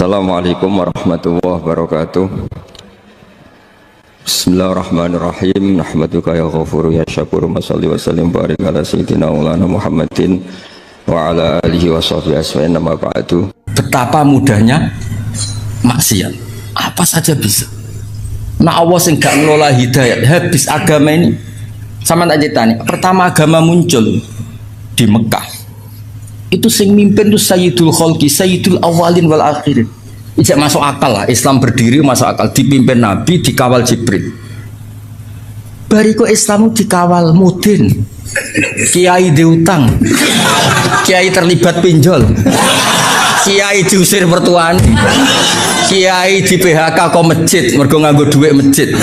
Assalamualaikum warahmatullahi wabarakatuh. Bismillahirrahmanirrahim. Nahmaduka ya ghafuru ya syakuru. Masalli wa sallim barik ala sayyidina maulana Muhammadin wa ala alihi wa sahbihi asma'in nama ba'du. Betapa mudahnya maksiat, apa saja bisa. Nah Allah sing gak ngelola hidayat, habis agama ini. Sama tak ceritani, pertama agama muncul di Mekah itu sing mimpin itu Sayyidul Khalqi, Sayyidul Awalin wal Akhirin. Ijak masuk akal lah, Islam berdiri masuk akal, dipimpin Nabi, dikawal Jibril. Bariku Islam dikawal mudin, kiai diutang, kiai terlibat pinjol, kiai diusir mertuane, kiai di PHK kok masjid, mergo nganggo duit masjid,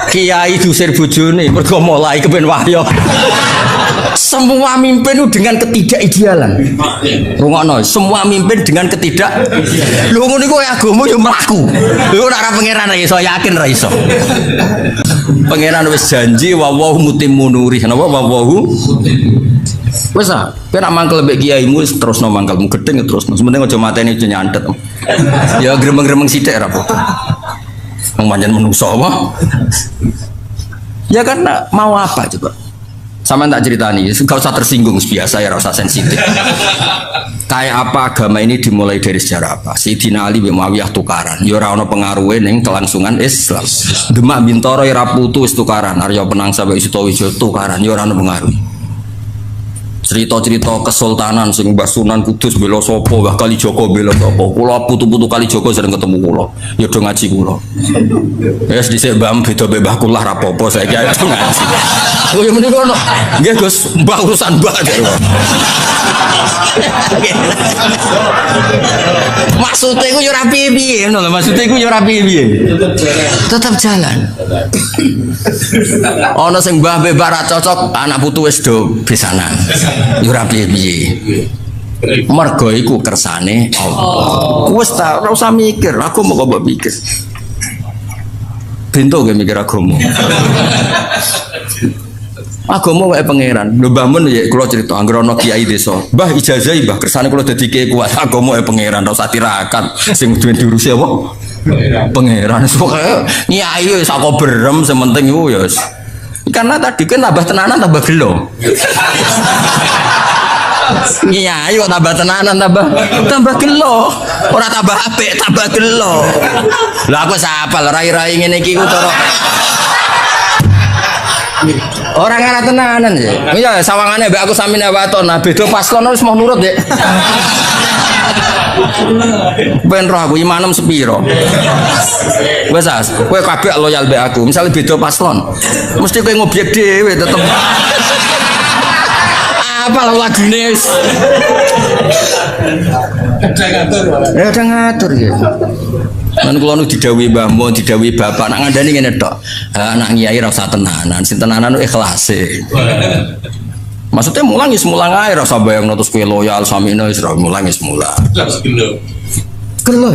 kiai diusir bojone, mergo mulai kepen wahyo. Semua mimpin itu dengan ketidakidealan. Rungokno, semua mimpin dengan ketidakidealan. Lho ngono iku agama yo mlaku. Lho ora pangeran iso yakin ra iso. Pangeran wis janji wa mutimmu nuri. Napa wa wis ah, kowe nak mangkel mbek kiaimu terusno mangkelmu gedeng terusno. Sementing aja mateni aja nyantet. Ya gremeng-gremeng sithik ra apa. Wong pancen menungso apa? Ya karena mau apa coba? Sama tak ceritani, gak usah tersinggung biasa ya, rasa sensitif. Kayak apa agama ini dimulai dari sejarah apa? Sayyidina Ali bin Muawiyah tukaran, ya ora ono pengaruhe ning kelangsungan Islam. Demak Bintoro ya ra putu wis tukaran, Arya Penangsa mbek Sutowijo tukaran, ya ora ono pengaruh. Cerita-cerita kesultanan sing Mbah Sunan Kudus bela sapa, Mbah Kalijaga bela sapa. Kula putu-putu Kalijaga sering ketemu kula. Ya do ngaji kula. Wis dhisik Mbah beda mbek Mbah kula ra apa-apa saiki ayo do ngaji. Oh ya mending ngono. Nggih Gus, Mbah urusan Mbah. Maksudnya iku yo ora piye-piye ngono lho, maksudnya iku yo ora piye-piye. Tetap jalan. Ana sing Mbah mbek Mbah ra cocok, anak putu wis do besanan. Yo ora piye-piye. Mergo iku kersane Allah. Wis ta ora usah mikir, aku mau kok mikir. Bento ge mikir agama. Agama wae pangeran. Lho Mbah Mun ya kula cerita anggere ana kiai desa. Mbah ijazahi Mbah kersane kula dadi kiai kuat. Agama wae pangeran ora usah tirakat. Sing duwe diurusi apa? Pangeran. Pokoke nyai wis sak berem sementing iku ya wis. Karena tadi kan tambah tenanan tambah gelo. Nyai kok tambah tenanan tambah gelo. Ora tambah apik, tambah gelo. Lah aku sapal rai-rai ngene iki ku cara orang ana tenanan ya. Iya sawangane mbek aku sami waton. Nah beda paslon wis mau nurut ya. Ben roh aku imanem sepiro. Wes as, kowe kabeh loyal mbek aku. Misale beda paslon, mesti kowe ngobyek dhewe tetep. Apa lagune wis. Ada ngatur ya. Kan kula nu didhawuhi Mbah Mun, didhawuhi bapak nak ngandani ngene tok. Anak kiai ora usah tenanan, sing tenanan ku ikhlase. Maksudnya mulang wis mulang ae ora usah bayangno terus kowe loyal samine wis mulang wis mulang. Gelo.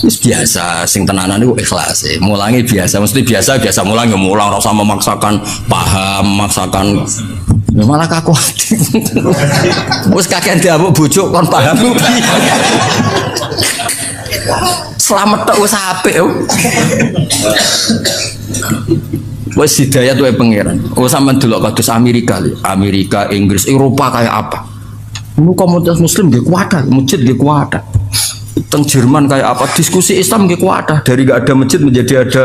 Wis biasa sing tenanan iku ikhlase. Mulangi biasa, mesti biasa mulang ya mulang ora usah memaksakan paham, memaksakan ya malah kaku. Wis kakek diamuk bojo kon paham. Selamat tok wis apik. Wis hidayat wae pangeran. Oh sampean delok kados Amerika, Inggris, Eropa kayak apa? Ini komunitas muslim nggih kuat, masjid nggih kuat. Teng Jerman kayak apa? Diskusi Islam nggih kuat. Dari enggak ada masjid menjadi ada.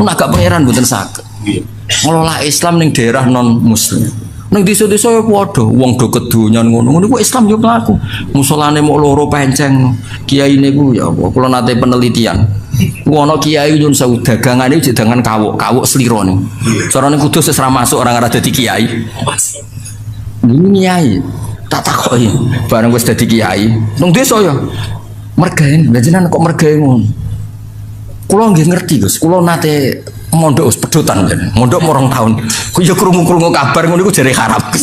Agak pangeran mboten saged. Ngelola Islam ning daerah non muslim. Nang desa-desa ya padha, wong do kedonyan ngono ku Islam yo mlaku. Musolane mok loro penceng. Kiyaine ku ya apa? Kula nate penelitian. Ono kiai nyun sewu dagangane dagangan kawuk sliro ning. Carane kudus wis ra masuk orang ora dadi kiai. Ini kiai. Tak takoki bareng wis dadi kiai. Nang desa ya mergaen, lha jenengan kok mergaen ngono. Kula nggih ngerti, Gus. Kula nate mondok wis pedotan jan. Mondok morong tahun. Ku ya krungu-krungu kabar ngono iku jare harap.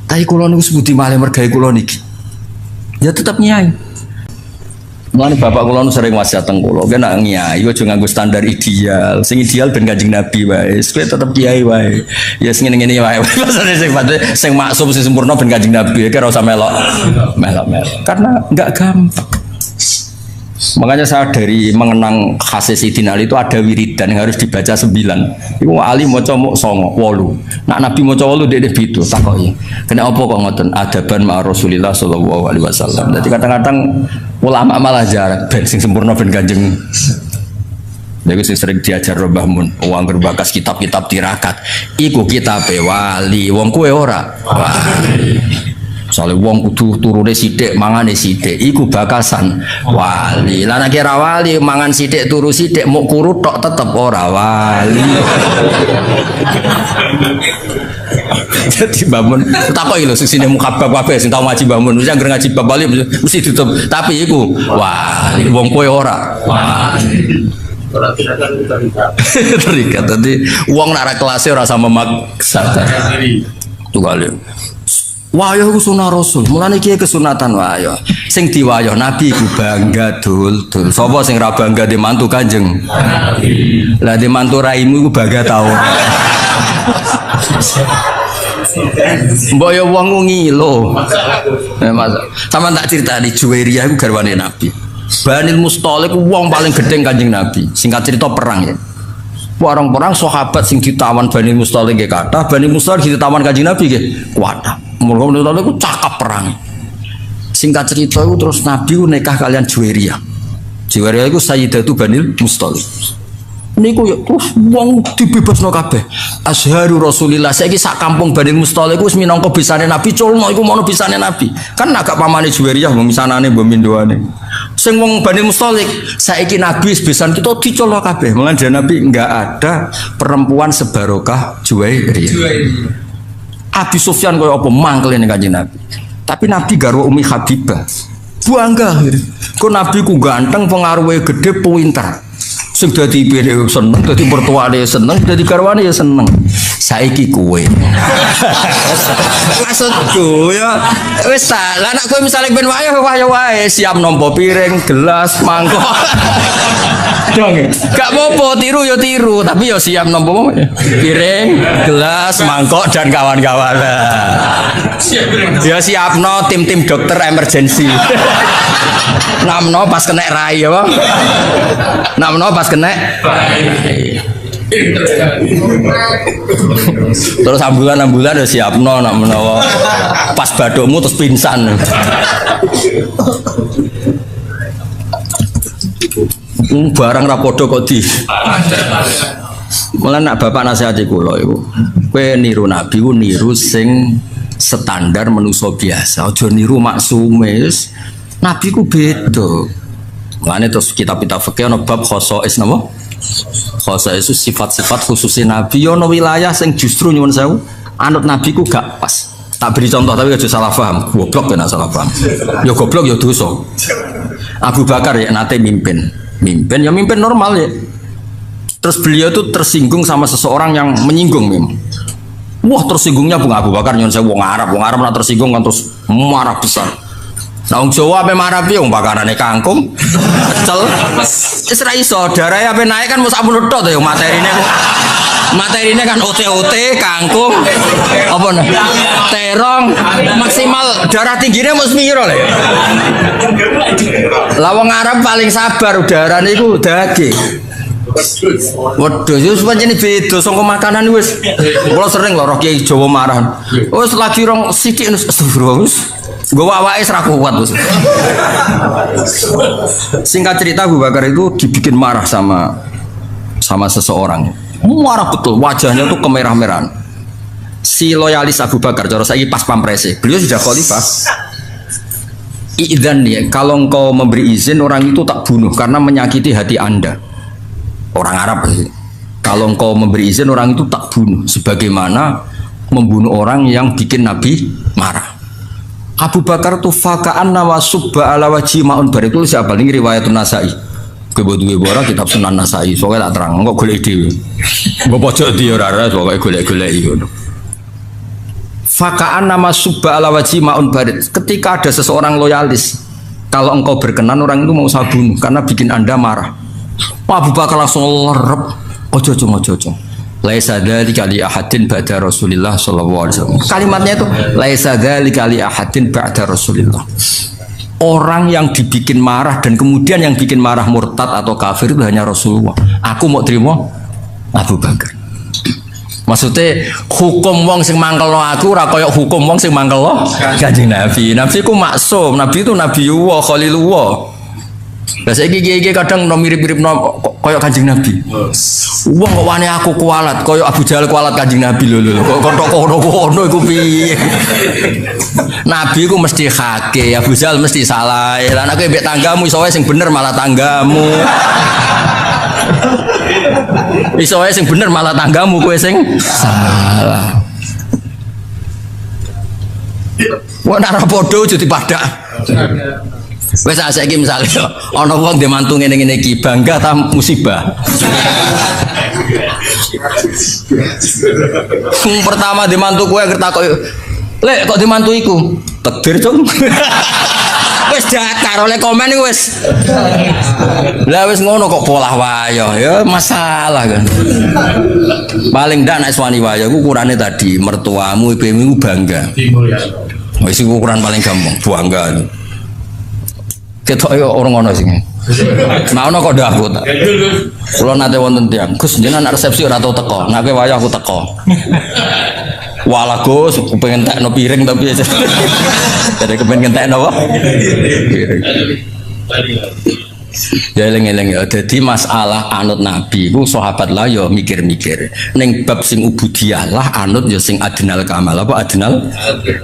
Tapi kula niku sebudi malih mergae kula niki. Ya tetap nyai. Mulane bapak kula nu sering wasiat teng kula, kena ngiyai aja nganggo standar ideal. Sing ideal ben Kanjeng Nabi wae. Kowe tetep kiai wae. Ya sing ngene-ngene wae. Maksudnya sing maksum sing sempurna ben Kanjeng Nabi, ora usah melok. Karena enggak gampang. Makanya saya dari mengenang khasih Sidin Ali itu ada wiridan yang harus dibaca 9. Iku Ali maca mok 9, 8. Nak Nabi maca 8 dhek bitu takoki. Kena apa kok ngoten? Adaban ma Rasulillah sallallahu alaihi wasallam. Jadi kadang-kadang ulama malah jarak ben sing sempurna ben Kanjeng. Jadi sing sering diajar Mbah Mun, wong berbakas kitab-kitab tirakat. Iku kitabe wali, wong kowe ora. Wali. Soale wong kudu turune sithik mangane sithik iku bakasan wali. Lah nek ora wali mangan sithik turu sithik muk kurut tok tetep ora wali. Jadi bangun takoki lho sing mukabab kabeh sing tau ngaji bangun mesti anggere ngaji bab bali mesti ditutup tapi iku wali wong kowe ora wali. Ora terikat tadi wong nek ora kelas ora sama maksa. Tugale wayo ku sunah Rasul, mulane iki kesunatan wayo. Sing diwayo Nabi ku bangga dul. Sapa sing ra bangga di mantu Kanjeng Nabi? Lah di mantu raimu ku bangga tau. Mbok yo wong ngilo. Sama tak cerita di Juwairiyah ku garwane Nabi. Banil Mustalik ku wong paling gedeng Kanjeng Nabi. Singkat cerita perang ya. Orang-orang sahabat sing ditawan Banil Mustalik nggih kathah, Banil Mustalik ditawan Kanjeng Nabi nggih kuatah. Mulai itu cakap perang. Singkat cerita itu terus Nabi nikah kalian Juwairiyah. Juwairiyah itu Sayyidatu Banil Mustalik. Niku ya terus wong dibebasno kabeh. Azharu Rasulillah saiki sak kampung Banil Mustalik wis minangka bisane Nabi culno iku mono bisane Nabi. Kan agak pamane Juwairiyah wong misanane mbok mindoane. Sing wong Banil Mustalik saiki Nabi wis besan kita diculno kabeh. Mulane Nabi enggak ada perempuan sebarokah Juwairiyah. Abi Sufyan kaya apa mangkel ning Kanjeng Nabi. Tapi Nabi garwa Umi Habibah. Bangga. Kok Nabi ku ganteng, pengaruhe gede, pinter. Sing dadi ipine seneng, dadi mertuane seneng, dadi garwane ya seneng. Saiki kowe. Maksudku ya wis ta, lah nek kowe misale ben wae wae siap nampa piring, gelas, mangkok. Dong. Gak apa-apa tiru ya tiru, tapi ya siap nampa piring, gelas, mangkok dan kawan-kawan. Ya siapno tim-tim dokter emergency. Namno pas kena rai ya, Bang. Namno pas kena rai. Terus ambulan udah siapno nak menawa pas badokmu terus pingsan. Barang rapodo kok di. Malah nak bapak nasihati kula iku. Kowe niru Nabi ku niru sing standar manusa biasa. Aja niru maksume. Nabi ku beda. Mulane terus kitab-kitab fikih ana bab khosais napa? Khosais itu sifat-sifat khususnya Nabi. Ono wilayah sing justru nyuwun sewu anut Nabi ku gak pas. Tak beri contoh tapi aja salah paham. Goblok kena salah paham. Ya goblok ya dosa. Abu Bakar ya nate mimpin normal ya. Terus beliau tuh tersinggung sama seseorang yang menyinggung memang. Wah tersinggungnya Bung Abu Bakar nyuwun sewu wong Arab nak tersinggung kan terus marah besar. Nah, wong Jawa ape marah piye wong bakarane kangkung. Pecel. Wis ra iso, darahe ape naik kan mesti sampun tok to ya materine. Materine kan OT kangkung. Apa nah? Terong maksimal darah tinggine mesti piro lho. Lah wong Arab paling sabar udarane iku daging. Waduh, wis pancen beda saka makanan wis. Kula sering lho roh Kiai Jawa marah. Wis lagi rong sithik astagfirullah. Gue awake ra kuat terus. Singkat cerita Abu Bakar itu dibikin marah sama seseorang. Marah betul, wajahnya tuh kemerah-merahan. Si loyalis Abu Bakar, cara saya pas pamprese, beliau sudah khalifah. Idzan ya, kalau engkau memberi izin orang itu tak bunuh karena menyakiti hati Anda. Orang Arab sih. Kalau engkau memberi izin orang itu tak bunuh, sebagaimana membunuh orang yang bikin Nabi marah. Abu Bakar tuh fakaan nawasubba ala wajhi maun bar itu siapa ini riwayat Nasai. Kebetulan orang kitab Sunan Nasai soalnya tak terang kok golek dhewe. Mbok pojok di ora pokoke golek-golek ngono. Fakaan nama subba ala wajhi maun bar. Ketika ada seseorang loyalis Kalau engkau berkenan orang itu mau saya bunuh karena bikin Anda marah. Abu Bakar langsung lerep. Ojo. Laisa dzalika li ahadin ba'da Rasulillah sallallahu alaihi wasallam. Kalimatnya itu laisa dzalika li ahadin ba'da Rasulillah. Orang yang dibikin marah dan kemudian yang bikin marah murtad atau kafir itu hanya Rasulullah. Aku mau terima Abu Bakar. Maksudnya hukum wong sing mangkelo aku ora kaya hukum wong sing mangkelo Kanjeng Nabi. Nabi ku maksum, Nabi itu Nabiullah, Khalilullah. Lah saiki iki kadang mirip-mirip kaya Kanjeng Nabi. Wong kok wani aku kualat kaya Abu Jahal kualat Kanjeng Nabi lho. Kok kono iku piye? Nabi ku mesti hake, Abu Jahal mesti salah. Lah nek mbek tanggamu iso wae sing bener malah tanggamu. Iso wae sing bener malah tanggamu kowe sing salah. Wong ora padha aja dipadak. Wes saiki misale ana wong dhe mantu ngene-ngene iki bangga ta musibah. Pertama dhe mantu kowe kertakoki, "Lek kok dhe mantu iku?" Takdir, Cung. Wis dakar oleh komen iku wis. Lah wis ngono kok polah wayo ya masalah kan. Paling ndak nek suwani wayo ku ukurane tadi mertuamu ibumu bangga. Wis iku ukuran paling gampang, bangga. Ketok yo orang ngono sing. Nah ono kok ndak aku tak. Kula nate wonten tiyang, Gus jenengan resepsi ora tau teko. Nek kowe wayo aku teko. Walah Gus, pengen tekno piring tapi aja. Jadi kepengen tekno apa? Piring. Ya eling-eling ya. Jadi masalah anut Nabi ku sahabat lah ya mikir-mikir. Ning bab sing ubudiyah lah anut ya sing adnal kamal. Apa adnal?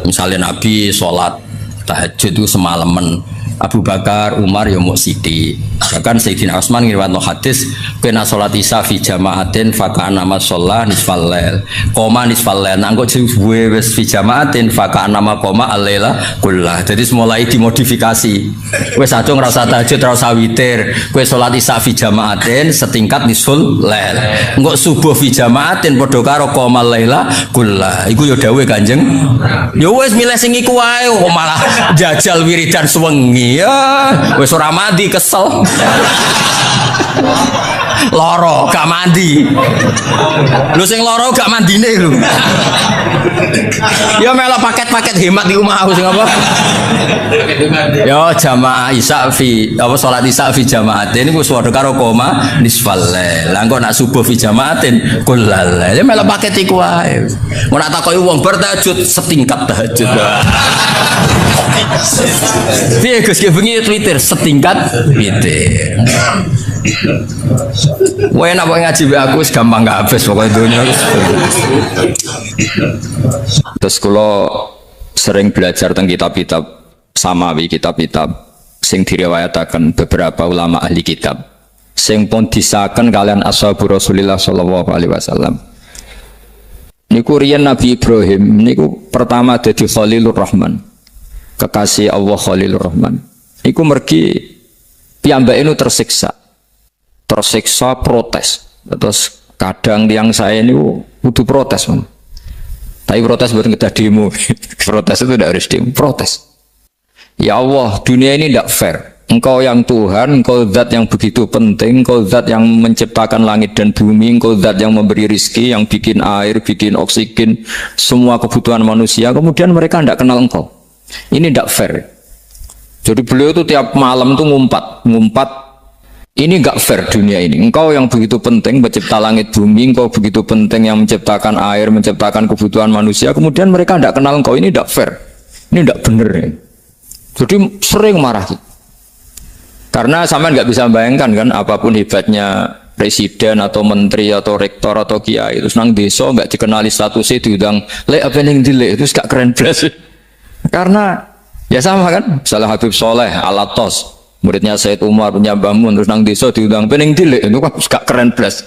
Misalnya Nabi sholat tahajud itu semalaman. Abu Bakar, Umar ya mau sithik. Bahkan Sayyidina Utsman ngriwayatno hadis, "Kena salat isya fi jama'atin fa kana ma shalla nisfal lail." Koma nisfal lail. Nang kok wis fi jama'atin fa kana ma koma al-laila kullah. Jadi mulai dimodifikasi. Wis aja ngrasa tahajud, ora usah witir. Kowe salat isya fi jama'atin setingkat nisful lail. Engko subuh fi jama'atin padha karo koma al-laila kullah. Iku ya dawuhe Kanjeng. Ya wis milih sing iku wae kok malah jajal wiridan suwengi. Ya, wis ora mandi kesel. Loro gak mandi. Lho sing loro gak mandine lho. Ya melok paket-paket hemat di omah aku sing apa? Ya jamaah isya fi apa salat isya fi jamaatin iku padha karo koma nisfal lail. Lah engko nak subuh fi jamaatin kullal. Ya melok paket iku wae. Mun nak takoki wong bar tahajud setingkat tahajud. Piye Gus ki bengi Twitter setingkat witir. Wah enak kok ngaji mbek aku wis gampang gak habis pokoke donya. Terus kalau sering belajar tentang kitab-kitab samawi, kitab-kitab sing diriwayataken beberapa ulama ahli kitab sing pun disahkan kalian ashabu Rasulillah sallallahu alaihi wasallam. Niku riyen Nabi Ibrahim niku pertama dadi Khalilur Rahman. Kekasih Allah Khalilur Rahman. Niku mergi piyambake nu tersiksa protes. Terus kadang tiang saya ini butuh protes, man. Tapi protes bukan kita demo. Protes itu tidak harus demo, protes. Ya Allah, dunia ini tidak fair. Engkau yang Tuhan, engkau zat yang begitu penting, engkau zat yang menciptakan langit dan bumi, engkau zat yang memberi rizki, yang bikin air, bikin oksigen, semua kebutuhan manusia. Kemudian mereka tidak kenal engkau. Ini tidak fair. Jadi beliau itu tiap malam tuh ngumpat. Ini enggak fair dunia ini. Engkau yang begitu penting pencipta langit bumi, engkau begitu penting yang menciptakan air, menciptakan kebutuhan manusia. Kemudian mereka tidak kenal engkau. Ini tidak fair. Ini tidak benar. Ya. Jadi sering marah. Karena sampean nggak bisa bayangkan kan, apapun hebatnya presiden atau menteri atau rektor atau kiai itu senang desa nggak dikenali statusnya diundang lek apa yang dilek itu gak keren belas. Karena ya sama kan, misalnya Habib Soleh Alatos. Muridnya Said Umar punya bangun terus nang desa diundang pening dilek itu kan gak keren belas.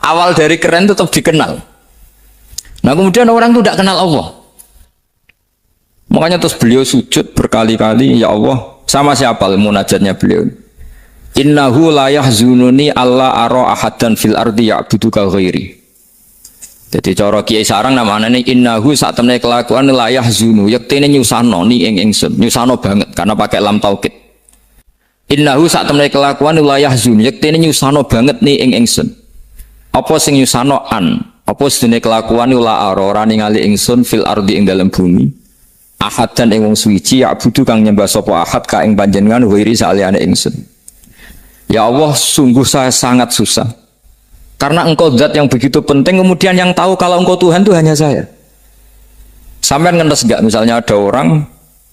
Awal dari keren tetap dikenal. Nah kemudian orang itu tidak kenal Allah. Makanya terus beliau sujud berkali-kali, ya Allah, sama siapa munajatnya beliau? Innahu la yahzununi alla ara ahadan fil ardi ya'buduka ghairi. Jadi cara Kiai Sarang namanya innahu sak temne kelakuan la yahzunu yektene nyusano ni ing ingsun nyusano banget karena pakai lam taukid. Innahu sak temne kelakuan la yahzunu yektene nyusano banget ni ing ingsun. Apa sing nyusano apa sedene kelakuan la ora ningali ingsun fil ardi ing dalam bumi. Ahad dan ing wong suci ya budu kang nyembah sapa ahad ka ing panjenengan wiri saliyane ingsun. Ya Allah, sungguh saya sangat susah. Karena engkau zat yang begitu penting, kemudian yang tahu kalau engkau Tuhan itu hanya saya. Sampai ngenes enggak? Misalnya ada orang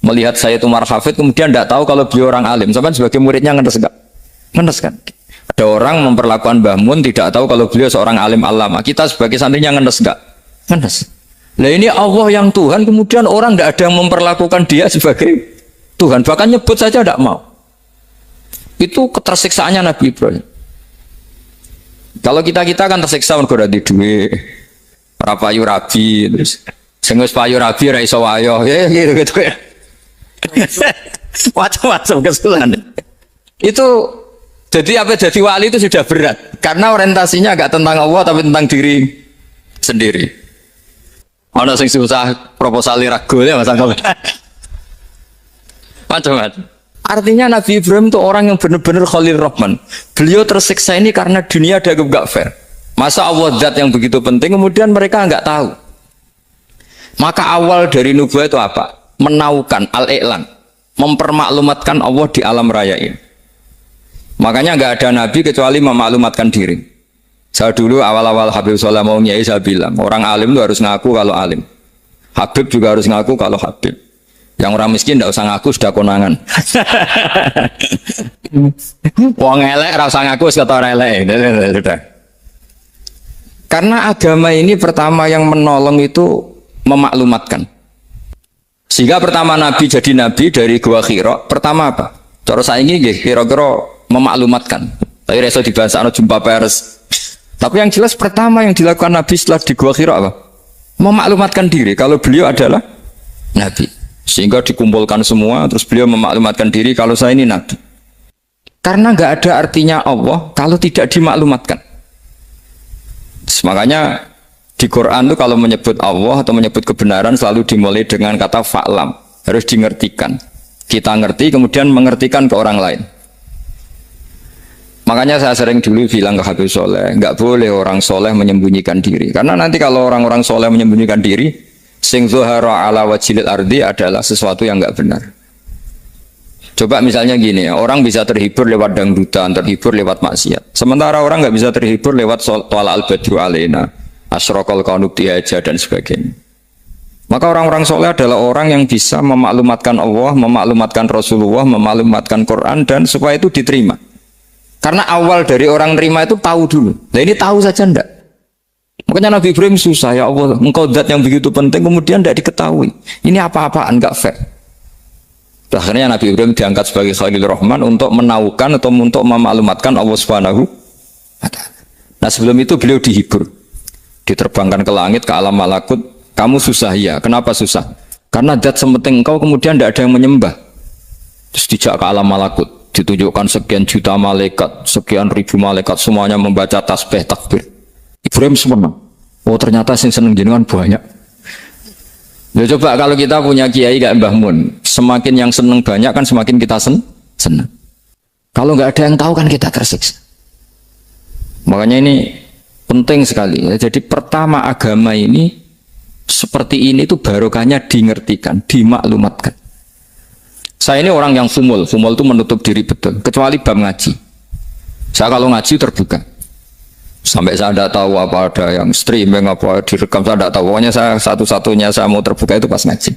melihat saya itu marhafid, kemudian tidak tahu kalau beliau orang alim. Sampai sebagai muridnya ngenes enggak? Ngenes kan? Ada orang memperlakukan Mbah Mun tidak tahu kalau beliau seorang alim alama. Kita sebagai santrinya ngenes enggak? Ngenes. Nah ini Allah yang Tuhan, kemudian orang tidak ada yang memperlakukan dia sebagai Tuhan. Bahkan nyebut saja tidak mau. Itu ketersiksaannya Nabi Ibrahim. Kalau kita kan tersiksa mergo di duit, rapayu rabi, terus sing wis payu rabi ra iso wayo, ya gitu ya. Macam-macam kesalahan. Itu jadi apa jadi wali itu sudah berat karena orientasinya agak tentang Allah tapi tentang diri sendiri. Ana sing susah proposal ragu ya Mas Angkal. Macam-macam. Artinya Nabi Ibrahim itu orang yang benar-benar Khalil Rahman. Beliau tersiksa ini karena dunia dianggap gak fair. Masa Allah zat yang begitu penting kemudian mereka nggak tahu. Maka awal dari nubuah itu apa? Menaukan al-i'lan, mempermaklumatkan Allah di alam raya ini. Makanya nggak ada nabi kecuali memaklumatkan diri. Saya dulu awal-awal Habib Soleh mau nyai saya bilang orang alim itu harus ngaku kalau alim. Habib juga harus ngaku kalau Habib. Yang orang miskin tidak usah ngaku sudah konangan. Wong elek ora usah ngaku wis kata ora elek. Sudah. Karena agama ini pertama yang menolong itu memaklumatkan. Sehingga pertama Nabi jadi Nabi dari Gua Hira, pertama apa? Cara saiki nggih kira-kira memaklumatkan. Tapi reso dibahasano jumpa pers. Tapi yang jelas pertama yang dilakukan Nabi setelah di Gua Hira apa? Memaklumatkan diri kalau beliau adalah Nabi. Sehingga dikumpulkan semua, terus beliau memaklumatkan diri kalau saya ini Nabi. Karena nggak ada artinya Allah kalau tidak dimaklumatkan. Terus makanya di Quran itu kalau menyebut Allah atau menyebut kebenaran selalu dimulai dengan kata fa'lam, harus dimengertikan. Kita ngerti kemudian mengertikan ke orang lain. Makanya saya sering dulu bilang ke Habib Soleh, nggak boleh orang soleh menyembunyikan diri. Karena nanti kalau orang-orang soleh menyembunyikan diri, sing zuhara ala wajilil ardi adalah sesuatu yang enggak benar. Coba misalnya gini, orang bisa terhibur lewat dangdutan, terhibur lewat maksiat. Sementara orang enggak bisa terhibur lewat tolak al-badru alaina, asyraqal qaunub dihaja dan sebagainya. Maka orang-orang soleh adalah orang yang bisa memaklumatkan Allah, memaklumatkan Rasulullah, memaklumatkan Quran dan supaya itu diterima. Karena awal dari orang terima itu tahu dulu. Nah ini tahu saja enggak. Makanya Nabi Ibrahim susah, ya Allah, engkau zat yang begitu penting kemudian tidak diketahui. Ini apa-apaan, enggak fair. Akhirnya Nabi Ibrahim diangkat sebagai Khalil Rahman untuk menaukan atau untuk memaklumatkan Allah Subhanahu wa ta'ala. Nah sebelum itu beliau dihibur. Diterbangkan ke langit, ke alam malakut. Kamu susah ya, kenapa susah? Karena zat sementing engkau kemudian tidak ada yang menyembah. Terus dijak ke alam malakut. Ditunjukkan sekian juta malaikat, sekian ribu malaikat, semuanya membaca tasbih takbir. Ibrahim senang. Oh ternyata yang seneng jenengan banyak. Ya coba kalau kita punya kiai kayak Mbah Mun, semakin yang seneng banyak kan semakin kita senang. Kalau nggak ada yang tahu kan kita tersiksa. Makanya ini penting sekali. Ya. Jadi pertama agama ini seperti ini tuh barokahnya dingertikan, dimaklumatkan. Saya ini orang yang fumul itu menutup diri betul. Kecuali bab ngaji. Saya kalau ngaji terbuka. Sampai saya tidak tahu apa ada yang streaming apa direkam, saya tidak tahu. Pokoknya saya satu-satunya saya mau terbuka itu pas ngaji.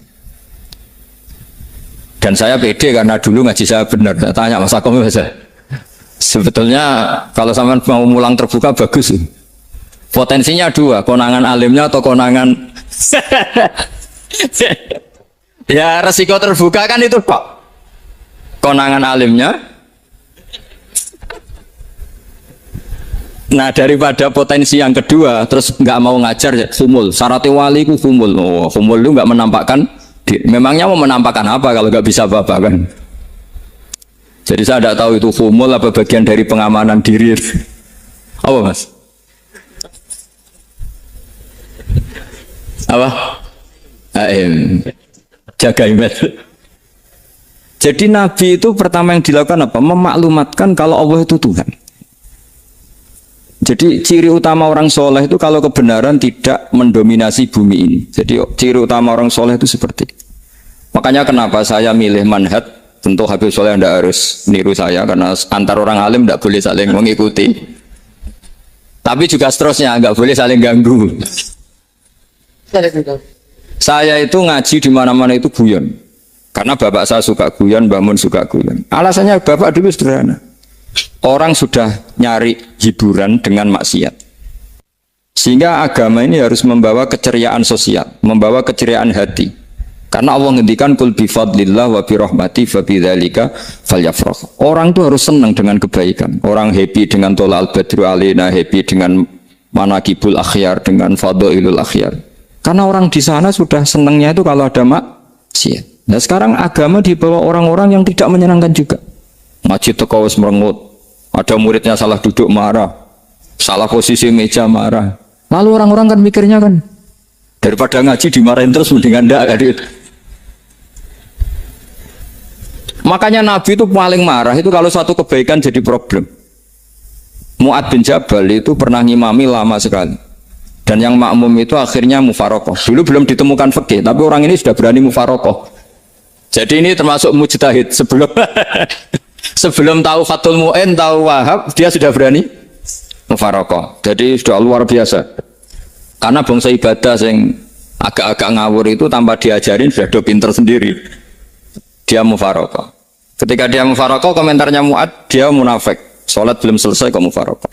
Dan saya pede karena dulu ngaji saya benar. Saya tanya Mas Akom saja. Sebetulnya kalau sampai mau mulang terbuka bagus. Potensinya dua, konangan alimnya atau konangan. Ya resiko terbuka kan itu Pak. Konangan alimnya. Nah daripada potensi yang kedua terus nggak mau ngajar ya fumul. Syaratnya wali itu fumul. Oh fumul itu nggak menampakkan. Memangnya mau menampakkan apa kalau nggak bisa apa-apa kan? Jadi saya tidak tahu itu fumul apa bagian dari pengamanan diri. Apa Mas? Apa? Jaga email. Jadi Nabi itu pertama yang dilakukan apa? Memaklumatkan kalau Allah itu Tuhan. Jadi ciri utama orang soleh itu kalau kebenaran tidak mendominasi bumi ini. Jadi ciri utama orang soleh itu seperti itu. Makanya kenapa saya milih manhaj, tentu Habib Soleh tidak harus niru saya, karena antar orang alim tidak boleh saling mengikuti. Tapi juga seterusnya, nggak boleh saling ganggu. Saya itu ngaji di mana-mana itu guyon. Karena bapak saya suka guyon, Mbah Mun suka guyon. Alasannya bapak dulu sederhana. Orang sudah nyari hiburan dengan maksiat. Sehingga agama ini harus membawa keceriaan sosial, membawa keceriaan hati. Karena Allah ngendikan kul bi fadlillah wa bi rahmati fa bidzalika falyafrah. Orang itu harus senang dengan kebaikan. Orang happy dengan tolal badru alaina, happy dengan manaqibul akhyar, dengan fadhailul akhyar. Karena orang di sana sudah senangnya itu kalau ada maksiat. Nah sekarang agama dibawa orang-orang yang tidak menyenangkan juga. Ngaji teko wis merengut. Ada muridnya salah duduk marah. Salah posisi meja marah. Lalu orang-orang kan mikirnya kan daripada ngaji dimarahin terus mendingan ndak kan gitu. Makanya Nabi itu paling marah itu kalau suatu kebaikan jadi problem. Mu'ad bin Jabal itu pernah ngimami lama sekali. Dan yang makmum itu akhirnya mufarokoh. Dulu belum ditemukan fikih, tapi orang ini sudah berani mufarokoh. Jadi ini termasuk mujtahid. Sebelum tahu Fathul Mu'in, tahu Wahab, dia sudah berani mufarokoh. Jadi sudah luar biasa. Karena bangsa ibadah yang agak-agak ngawur itu tanpa diajarin sudah do pinter sendiri. Dia mufarokoh. Ketika dia mufarokoh, komentarnya Mu'ad, dia munafik. Sholat belum selesai kok mufarokoh.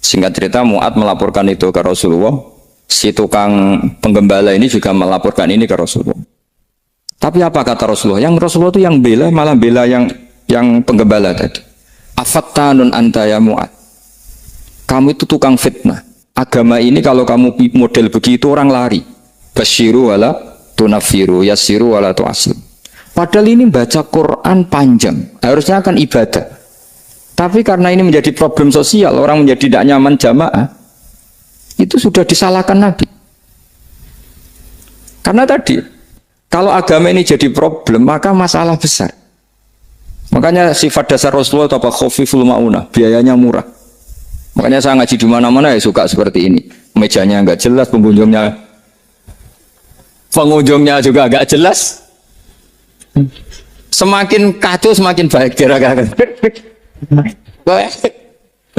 Singkat cerita Mu'ad melaporkan itu ke Rasulullah. Si tukang penggembala ini juga melaporkan ini ke Rasulullah. Tapi apa kata Rasulullah? Yang Rasulullah itu yang bela, malah bela yang penggembala tadi. Afattanun anta ya Mu'ad. Kamu itu tukang fitnah. Agama ini kalau kamu model begitu orang lari. Basyiru wala tunafiru, yassiru wala tu'asir. Padahal ini baca Quran panjang, harusnya akan ibadah. Tapi karena ini menjadi problem sosial, orang menjadi tidak nyaman jamaah, itu sudah disalahkan Nabi. Karena tadi, kalau agama ini jadi problem, maka masalah besar. Makanya sifat dasar Rasulullah itu apa? Khofiful ma'unah, biayanya murah. Makanya saya ngaji di mana-mana ya suka seperti ini. Mejanya nggak jelas, pengunjungnya juga nggak jelas. Semakin kacau semakin baik kira-kira.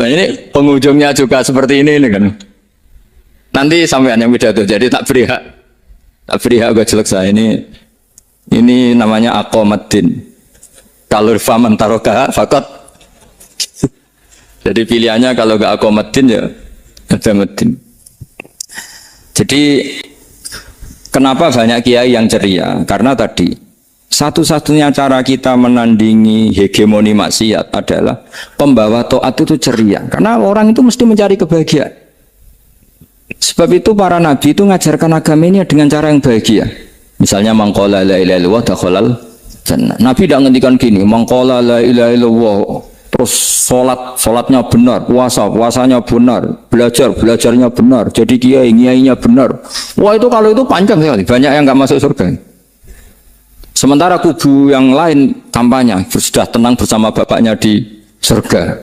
Ini pengunjungnya juga seperti ini kan. Nanti sampean yang pidato, jadi tak beri hak gue jelek saya ini namanya aqomaddin. Kalau faman taroka fakot. Jadi pilihannya kalau gak aqomaddin ya ada medin. Jadi kenapa banyak kiai yang ceria? Karena tadi satu-satunya cara kita menandingi hegemoni maksiat adalah pembawa taat itu ceria. Karena orang itu mesti mencari kebahagiaan. Sebab itu para nabi itu mengajarkan agama ini dengan cara yang bahagia. Misalnya mangqala la ilaha illallah dakhalal jannah. Nabi tidak ngendikan gini, mangqala la ilaha illallah terus salatnya benar, puasanya benar, belajarnya benar, jadi kiainya benar. Wah itu kalau itu panjang sekali, banyak yang nggak masuk surga. Sementara kubu yang lain kampanye sudah tenang bersama bapaknya di surga.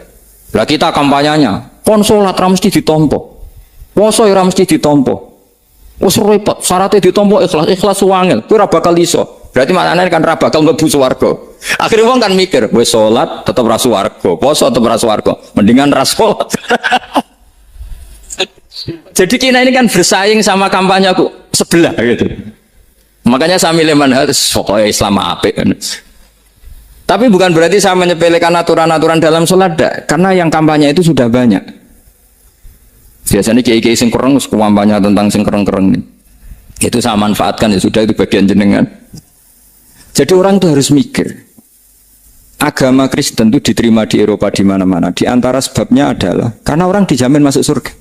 Lah kita kampanyenya konsolat mesti ditompo, poso ora mesti ditompo. Wes repot, syaratnya ditompo ikhlas wangel, kuwi ora bakal iso. Berarti maknanya kan ora bakal mlebu swarga. Akhirnya wong kan mikir, wes salat tetep ra swarga, poso tetep ra swarga, mendingan ra salat. Jadi kita ini kan bersaing sama kampanyeku sebelah gitu. Makanya saya milih manhaj pokoknya Islam apik. Tapi bukan berarti saya menyepelekan aturan-aturan dalam sholat, karena yang kampanye itu sudah banyak. Biasanya kiai-kiai sing kereng kampanye tentang sing kereng-kereng. Itu saya manfaatkan ya sudah, itu bagian jenengan. Jadi orang itu harus mikir. Agama Kristen itu diterima di Eropa di mana-mana. Di antara sebabnya adalah karena orang dijamin masuk surga.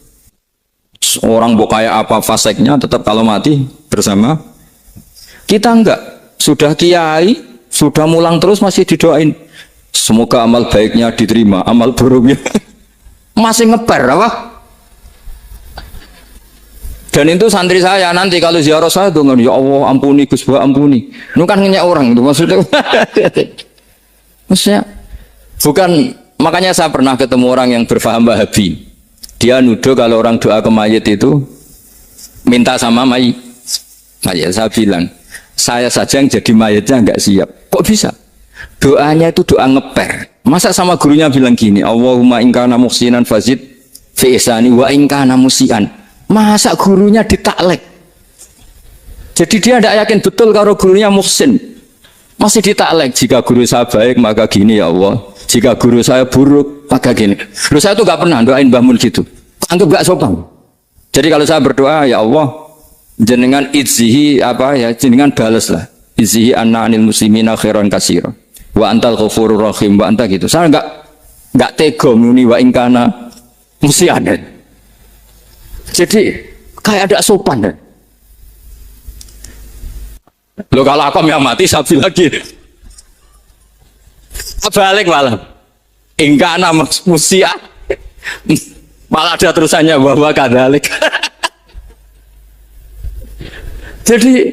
Orang mau kayak apa faseknya tetap kalau mati bersama. Kita enggak, sudah kiai, sudah mulang terus masih didoain. Semoga amal baiknya diterima, amal buruknya masih ngebar apa? Dan itu santri saya nanti kalau ziarah saya tuh ya Allah ampuni Gus Ba ampuni. Itu kan ngeyak orang itu maksudnya. Maksudnya bukan, makanya saya pernah ketemu orang yang berfaham Wahabi. Dia nuduh kalau orang doa ke mayit itu minta sama mayit. Saya bilang, saya saja yang jadi mayitnya nggak siap. Kok bisa? Doanya itu doa ngeper. Masa sama gurunya bilang gini, Allahumma ingkana muhsinan fazid fi ihsani wa ingkana musian. Masa gurunya ditaklek? Jadi dia tidak yakin betul kalau gurunya muhsin. Masih ditaklek, jika guru saya baik maka gini ya Allah, jika guru saya buruk maka gini. Terus saya tuh gak pernah doain Mbah Mun gitu, anggap gak sopan. Jadi kalau saya berdoa ya Allah, jenengan izzihi apa ya, jenengan balas lah, izzihi anna anil muslimina khairan katsira wa antal ghafurur rahim wa anta gitu. Saya gak tega muni wa ingkana musianan. Jadi kayak ada sopan deh. Lo kalau aku yang mati sapi lagi. Balik malam. Ingkana musia. Malah ada terusannya bahwa kadalik. Jadi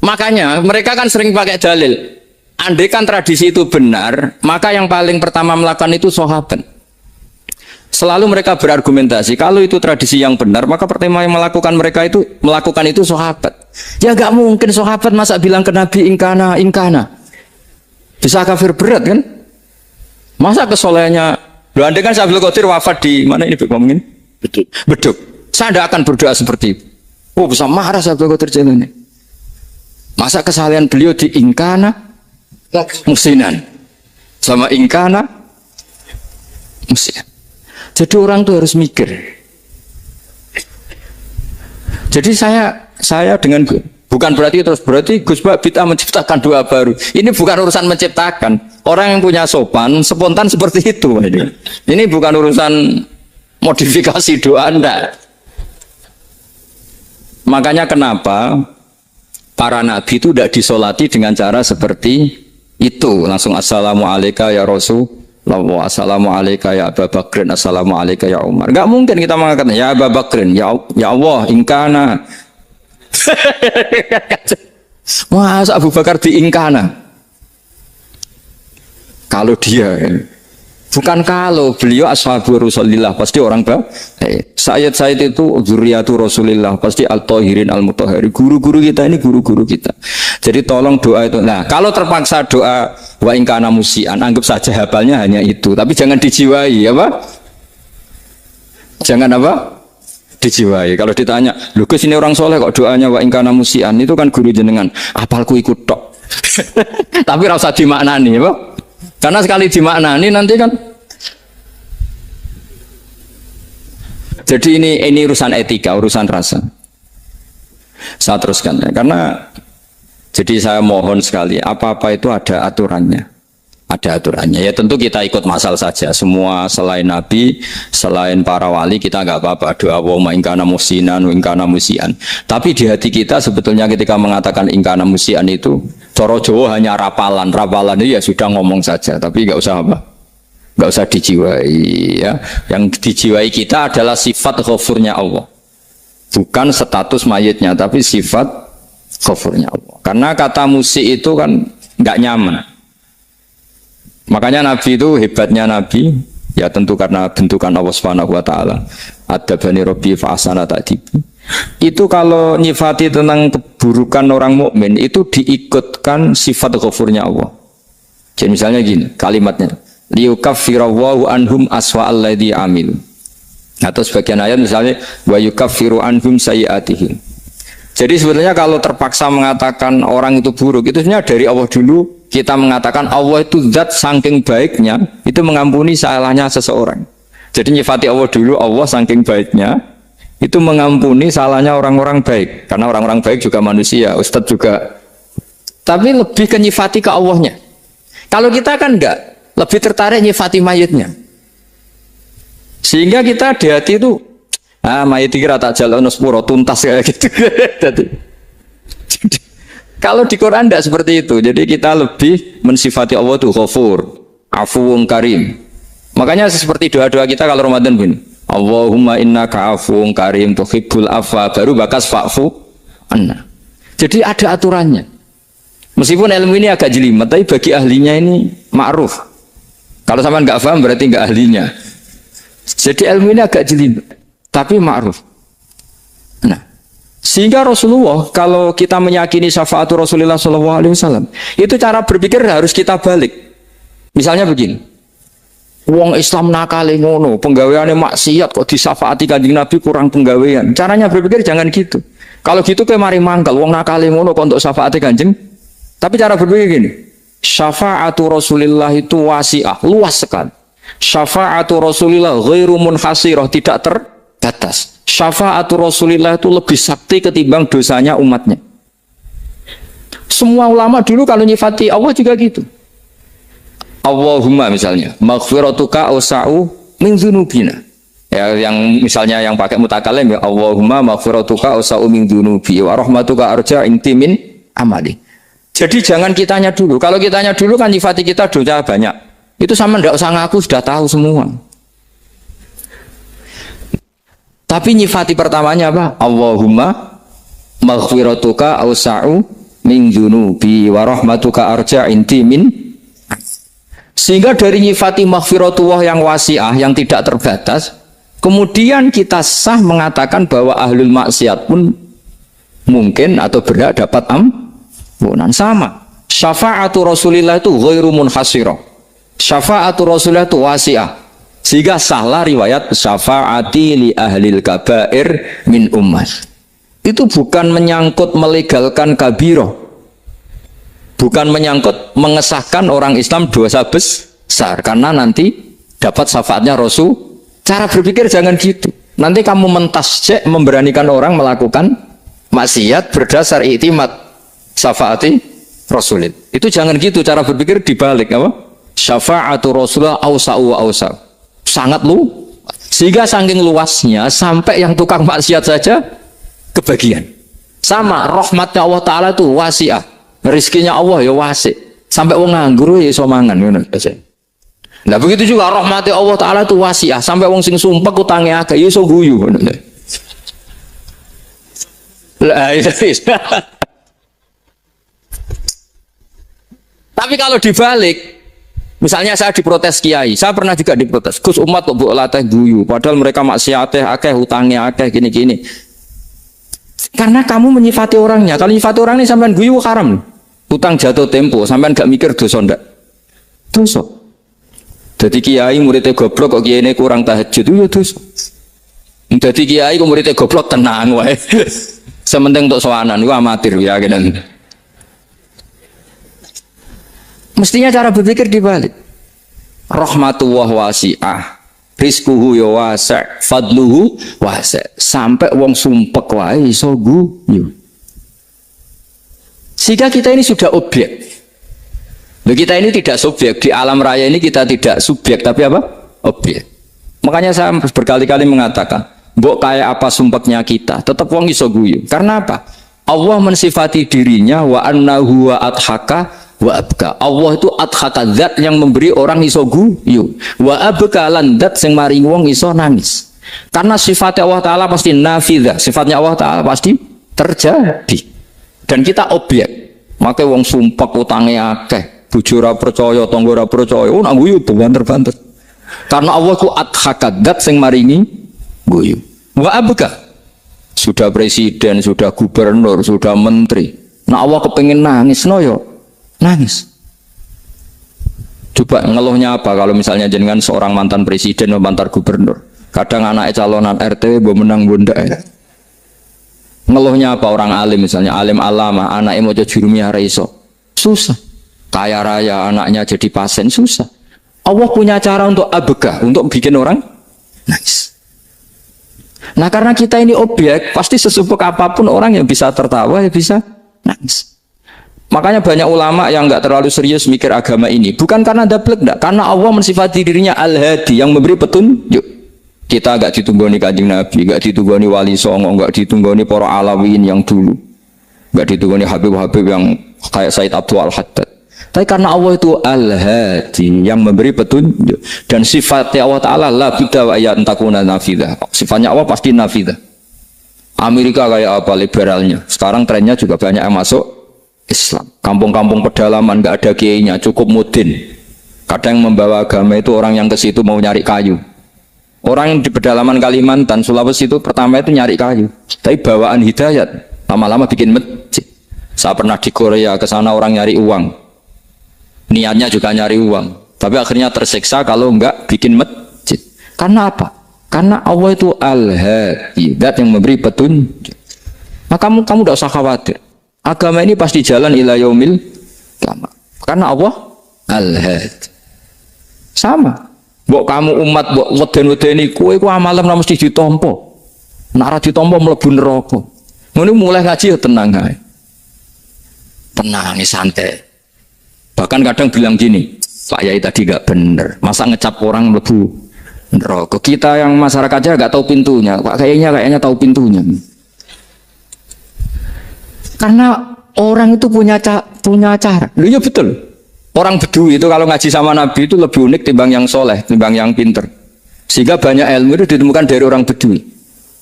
makanya mereka kan sering pakai dalil. Andai kan tradisi itu benar, maka yang paling pertama melakukan itu sahabat. Selalu mereka berargumentasi kalau itu tradisi yang benar, maka pertama yang melakukan itu sahabat. Ya gak mungkin sahabat masa bilang ke Nabi ingkana. Bisa kafir berat kan? Masa kesolehannya? Loh, andai kan Syaikhul Qadir wafat di mana ini ngomongin? Beduk. Saya tidak akan berdoa seperti itu. Oh, bisa marah Syaikhul Qadir jalan ini. Masa kesalahan beliau di ingkana musinan sama ingkana musinan. Jadi orang tuh harus mikir. Jadi saya dengan bukan berarti Gus Ba bid'ah menciptakan doa baru. Ini bukan urusan menciptakan. Orang yang punya sopan spontan seperti itu. Ini bukan urusan modifikasi doa Anda. Makanya kenapa para nabi itu tidak disolati dengan cara seperti itu. Langsung assalamualaikum ya Rasul. Assalamualaikum ya Abu Bakrin, assalamualaikum ya Umar. Enggak mungkin kita mengatakan ya Abu Bakrin, ya Allah, ingkana. Masa Abu Bakar di ingkana? Kalau dia, bukan kalau beliau ashabu Rasulillah, pasti orang baik. Sayyid itu zuriyatu Rasulillah, pasti al-tahirin al-mutahhari. Guru-guru kita ini guru-guru kita. Jadi tolong doa itu. Nah, kalau terpaksa doa wa ingkana musian, anggap saja hafalnya hanya itu, tapi jangan dijiwai, apa? Jangan apa? Dijiwai. Kalau ditanya, "Lho Gus ini orang soleh kok doanya wa ingkana musian?" Itu kan guru jenengan, apalku ikut tok. Tapi ora usah dimaknani, apa? Karena sekali dimaknani nanti kan. Jadi ini urusan etika, urusan rasa. Saya teruskan ya, karena jadi saya mohon sekali, apa-apa itu ada aturannya. Ada aturannya. Ya tentu kita ikut masal saja. Semua selain Nabi, selain para wali, kita nggak apa-apa. Doa wa ingkana musinan, ingkana musian. Tapi di hati kita sebetulnya ketika mengatakan ingkana musian itu, coro Jawa hanya rapalan. Rapalan itu ya sudah ngomong saja. Tapi nggak usah apa? Nggak usah dijiwai. Ya. Yang dijiwai kita adalah sifat ghafurnya Allah. Bukan status mayitnya, tapi sifat ghafurnya Allah. Karena kata musik itu kan nggak nyaman. Makanya Nabi itu hebatnya Nabi, ya tentu karena bentukan Allah Subhanahu wa taala. Adabani Rabbi fa ahsana ta'dibi. Itu kalau nyifati tentang keburukan orang mukmin itu diikutkan sifat ghafurnya Allah. Jadi misalnya gini, kalimatnya liyukaffirallahu anhum aswa alladzi amilu. Atau sebagian ayat misalnya wa yukaffiru anhum sayiatihim. Jadi sebetulnya kalau terpaksa mengatakan orang itu buruk, itu sebenarnya dari Allah dulu kita mengatakan Allah itu zat saking baiknya itu mengampuni salahnya seseorang. Jadi nyifati Allah dulu, Allah saking baiknya itu mengampuni salahnya orang-orang baik. Karena orang-orang baik juga manusia, Ustadz juga. Tapi lebih ke nyifati ke Allahnya. Kalau kita kan enggak, lebih tertarik nyifati mayitnya. Sehingga kita di hati itu mayit kira tak jalan sepuro tuntas kayak gitu. Jadi, kalau di Quran tidak seperti itu. Jadi kita lebih mensifati Allah itu Ghafur, Afuwun Karim. Makanya seperti doa-doa kita kalau Ramadan begini. Allahumma innaka afuwun karim tuhibbul afwa, baru bakas fa'fu anna. Jadi ada aturannya. Meskipun ilmu ini agak jelimet, tapi bagi ahlinya ini ma'ruf. Kalau sama nggak paham berarti nggak ahlinya. Jadi ilmu ini agak jelimet, tapi ma'ruf. Nah, sehingga Rasulullah kalau kita meyakini syafaatul Rasulullah SAW, itu cara berpikir harus kita balik. Misalnya begini. Wong Islam nakale ngono, penggaweane maksiat kok disafaati Kanjeng Nabi kurang penggawean. Caranya berpikir jangan gitu. Kalau gitu kayak mari mangkal, wong nakale ngono kok untuk syafaati Kanjeng. Tapi cara berpikir gini, syafaatu Rasulillah itu wasi'ah, luas sekali. Syafaatu Rasulillah ghairu munhasirah, tidak terbatas. Syafaatu Rasulillah itu lebih sakti ketimbang dosanya umatnya. Semua ulama dulu kalau nyifati Allah juga gitu. Allahumma misalnya maghfiratuka awsa'u min dzunubina. Ya, yang misalnya yang pakai mutakalim ya Allahumma maghfiratuka awsa'u min dzunubi wa rahmatuka arja inti min amali. Jadi jangan kitanya dulu. Kalau kitanya dulu kan nyifati kita dosa banyak. Itu sama ndak usah ngaku sudah tahu semua. Tapi nyifati pertamanya apa? Allahumma maghfiratuka awsa'u min dzunubi wa rahmatuka arja inti min. Sehingga dari nyifati maghfiratullah yang wasi'ah, yang tidak terbatas, kemudian kita sah mengatakan bahwa ahlul maksiat pun mungkin atau berhak dapat ampunan. Sama. Syafa'atu Rasulillah itu ghairu munhasirah. Syafa'atu Rasulillah itu wasi'ah. Sehingga sahlah riwayat syafa'ati li ahlil kabair min ummah. Itu bukan menyangkut melegalkan kabirah. Bukan menyangkut mengesahkan orang Islam dosa besar karena nanti dapat syafaatnya Rasul. Cara berpikir jangan gitu. Nanti kamu mentasjek memberanikan orang melakukan maksiat berdasar iktimat syafaati Rasulid. Itu jangan gitu cara berpikir dibalik apa? Syafa'atu Rasulullah awsa'u wa awsa'. Sangat lu. Sehingga saking luasnya sampai yang tukang maksiat saja kebagian. Sama rahmatnya Allah Ta'ala itu wasi'ah. Rizkinya Allah ya wasik. Sampai wong nganggur ya iso mangan ngono aja. Nah begitu juga rahmati Allah Ta'ala itu wasi'ah. Sampai wong sing sumpek utange akeh ya iso guyu ngono. Lah iya. Tapi kalau dibalik, misalnya saya diprotes kiai, saya pernah juga diprotes. Gus umat kok mbok latih guyu, padahal mereka maksiate akeh, utange akeh gini-gini. Karena kamu menyifati orangnya. Kalau menyifati orang ini sampean guyu haram. Utang jatuh tempo, sampean gak mikir dosa ndak? Dosa. Jadi kiai muridnya goblok kok kiai ini kurang tahajud itu ya dosa. Jadi kiai kok muridnya goblok tenang wae. Sementing untuk sowanan itu amatir ya gitu. Mestinya cara berpikir dibalik. Rahmatullah wasi'ah. Rizkuhu ya wasa', fadluhu wasa'. Sampai wong sumpek wae iso guyu. Sehingga kita ini sudah objek. Loh, kita ini tidak subjek. Di alam raya ini kita tidak subjek, tapi apa? Objek. Makanya saya berkali-kali mengatakan, mbok kayak apa sumpeknya kita, tetap wong iso guyu. Karena apa? Allah mensifati dirinya wa annahu wa adhaka wa abka. Allah itu adhaka, zat yang memberi orang iso guyu. Wa abka lan zat sing maring wong iso nangis. Karena sifatnya Allah Ta'ala pasti nafidah. Sifatnya Allah Ta'ala pasti terjadi. Dan kita objek. Makanya wong sumpek utange akeh, bojo ora percaya, tangga ora percaya, oh nak guyu banter-banter. Karena Allah ku adhaka, zat sing maringi guyu. Wa abka. Sudah presiden, sudah gubernur, sudah menteri. Nah Allah kepengin nangis, no yo nangis. Coba ngeluhnya apa kalau misalnya jenengan seorang mantan presiden atau mantan gubernur. Kadang anaknya calonan RT bo menang bunda. Ngeluhnya apa orang alim misalnya, alim alama, anaknya mau jadi jurumiyah reiso. Susah. Kaya raya anaknya jadi pasien, susah. Allah punya cara untuk abegah, untuk bikin orang nangis. Nah karena kita ini objek, pasti sesumpuk apapun orang yang bisa tertawa, ya bisa nangis. Makanya banyak ulama yang nggak terlalu serius mikir agama ini. Bukan karena dablek, enggak. Karena Allah mensifati dirinya Al-Hadi, yang memberi petunjuk. Kita nggak ditunggoni Kanjeng Nabi, nggak ditunggoni Wali Songo, nggak ditunggoni para Alawiyyin yang dulu, nggak ditunggoni Habib-Habib yang kayak Said Abdul Al-Haddad. Tapi karena Allah itu Al-Hadi, yang memberi petunjuk, dan sifatnya Allah Ta'ala la bidda wa ayat takuna nafidah. Sifatnya Allah pasti nafidah. Amerika kayak apa liberalnya. Sekarang trennya juga banyak yang masuk Islam. Kampung-kampung pedalaman nggak ada kiainya, cukup mudin. Kadang yang membawa agama itu orang yang ke situ mau nyari kayu. Orang yang di pedalaman Kalimantan, Sulawesi itu pertama itu nyari kayu. Tapi bawaan hidayat, lama-lama bikin masjid. Saya pernah di Korea, ke sana orang nyari uang. Niatnya juga nyari uang. Tapi akhirnya tersiksa kalau enggak bikin masjid. Karena apa? Karena Allah itu Al-Hadi, zat yang memberi petunjuk. Nah, kamu tidak usah khawatir. Agama ini pasti jalan ila yaumil qiyamah. Karena Allah Al-Hadi. Sama. Mbok kamu umat mbok weden-wedeni kowe ku amalan ora mesti ditampa. Nek ora ditampa mlebu neraka. Ngono mulai ngaji ya tenang ae. Tenang, santai. Bahkan kadang bilang gini, Pak Yai tadi gak bener. Masa ngecap orang mlebu neraka? Kita yang masyarakatnya gak tahu pintunya. Pak kayaknya tahu pintunya. Karena orang itu punya cara. Loh ya betul. Orang Bedui itu kalau ngaji sama Nabi itu lebih unik timbang yang soleh, timbang yang pinter. Sehingga banyak ilmu itu ditemukan dari orang Bedui.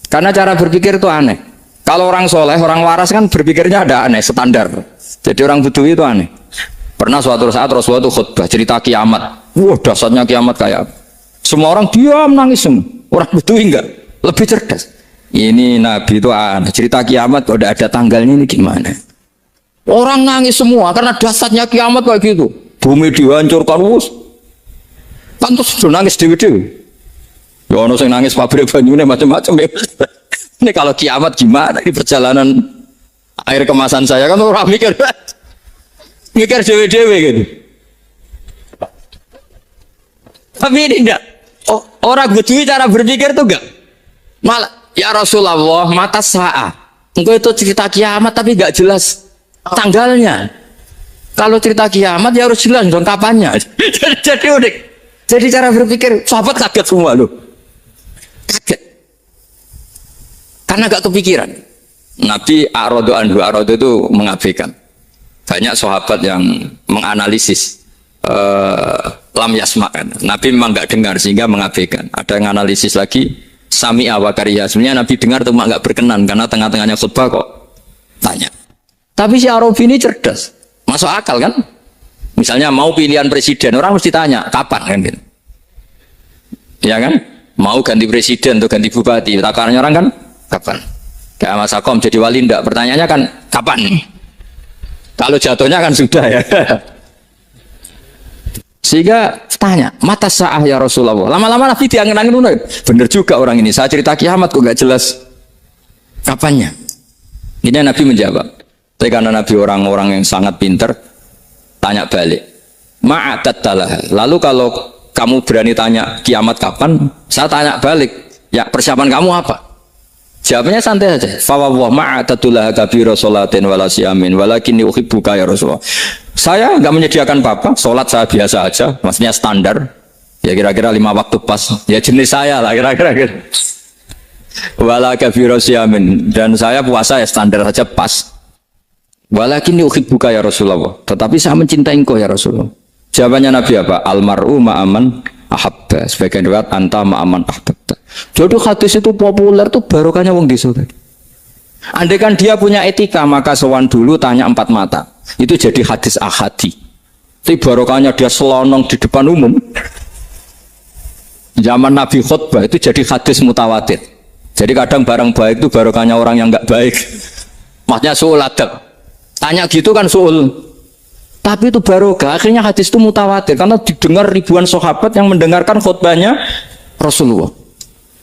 Karena cara berpikir itu aneh. Kalau orang soleh, orang waras kan berpikirnya ada aneh, standar. Jadi orang Bedui itu aneh. Pernah suatu saat Rasulullah itu khutbah cerita kiamat. Wah, dasarnya kiamat kayak apa? Semua orang diam nangis semua. Orang Bedui enggak, lebih cerdas. Ini Nabi itu aneh. Cerita kiamat kalau ada tanggalnya ini gimana? Orang nangis semua karena dasarnya kiamat kayak gitu. Bumi dihancurkan wus. Kan terus sudah nangis dewi-dewi. Ya ono sing nangis pabrik banyune macam-macam. Ini kalau kiamat gimana di perjalanan air kemasan saya kan orang mikir dewe-dewe gitu. Tapi ini enggak. Orang Bedui cara berpikir tuh enggak. Malah ya Rasulullah mata saat. Engkau itu cerita kiamat tapi enggak jelas tanggalnya. Kalau cerita kiamat ya harus jelas dong kapannya. Jadi unik. Jadi cara berpikir sahabat kaget semua loh. Kaget. Karena gak kepikiran. Nabi A'radu anhu, A'radu itu mengabaikan. Banyak sahabat yang menganalisis lam yasma'kan. Nabi memang gak dengar sehingga mengabaikan. Ada yang analisis lagi sami'a wa kariha. Sebenarnya Nabi dengar cuma gak berkenan karena tengah-tengahnya khutbah kok tanya. Tapi si Arabi ini cerdas. Masuk akal kan? Misalnya mau pilihan presiden, orang mesti tanya kapan kan gitu. Ya kan? Mau ganti presiden atau ganti bupati, takarannya orang kan kapan? Kayak Mas Akom jadi wali ndak? Pertanyaannya kan kapan? Kalau jatuhnya kan sudah ya. Sehingga tanya, mata sa'ah ya Rasulullah. Lama-lama Nabi diangen-angen dulu. Bener juga orang ini. Saya cerita kiamat kok gak jelas kapannya. Ini Nabi menjawab. Tapi karena Nabi orang-orang yang sangat pinter, tanya balik. Ma'atattalah. Lalu kalau kamu berani tanya kiamat kapan, saya tanya balik. Ya persiapan kamu apa? Jawabnya santai saja. Fawwah ma'atatullah kabira sholatin wala siyamin walakinni uhibbuka ya Rasulullah. Saya enggak menyediakan apa-apa, sholat saya biasa aja, maksudnya standar. Ya kira-kira 5 waktu pas. Ya jenis saya lah kira-kira gitu. Wala kabira siyamin, dan saya puasa ya standar saja pas. Walakinni uhibbuka ya Rasulullah. Tetapi saya mencintai engkau ya Rasulullah. Jawabannya Nabi apa? Almar'u ma'aman ahabba. Sebagian riwayat anta ma'aman ahabbta. Jadi hadis itu populer tuh barokahnya wong desa tadi. Andai kan dia punya etika maka sowan dulu tanya 4 mata. Itu jadi hadis ahadi. Tapi barokahnya dia selonong di depan umum. Zaman Nabi khutbah itu jadi hadis mutawatir. Jadi kadang barang baik itu barokahnya orang yang enggak baik. Maksudnya suul adab. Tanya gitu kan suul. Tapi itu barokah. Akhirnya hadis itu mutawatir karena didengar ribuan sahabat yang mendengarkan khutbahnya Rasulullah.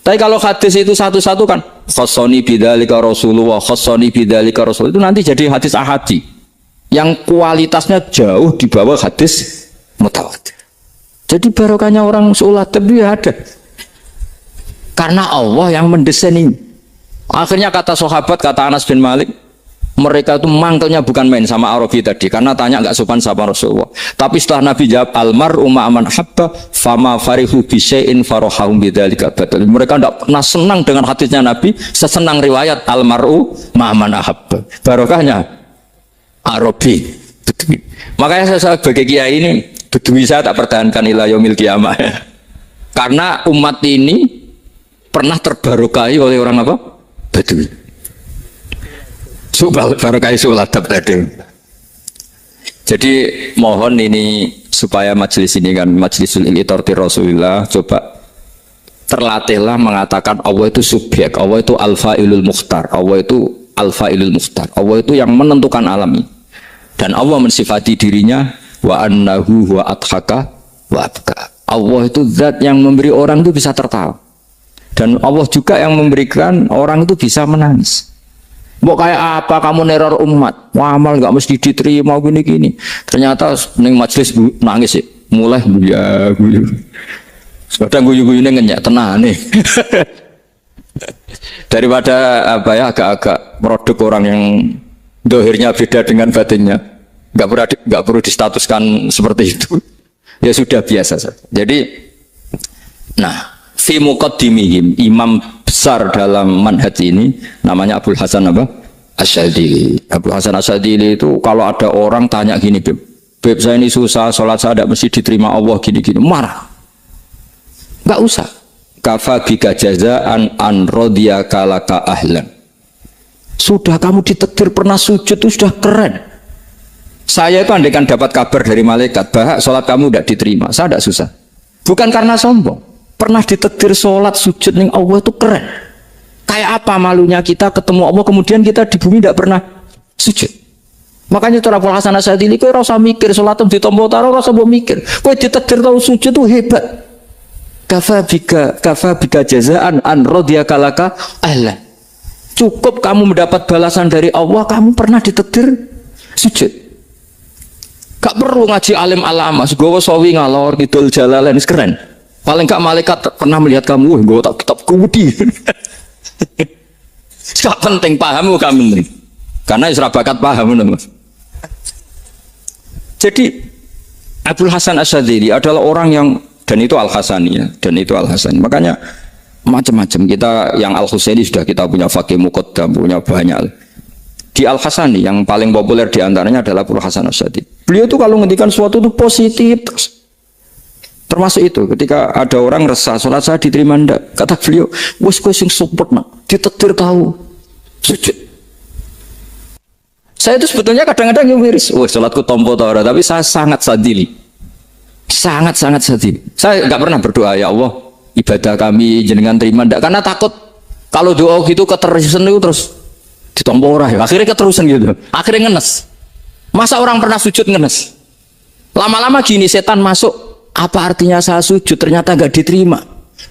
Tapi kalau hadis itu satu-satu kan khassani bidzalika Rasulullah, khassani bidzalika Rasul, itu nanti jadi hadis ahadi yang kualitasnya jauh di bawah hadis mutawatir. Jadi barokahnya orang suul adab dia ada. Karena Allah yang mendesain ini. Akhirnya kata sahabat, kata Anas bin Malik, mereka itu mangkelnya bukan main sama Arabi tadi karena tanya nggak sopan sama Rasulullah. Tapi setelah Nabi jawab almar'u ma'aman habba fama farihu bi syai'in farahum bidzalika badal. Mereka tidak pernah senang dengan hadisnya Nabi sesenang riwayat almar'u ma'aman habba. Barokahnya Arabi. Makanya saya sebagai kiai ini Bedui saya tak pertahankan ila yaumil qiyamah. Karena umat ini pernah terbarokai oleh orang apa? Bedui. Barokai suladab tadi. Jadi mohon ini supaya majelis ini kan majlisul iltorti Rasulullah, coba terlatihlah mengatakan Allah itu subjek, Allah itu al-fa'ilul mukhtar, Allah itu al-fa'ilul mukhtar, Allah itu yang menentukan alam ini. Dan Allah mensifati dirinya wa annahu wa adhaka wa abka. Allah itu zat yang memberi orang itu bisa tertawa. Dan Allah juga yang memberikan orang itu bisa menangis. Mau kayak apa kamu neror umat, amal nggak mesti diterima gini-gini. Ternyata neng majelis nangis sih, mulai guyu. Kadang guyu-guyunya ngenyak tenang nih. Daripada apa ya agak-agak produk orang yang dohirnya beda dengan batinnya, nggak perlu distatuskan seperti itu. Ya sudah biasa saja. Jadi, nah, fi muqaddimihim, imam besar dalam manhaj ini namanya Abul Hasan apa? Asyadzili. Abul Hasan Asyadzili itu kalau ada orang tanya gini, Beb saya ini susah, sholat saya tidak mesti diterima Allah gini-gini, marah. Enggak usah. Kafa bika jazaan an radiyaka laka ahlan. Sudah kamu ditakdir pernah sujud itu sudah keren. Saya itu andaikan dapat kabar dari malaikat bahwa sholat kamu tidak diterima, saya tidak susah. Bukan karena sombong. Pernah ditakdir sholat sujud ning Allah itu keren. Kayak apa malunya kita ketemu Allah kemudian kita di bumi tidak pernah sujud. Makanya itu Abul Hasan Asyadzili kowe ora usah mikir sholat ditampa taro ora usah mbok mikir. Kowe ditakdir tau sujud itu hebat. Kafa bika jazaan an radiyaka laka ahlan. Cukup kamu mendapat balasan dari Allah, kamu pernah ditakdir sujud. Gak perlu ngaji alim alama, segowo sawi ngalor ngidul jalalan keren. Paling gak malaikat pernah melihat kamu, gue tak kitab kudi. Gak penting paham kamu nih, karena isra bakat paham mas. Jadi Abul Hasan Asyadzili adalah orang yang, dan itu Al Hasani ya, dan itu Al Hasani. Makanya macam-macam kita yang Al Husaini sudah kita punya fakih muqaddam, punya banyak. Di Al Hasani yang paling populer diantaranya adalah Abul Hasan Asyadzili. Beliau itu kalau ngendikan sesuatu itu positif terus. Termasuk itu ketika ada orang resah sholat saya diterima ndak, kata beliau wes kowe sing support nak ditakdir tahu sujud. Saya itu sebetulnya kadang-kadang yang miris, wes sholatku tompo ta ora, tapi saya sangat sadili, sangat sadili. Saya nggak pernah berdoa ya Allah ibadah kami jenengan terima ndak, karena takut kalau doa gitu keterusan itu terus ditompo ora ya, akhirnya keterusan gitu, akhirnya ngenes. Masa orang pernah sujud ngenes? Lama-lama gini setan masuk, apa artinya saya sujud ternyata gak diterima.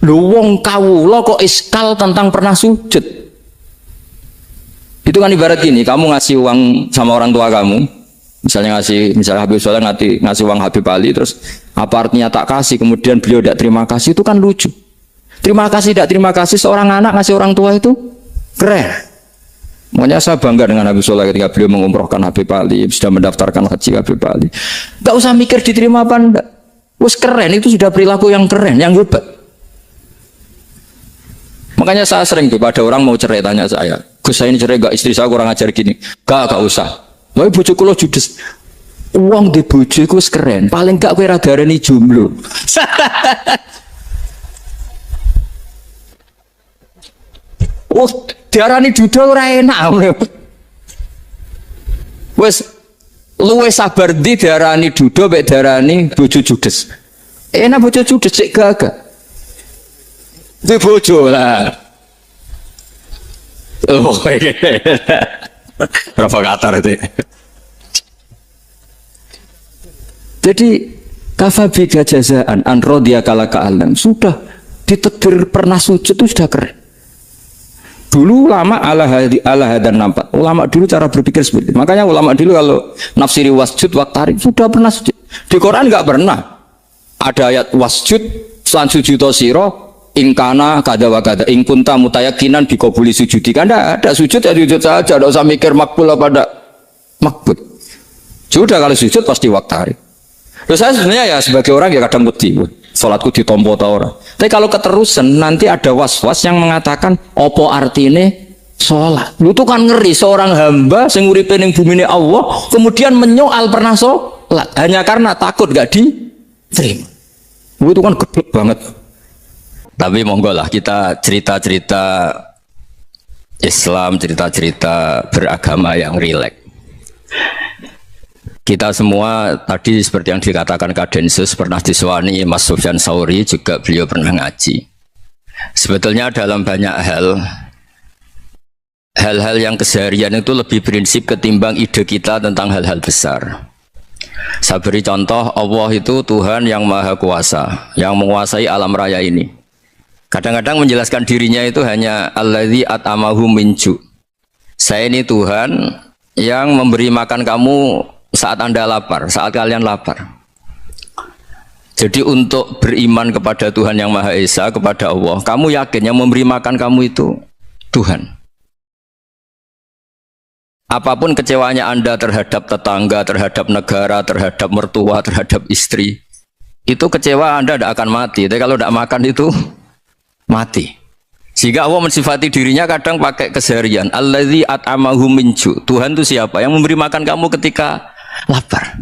Lu wong kawula kok iskal tentang pernah sujud. Itu kan ibarat gini, kamu ngasih uang sama orang tua kamu, misalnya Habib Soleh ngasih uang Habib Ali, terus apa artinya tak kasih, kemudian beliau tidak terima kasih, itu kan lucu. Terima kasih tidak terima kasih, seorang anak ngasih orang tua itu keren. Makanya saya bangga dengan Habib Soleh ketika beliau mengumrohkan Habib Ali, sudah mendaftarkan haji Habib Ali. Gak usah mikir diterima apa enggak. Wes keren, itu sudah perilaku yang keren, yang hebat. Makanya saya sering tuh pada orang mau cerai tanya saya, Gus saya ini cerai gak, istri saya kurang ajar gini. Gak usah. Tapi bojoku lo judes. Uang di bojoku keren, paling gak kowe ra darani jomblo. Oh, diarani duda ora enak. Wes luwe sabar di diarani duda mek diarani bojo judes. Enak bojo judes sik gagah. Di bojo lah. Oh, provokator itu. Jadi kafabika jazaan an radiyaka laka alam, sudah ditakdir pernah sujud itu sudah keren. Dulu ulama ala hadan nampak. Ulama dulu cara berpikir seperti itu. Makanya ulama dulu kalau nafsiri wasjud waktari sudah pernah sujud. Di Quran nggak pernah ada ayat wasjud lan sujudo siro ingkana kada wa kada ingkunta mutayakinan bikobuli sujudi. Kan ada sujud ya sujud saja, tidak usah mikir makbul apa tidak makbul. Sudah kalau sujud pasti waktari. Terus saya sebenarnya ya sebagai orang ya kadang wedi. Sholatku ditompo ta ora. Tapi kalau keterusan nanti ada was-was yang mengatakan opo artine sholat. Lu tuh kan ngeri seorang hamba sing uripe ning bumine Allah kemudian menyoal pernah sholat hanya karena takut gak diterima. Itu kan gedek banget. Tapi monggo lah kita cerita-cerita Islam, cerita-cerita beragama yang rileks. Kita semua tadi seperti yang dikatakan Kadensus pernah diswani Mas Sufyan Sauri, juga beliau pernah ngaji. Sebetulnya dalam banyak hal-hal yang keseharian itu lebih prinsip ketimbang ide kita tentang hal-hal besar. Saya beri contoh, Allah itu Tuhan yang maha kuasa, yang menguasai alam raya ini. Kadang-kadang menjelaskan dirinya itu hanya alladzi at'amahu min ju'. Saya ini Tuhan yang memberi makan kamu saat Anda lapar, saat kalian lapar. Jadi untuk beriman kepada Tuhan yang Maha Esa, kepada Allah, kamu yakin yang memberi makan kamu itu Tuhan. Apapun kecewanya Anda terhadap tetangga, terhadap negara, terhadap mertua, terhadap istri, itu kecewa Anda tidak akan mati. Tapi kalau tidak makan itu mati. Sehingga Allah mensifati dirinya kadang pakai keseharian. Alladzi at'amahu min ju'. Tuhan itu siapa? Yang memberi makan kamu ketika lapar.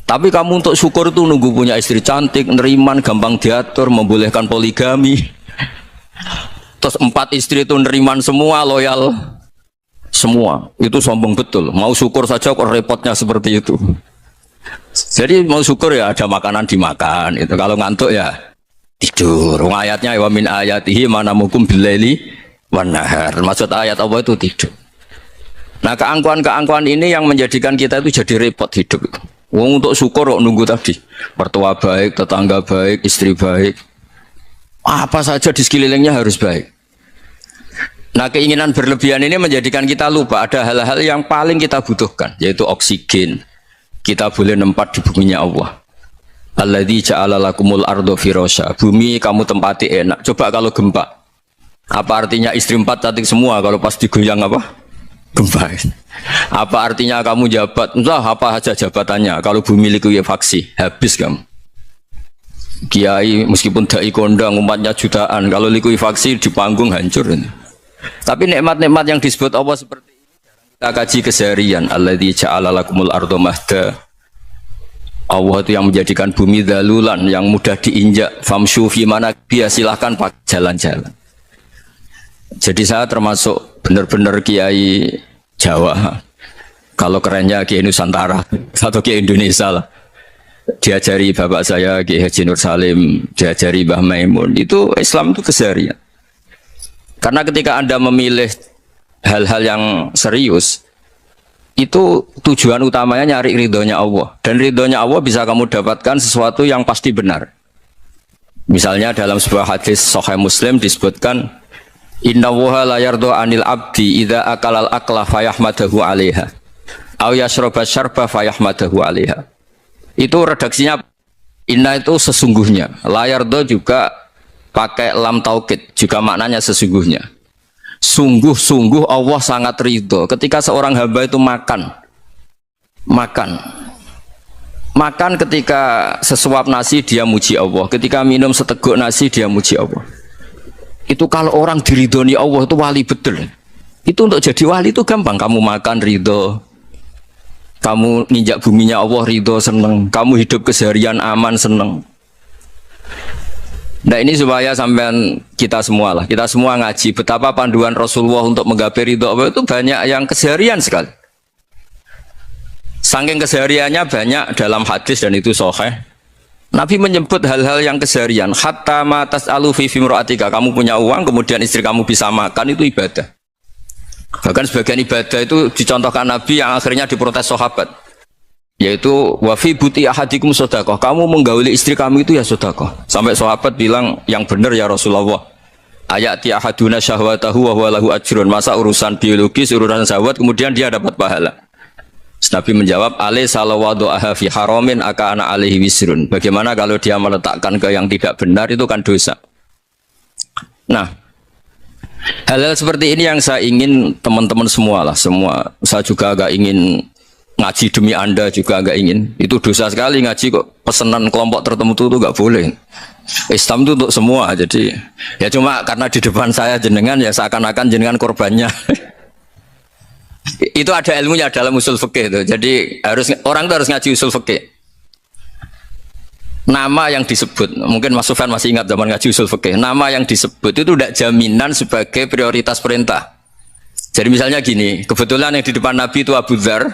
Tapi kamu untuk syukur itu nunggu punya istri cantik, neriman, gampang diatur, membolehkan poligami. Terus 4 istri itu neriman semua, loyal semua. Itu sombong betul. Mau syukur saja kok repotnya seperti itu. Jadi mau syukur ya ada makanan dimakan. Itu kalau ngantuk ya tidur. Ayatnya wa min ayatihi manamukum billaili wan nahar. Maksud ayat Allah itu tidur. Nah, keangkuhan-keangkuhan ini yang menjadikan kita itu jadi repot hidup. Wong untuk syukur kok nunggu tadi. Mertua baik, tetangga baik, istri baik. Apa saja di sekelilingnya harus baik. Nah, keinginan berlebihan ini menjadikan kita lupa ada hal-hal yang paling kita butuhkan, yaitu oksigen. Kita boleh nempat di buminya Allah. Alladzi ja'ala lakumul ardo firasya. Bumi kamu tempati enak. Coba kalau gempa. Apa artinya istri 4 cantik semua kalau pas digoyang apa? Gempa. Apa artinya kamu jabat? Entah apa saja jabatannya. Kalau bumi likuifaksi, habis kamu. Kiai meskipun dai kondang umatnya jutaan, kalau likuifaksi di panggung hancur. Tapi nikmat-nikmat yang disebut Allah seperti ini kita kaji keseharian. Alladzi ja'ala lakumul ardo mahda. Allah itu yang menjadikan bumi dalulan, yang mudah diinjak. Famshu fi mana biya, silahkan pakai jalan-jalan. Jadi saya termasuk benar-benar kiai Jawa. Kalau kerennya kiai Nusantara atau kiai Indonesia lah. Diajari bapak saya Kiai Haji Nur Salim, diajari Mbah Maimun. Itu Islam itu keseharian. Karena ketika Anda memilih hal-hal yang serius, itu tujuan utamanya nyari ridhonya Allah. Dan ridhonya Allah bisa kamu dapatkan sesuatu yang pasti benar. Misalnya dalam sebuah hadis Sahih Muslim disebutkan, Inna woha la yardo anil abdi idha akalal akla fayahmadahu alaiha aw yashroba syarba fayahmadahu alaiha. Itu redaksinya inna itu sesungguhnya, la yardo juga pakai lam taukid, juga maknanya sesungguhnya. Sungguh-sungguh Allah sangat ridho ketika seorang hamba itu makan ketika sesuap nasi dia muji Allah, ketika minum seteguk nasi dia muji Allah. Itu kalau orang diridhoni Allah itu wali betul. Itu untuk jadi wali itu gampang. Kamu makan ridho, kamu nginjak buminya Allah ridho seneng, kamu hidup keseharian aman seneng. Nah ini supaya sampean kita semua ngaji betapa panduan Rasulullah untuk menggapai ridho Allah itu banyak yang keseharian sekali. Saking kesehariannya banyak dalam hadis dan itu sahih. Nabi menyebut hal-hal yang keseharian. Hatta ma tas'alu fi imra'atika. Kamu punya uang, kemudian istri kamu bisa makan, itu ibadah. Bahkan sebagian ibadah itu dicontohkan Nabi yang akhirnya diprotes sahabat. Yaitu wa fi buti ahadikum sedekah. Kamu menggauli istri kamu itu ya sedekah. Sampai sahabat bilang, yang benar ya Rasulullah. Ayati ahaduna syahwatahu wa huwa lahu ajrun. Masa urusan biologis, urusan syahwat kemudian dia dapat pahala. Nabi menjawab, alaih salawadu'aha fi haramin aka'ana alaihi wisrun. Bagaimana kalau dia meletakkan ke yang tidak benar, itu kan dosa. Nah, hal-hal seperti ini yang saya ingin teman-teman semua lah, semua. Saya juga agak ingin ngaji demi Anda juga nggak ingin. Itu dosa sekali ngaji kok pesanan kelompok tertentu itu nggak boleh. Islam itu untuk semua. Jadi ya cuma karena di depan saya jenengan ya seakan-akan jenengan korbannya. Itu ada ilmunya dalam usul fikih itu. Jadi orang itu harus ngaji usul fikih. Nama yang disebut, mungkin Mas Sufyan masih ingat zaman ngaji usul fikih. Nama yang disebut itu tidak jaminan sebagai prioritas perintah. Jadi misalnya gini, kebetulan yang di depan Nabi itu Abu Dzar.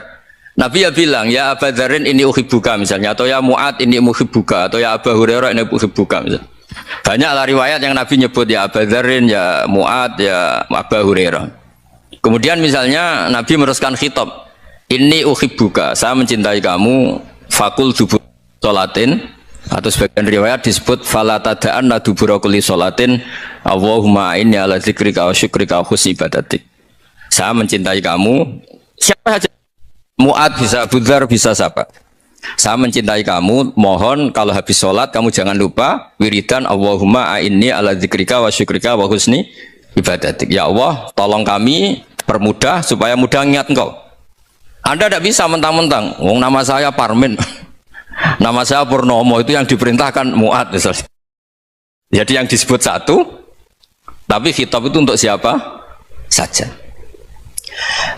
Nabi ya bilang, ya Abu Dzarin ini uhibbuka misalnya, atau ya Mu'ad ini uhibbuka, atau ya Abu Hurairah ini uhibbuka misalnya. Banyaklah riwayat yang Nabi nyebut ya Abu Dzarin, ya Mu'ad, ya Abu Hurairah. Kemudian misalnya Nabi meneruskan khitab, ini uhibbuka, saya mencintai kamu, fakul dubur sholatin, atau sebagian riwayat disebut fala tada'anna dubura kulli sholatin, Allahumma inni ala dzikrika wa syukrika wa husni ibadatik. Saya mencintai kamu, siapa saja. Mu'ad bisa, Abu Dzar bisa siapa? Saya mencintai kamu, mohon kalau habis sholat kamu jangan lupa wiridan Allahumma a'inni ala dzikrika wa syukrika wa husni ibadatik. Ya Allah, tolong kami permudah supaya mudah ingat engkau. Anda tidak bisa mentang-mentang, nama saya Parmin, nama saya Purnomo, itu yang diperintahkan Mu'ad misalnya. Jadi yang disebut satu, tapi khitab itu untuk siapa saja.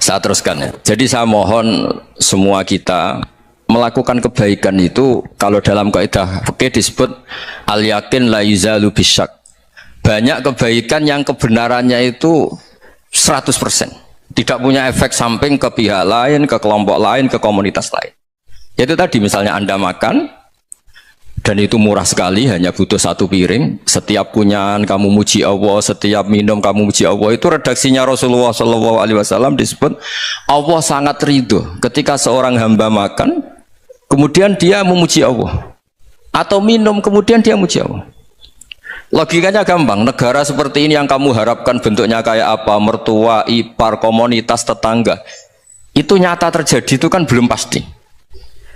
Saya teruskan ya. Jadi saya mohon semua kita melakukan kebaikan itu, kalau dalam kaidah fikih disebut al yakin la yuzalu bisyak. Banyak kebaikan yang kebenarannya itu 100%. Tidak punya efek samping ke pihak lain, ke kelompok lain, ke komunitas lain. Itu tadi misalnya Anda makan dan itu murah sekali, hanya butuh satu piring. Setiap kunyahan kamu muji Allah, setiap minum kamu muji Allah. Itu redaksinya Rasulullah SAW disebut Allah sangat ridho ketika seorang hamba makan, kemudian dia memuji Allah, atau minum kemudian dia muji Allah. Logikanya gampang. Negara seperti ini yang kamu harapkan bentuknya kayak apa, mertua, ipar, komunitas, tetangga, itu nyata terjadi itu kan belum pasti.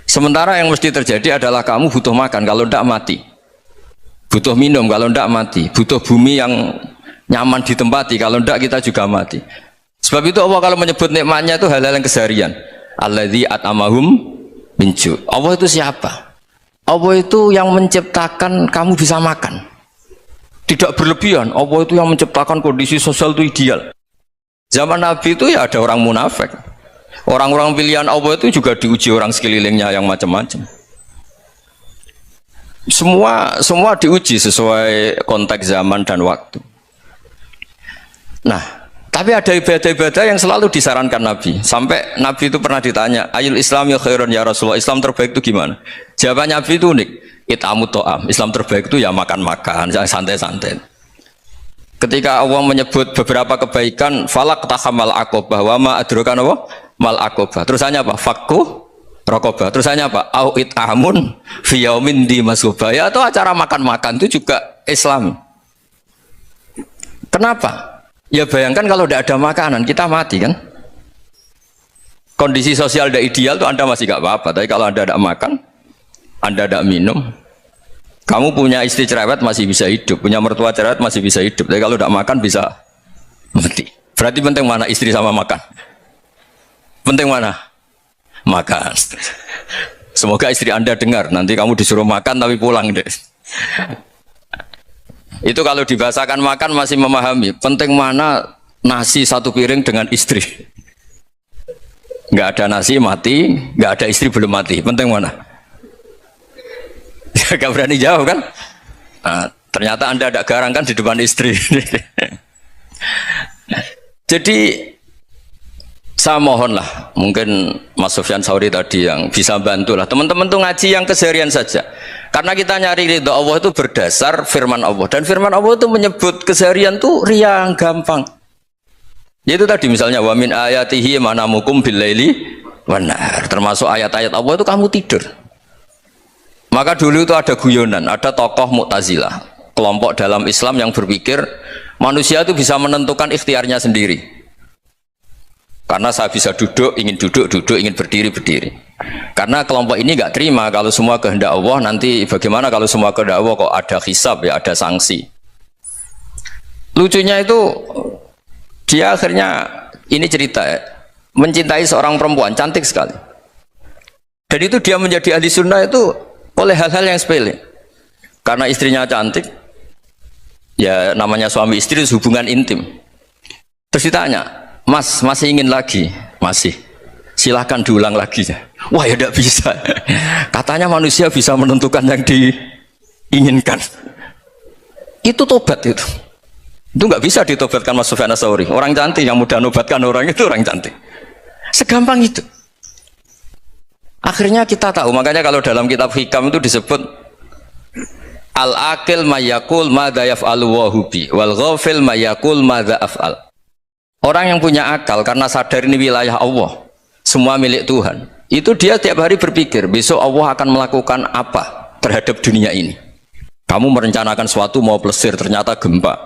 Sementara yang mesti terjadi adalah kamu butuh makan, kalau tidak mati. Butuh minum, kalau tidak mati. Butuh bumi yang nyaman ditempati, kalau tidak kita juga mati. Sebab itu Allah kalau menyebut nikmatnya itu hal-hal yang keseharian. Alladzi at'amahum min ju'. Allah itu siapa? Allah itu yang menciptakan kamu bisa makan. Tidak berlebihan. Allah itu yang menciptakan kondisi sosial itu ideal. Zaman Nabi itu ya ada orang munafik. Orang-orang pilihan Allah itu juga diuji orang sekelilingnya yang macam-macam. Semua diuji sesuai konteks zaman dan waktu. Nah, tapi ada ibadah-ibadah yang selalu disarankan Nabi. Sampai Nabi itu pernah ditanya, ayul Islam ya khairun ya Rasulullah, Islam terbaik itu gimana? Jawaban Nabi itu unik. It'amut to'am. Islam terbaik itu ya makan-makan, santai-santai. Ketika Allah menyebut beberapa kebaikan, falak tahamal aqobah wa ma adraka mal aqobah. Terusannya apa? Fakku raqobah. Terusannya apa? Au it'amun fi yaumin di masubah. Ya, atau acara makan-makan itu juga Islam. Kenapa? Ya bayangkan kalau tidak ada makanan, kita mati kan? Kondisi sosial tidak ideal itu Anda masih gak apa-apa. Tapi kalau Anda tidak makan, Anda tidak minum, kamu punya istri cerewet masih bisa hidup, punya mertua cerewet masih bisa hidup. Tapi kalau tidak makan bisa mati. Berarti penting mana istri sama makan? Penting mana? Makan. Semoga istri Anda dengar. Nanti kamu disuruh makan tapi pulang deh. Itu kalau dibahasakan makan masih memahami. Penting mana nasi satu piring dengan istri. Nggak ada nasi mati, nggak ada istri belum mati. Penting mana? Gak berani jawab kan? Nah, ternyata Anda ada garang kan di depan istri. Jadi saya mohonlah, mungkin Mas Sufyan Sauri tadi yang bisa bantulah teman-teman tuh ngaji yang keseharian saja. Karena kita nyari ridho Allah itu berdasar firman Allah, dan firman Allah itu menyebut keseharian tuh riang gampang. Yaitu tadi misalnya wa min ayatihi manamukum billaili wan nahar. Termasuk ayat-ayat Allah itu kamu tidur. Maka dulu itu ada guyonan, ada tokoh Mu'tazilah, kelompok dalam Islam yang berpikir manusia itu bisa menentukan ikhtiarnya sendiri. Karena saya bisa duduk, duduk, ingin berdiri, berdiri. Karena kelompok ini nggak terima kalau semua kehendak Allah, nanti bagaimana kalau semua kehendak Allah kok ada hisab, ya ada sanksi. Lucunya itu dia akhirnya ini cerita ya, mencintai seorang perempuan cantik sekali. Dan itu dia menjadi ahli sunnah itu oleh hal-hal yang sepele. Karena istrinya cantik, ya namanya suami istri itu hubungan intim. Terus ditanya, Mas, masih ingin lagi? Masih. Silahkan diulang lagi. Wah ya tidak bisa. Katanya manusia bisa menentukan yang diinginkan. Itu tobat itu. Itu nggak bisa ditobatkan Mas Sufyan Ats-Tsauri. Orang cantik yang mudah nobatkan orang itu orang cantik. Segampang itu. Akhirnya kita tahu, makanya kalau dalam kitab Hikam itu disebut al-aqil mayakul madza yaf'alu wa hubi wal ghafil mayakul madza af'al. Orang yang punya akal karena sadar ini wilayah Allah, semua milik Tuhan, itu dia tiap hari berpikir besok Allah akan melakukan apa terhadap dunia ini. Kamu merencanakan suatu mau plesir ternyata gempa,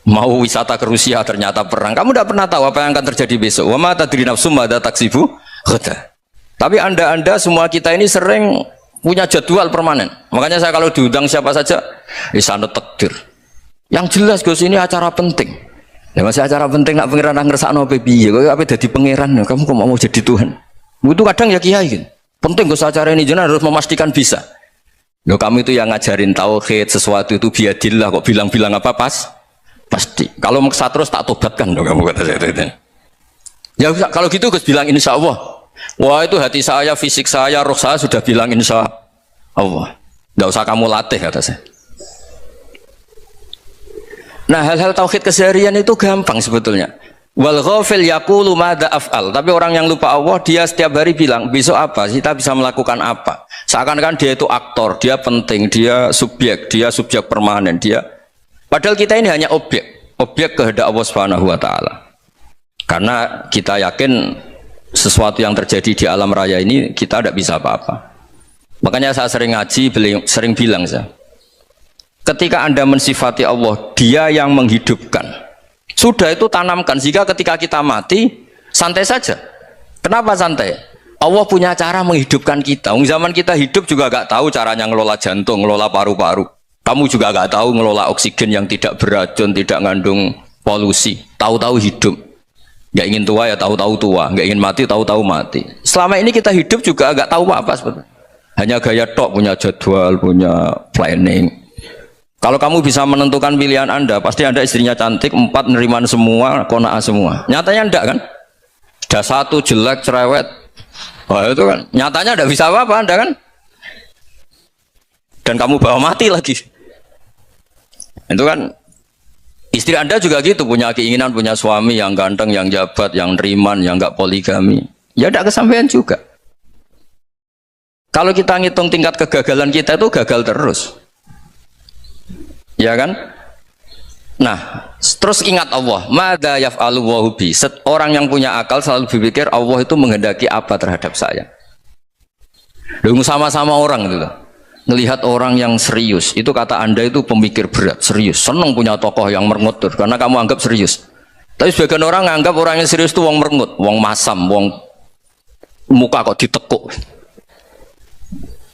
mau wisata ke Rusia ternyata perang. Kamu tidak pernah tahu apa yang akan terjadi besok. Wa ma tadri nafsum madza taksibu ghadan. Tapi anda semua kita ini sering punya jadwal permanen. Makanya saya kalau diundang siapa saja, sanad takdir. Yang jelas Gus ini acara penting. Ya masih acara penting nak pangeran ngersakno piye? Kowe ape dadi pangeran? Kamu kok mau jadi Tuhan? Itu kadang ya kiai gitu. Penting Gus acara ini jenengan harus memastikan bisa. Loh kamu itu yang ngajarin tauhid, sesuatu itu biadillah kok bilang-bilang apa pasti. Kalau maksa terus tak tobatkan dong kamu kata saya itu. Ya kalau gitu Gus bilang insya Allah. Wah itu hati saya, fisik saya, roh saya sudah bilang insya Allah. Tidak usah kamu latih kata saya. Nah hal-hal tauhid keseharian itu gampang sebetulnya. Wal ghafil yaqulu madza af'al. Tapi orang yang lupa Allah dia setiap hari bilang besok apa? Kita bisa melakukan apa? Seakan-akan dia itu aktor, dia penting, dia subjek permanen, dia. Padahal kita ini hanya objek kehendak Allah Subhanahu wa taala. Karena kita yakin sesuatu yang terjadi di alam raya ini kita tidak bisa apa-apa. Makanya saya sering ngaji, sering bilang saya, ketika Anda mensifati Allah, Dia yang menghidupkan. Sudah itu tanamkan sehingga ketika kita mati santai saja. Kenapa santai? Allah punya cara menghidupkan kita. Zaman kita hidup juga gak tahu caranya ngelola jantung, ngelola paru-paru. Kamu juga gak tahu ngelola oksigen yang tidak beracun, tidak ngandung polusi. Tahu-tahu hidup. Nggak ingin tua ya tahu-tahu tua, nggak ingin mati tahu-tahu mati. Selama ini kita hidup juga nggak tahu apa sebetulnya. Hanya gaya tok, punya jadwal, punya planning. Kalau kamu bisa menentukan pilihan Anda, pasti Anda istrinya cantik, 4 neriman semua, kona'ah semua. Nyatanya enggak kan? Ada 1 jelek, cerewet. Wah itu kan, nyatanya enggak bisa apa-apa Anda kan? Dan kamu bawa mati lagi. Itu kan. Istri Anda juga gitu, punya keinginan, punya suami yang ganteng, yang jabat, yang neriman, yang enggak poligami. Ya tidak kesampaian juga. Kalau kita ngitung tingkat kegagalan kita itu gagal terus. Ya kan? Nah, terus ingat Allah, madza yaf'alu wa hubi. Orang yang punya akal selalu berpikir Allah itu menghendaki apa terhadap saya. Lalu sama-sama orang itu loh. Melihat orang yang serius, itu kata Anda itu pemikir berat, serius, senang punya tokoh yang merengut karena kamu anggap serius. Tapi sebagian orang anggap orang yang serius itu wong merengut, wong masam, wong muka kok ditekuk.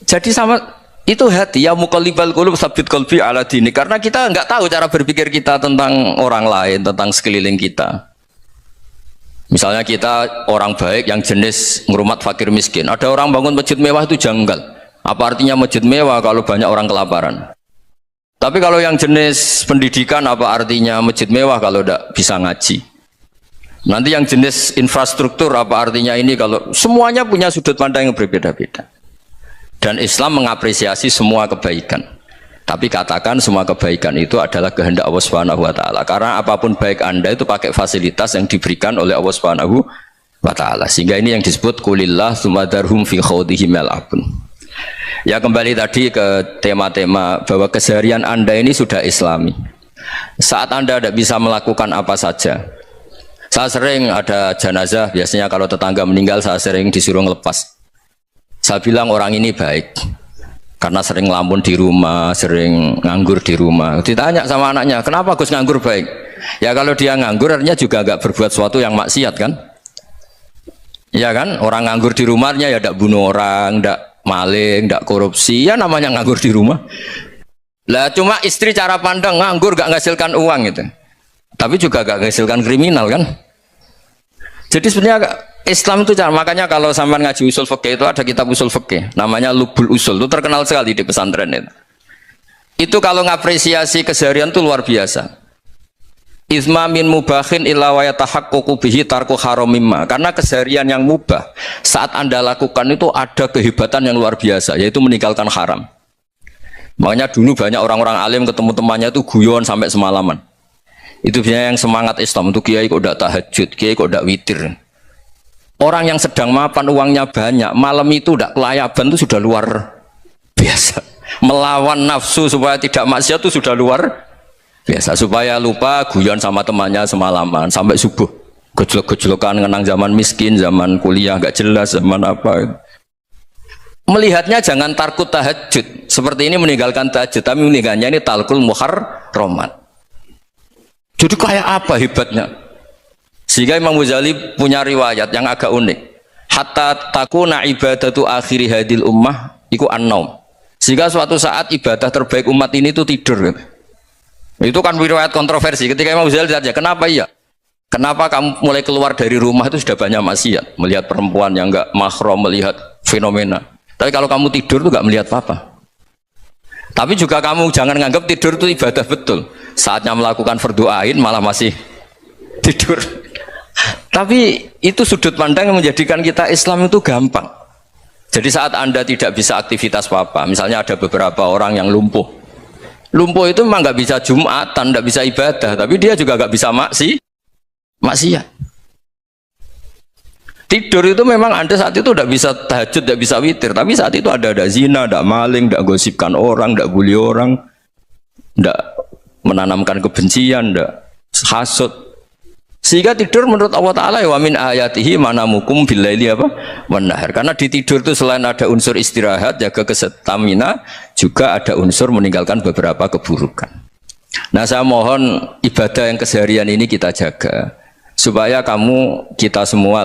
Jadi sama itu hati ya muqallibal qulub tsabbit qalbi ala dini, karena kita nggak tahu cara berpikir kita tentang orang lain, tentang sekeliling kita. Misalnya kita orang baik yang jenis ngrumat fakir miskin, ada orang bangun masjid mewah itu janggal. Apa artinya masjid mewah kalau banyak orang kelaparan? Tapi kalau yang jenis pendidikan, apa artinya masjid mewah kalau tidak bisa ngaji? Nanti yang jenis infrastruktur, apa artinya ini kalau semuanya punya sudut pandang yang berbeda-beda. Dan Islam mengapresiasi semua kebaikan. Tapi katakan semua kebaikan itu adalah kehendak Allah Subhanahu wa taala. Karena apapun baik Anda itu pakai fasilitas yang diberikan oleh Allah Subhanahu wa taala. Sehingga ini yang disebut qulillah tsumma dzarhum fi khawdihim yal'abun. Ya kembali tadi ke tema-tema bahwa keseharian Anda ini sudah Islami. Saat Anda tidak bisa melakukan apa saja. Saya sering ada jenazah, biasanya kalau tetangga meninggal saya sering disuruh ngelepas. Saya bilang orang ini baik karena sering ngelamun di rumah, sering nganggur di rumah. Ditanya sama anaknya, kenapa Gus nganggur baik? Ya kalau dia nganggur artinya juga agak berbuat sesuatu yang maksiat kan? Ya kan, orang nganggur di rumahnya ya tidak bunuh orang, tidak maling, tidak korupsi, ya namanya nganggur di rumah. Lah cuma istri cara pandang nganggur gak menghasilkan uang gitu, tapi juga gak menghasilkan kriminal kan. Jadi sebenarnya Islam itu cara, makanya kalau sampai ngaji usul fikih itu ada kitab usul fikih namanya Lubul Usul, itu terkenal sekali di pesantren itu. Itu kalau ngapresiasi keseharian itu luar biasa. Izma min mubahin illa wa yatahaqqaqu bihi tarku haramimma. Karena keseharian yang mubah saat Anda lakukan itu ada kehebatan yang luar biasa, yaitu meninggalkan haram. Makanya dulu banyak orang-orang alim ketemu temannya itu guyon sampai semalaman. Itu biasanya yang semangat Islam itu kiai kok ndak tahajud, kiai kok ndak witir. Orang yang sedang mapan uangnya banyak, malam itu tidak kelayaban itu sudah luar biasa. Melawan nafsu supaya tidak maksiat itu sudah luar biasa. Supaya lupa guyon sama temannya semalaman sampai subuh. Gejlok-gejlokan ngenang zaman miskin, zaman kuliah nggak jelas, zaman apa. Melihatnya jangan tarkut tahajud. Seperti ini meninggalkan tahajud, tapi meninggalkannya ini talkul muharramat. Jadi kayak apa hebatnya? Sehingga Imam Ghazali punya riwayat yang agak unik. Hatta takuna ibadatu akhiri hadil ummah iku an-naum. Sehingga suatu saat ibadah terbaik umat ini itu tidur. Itu kan riwayat kontroversi. Ketika Imam Ghazali ditanya, kenapa iya? Kenapa kamu mulai keluar dari rumah itu sudah banyak maksiat? Melihat perempuan yang enggak mahram, melihat fenomena. Tapi kalau kamu tidur itu enggak melihat apa-apa. Tapi juga kamu jangan nganggap tidur itu ibadah betul. Saatnya melakukan fardu ain malah masih tidur. Tapi itu sudut pandang yang menjadikan kita Islam itu gampang. Jadi saat Anda tidak bisa aktivitas apa-apa, misalnya ada beberapa orang yang lumpuh. Lumpuh itu memang nggak bisa Jumatan, nggak bisa ibadah, tapi dia juga nggak bisa maksiat. Tidur itu memang Anda saat itu tidak bisa tahajud, tidak bisa witir, tapi saat itu ada zina, ada maling, tidak gosipkan orang, tidak bully orang, tidak menanamkan kebencian, tidak hasud. Sehingga tidur menurut Allah Ta'ala wa min ayatihi manamukum billaili apa? Wan-nahar. Karena di tidur itu selain ada unsur istirahat, jaga kestamina, juga ada unsur meninggalkan beberapa keburukan. Nah, saya mohon ibadah yang keseharian ini kita jaga. Supaya kita semua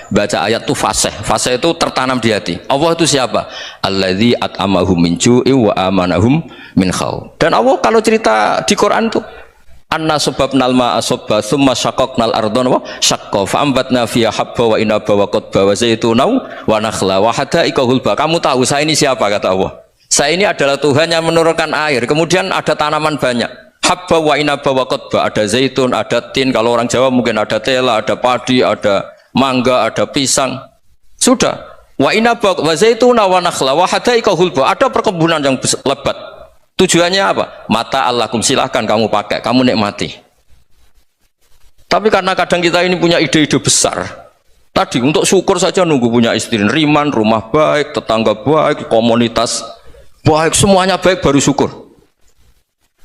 baca ayat itu fasih. Fasih itu tertanam di hati. Allah itu siapa? Alladzi at'amahum min ju'i wa amanahum min khauf. Dan Allah kalau cerita di Quran itu anna sababnal ma'a sabba thumma syaqaqnal ardha wa syaqqa fa ambatna fiha habba wa inaba wa qadba wa zaituna wa nakhla wa hada'iqa hulba. Kamu tahu saya ini siapa, kata Allah? Saya ini adalah Tuhan yang menurunkan air, kemudian ada tanaman banyak, habba wa inaba wa qadba, ada zaitun, ada tin, kalau orang Jawa mungkin ada tela, ada padi, ada mangga, ada pisang. Sudah. Wa inaba wa zaituna wa nakhla wa hada'iqa hulba, ada perkebunan yang lebat. Tujuannya apa? Mata Allahkum, silahkan kamu pakai, kamu nikmati. Tapi karena kadang kita ini punya ide-ide besar. Tadi untuk syukur saja nunggu punya istri riman, rumah baik, tetangga baik, komunitas baik, semuanya baik baru syukur.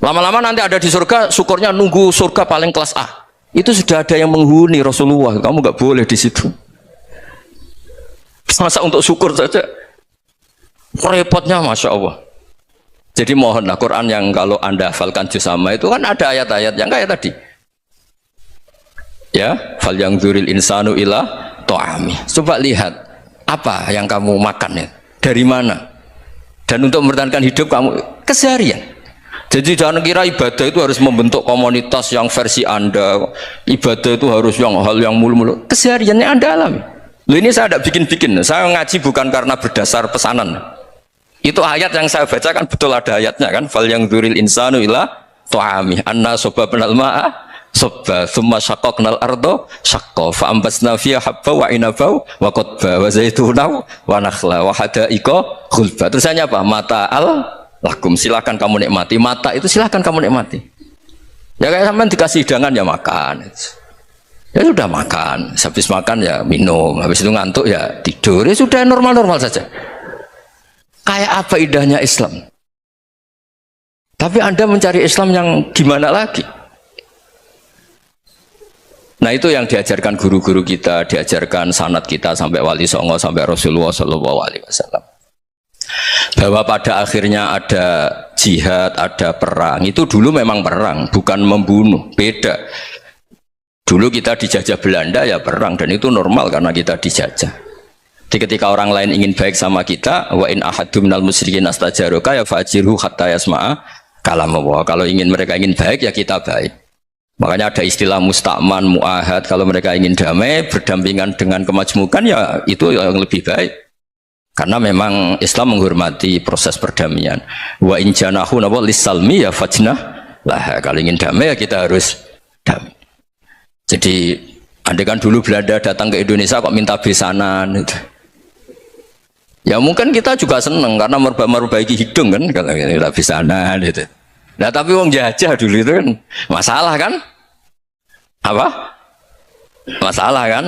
Lama-lama nanti ada di surga, syukurnya nunggu surga paling kelas A. Itu sudah ada yang menghuni Rasulullah, kamu nggak boleh di situ. Masa untuk syukur saja repotnya, masya Allah. Jadi mohonlah Quran yang kalau Anda hafalkan juz sama itu kan ada ayat-ayat yang kayak tadi. Ya, fal yang dzuril insanu ila ta'ami. Coba lihat apa yang kamu makan ya, dari mana? Dan untuk mempertahankan hidup kamu keseharian. Jadi jangan kira ibadah itu harus membentuk komunitas yang versi Anda. Ibadah itu harus yang hal yang mulu-mulu. Kesehariannya Anda alami. Loh, ini saya tidak bikin-bikin. Saya ngaji bukan karena berdasar pesanan. Itu ayat yang saya baca kan betul ada ayatnya kan, fal yang dzuril insanu ila ta'ami anna sababnal ma'a sabba thumma syaqaqnal ardha syaqqa fa ambasna fiha habba wa inaba wa qadba wa zaituna wa nakhla wa hada'iqa khulba. Terusannya apa? Mata'al lakum, silakan kamu nikmati. Mata itu silakan kamu nikmati. Ya kayak sampean dikasih hidangan ya makan. Ya sudah makan, habis makan ya minum, habis itu ngantuk ya tidur. Ya sudah normal-normal saja. Kayak apa indahnya Islam. Tapi Anda mencari Islam yang gimana lagi? Nah, itu yang diajarkan guru-guru kita, diajarkan sanad kita sampai Wali Songo, sampai Rasulullah SAW. Bahwa pada akhirnya ada jihad, ada perang. Itu dulu memang perang, bukan membunuh. Beda. Dulu kita dijajah Belanda ya perang, dan itu normal karena kita dijajah. Jadi ketika orang lain ingin baik sama kita, wa in ahadum minal musyrikin astajaruka ya fa'jirhu hatta yasma'a kalam Allah. Kalau mereka ingin baik ya kita baik. Makanya ada istilah mustakman, muahad. Kalau mereka ingin damai, berdampingan dengan kemajmukan, ya itu yang lebih baik. Karena memang Islam menghormati proses perdamaian. Wa in janahu nawa lisalmi ya fajnah lah. Kalau ingin damai ya kita harus damai. Jadi andai kan dulu Belanda datang ke Indonesia kok minta besanan gitu. Ya mungkin kita juga seneng karena merbaiki hidung kan kalau minta besanan gitu. Nah tapi wong jajah dulu itu kan masalah kan? Apa? Masalah kan?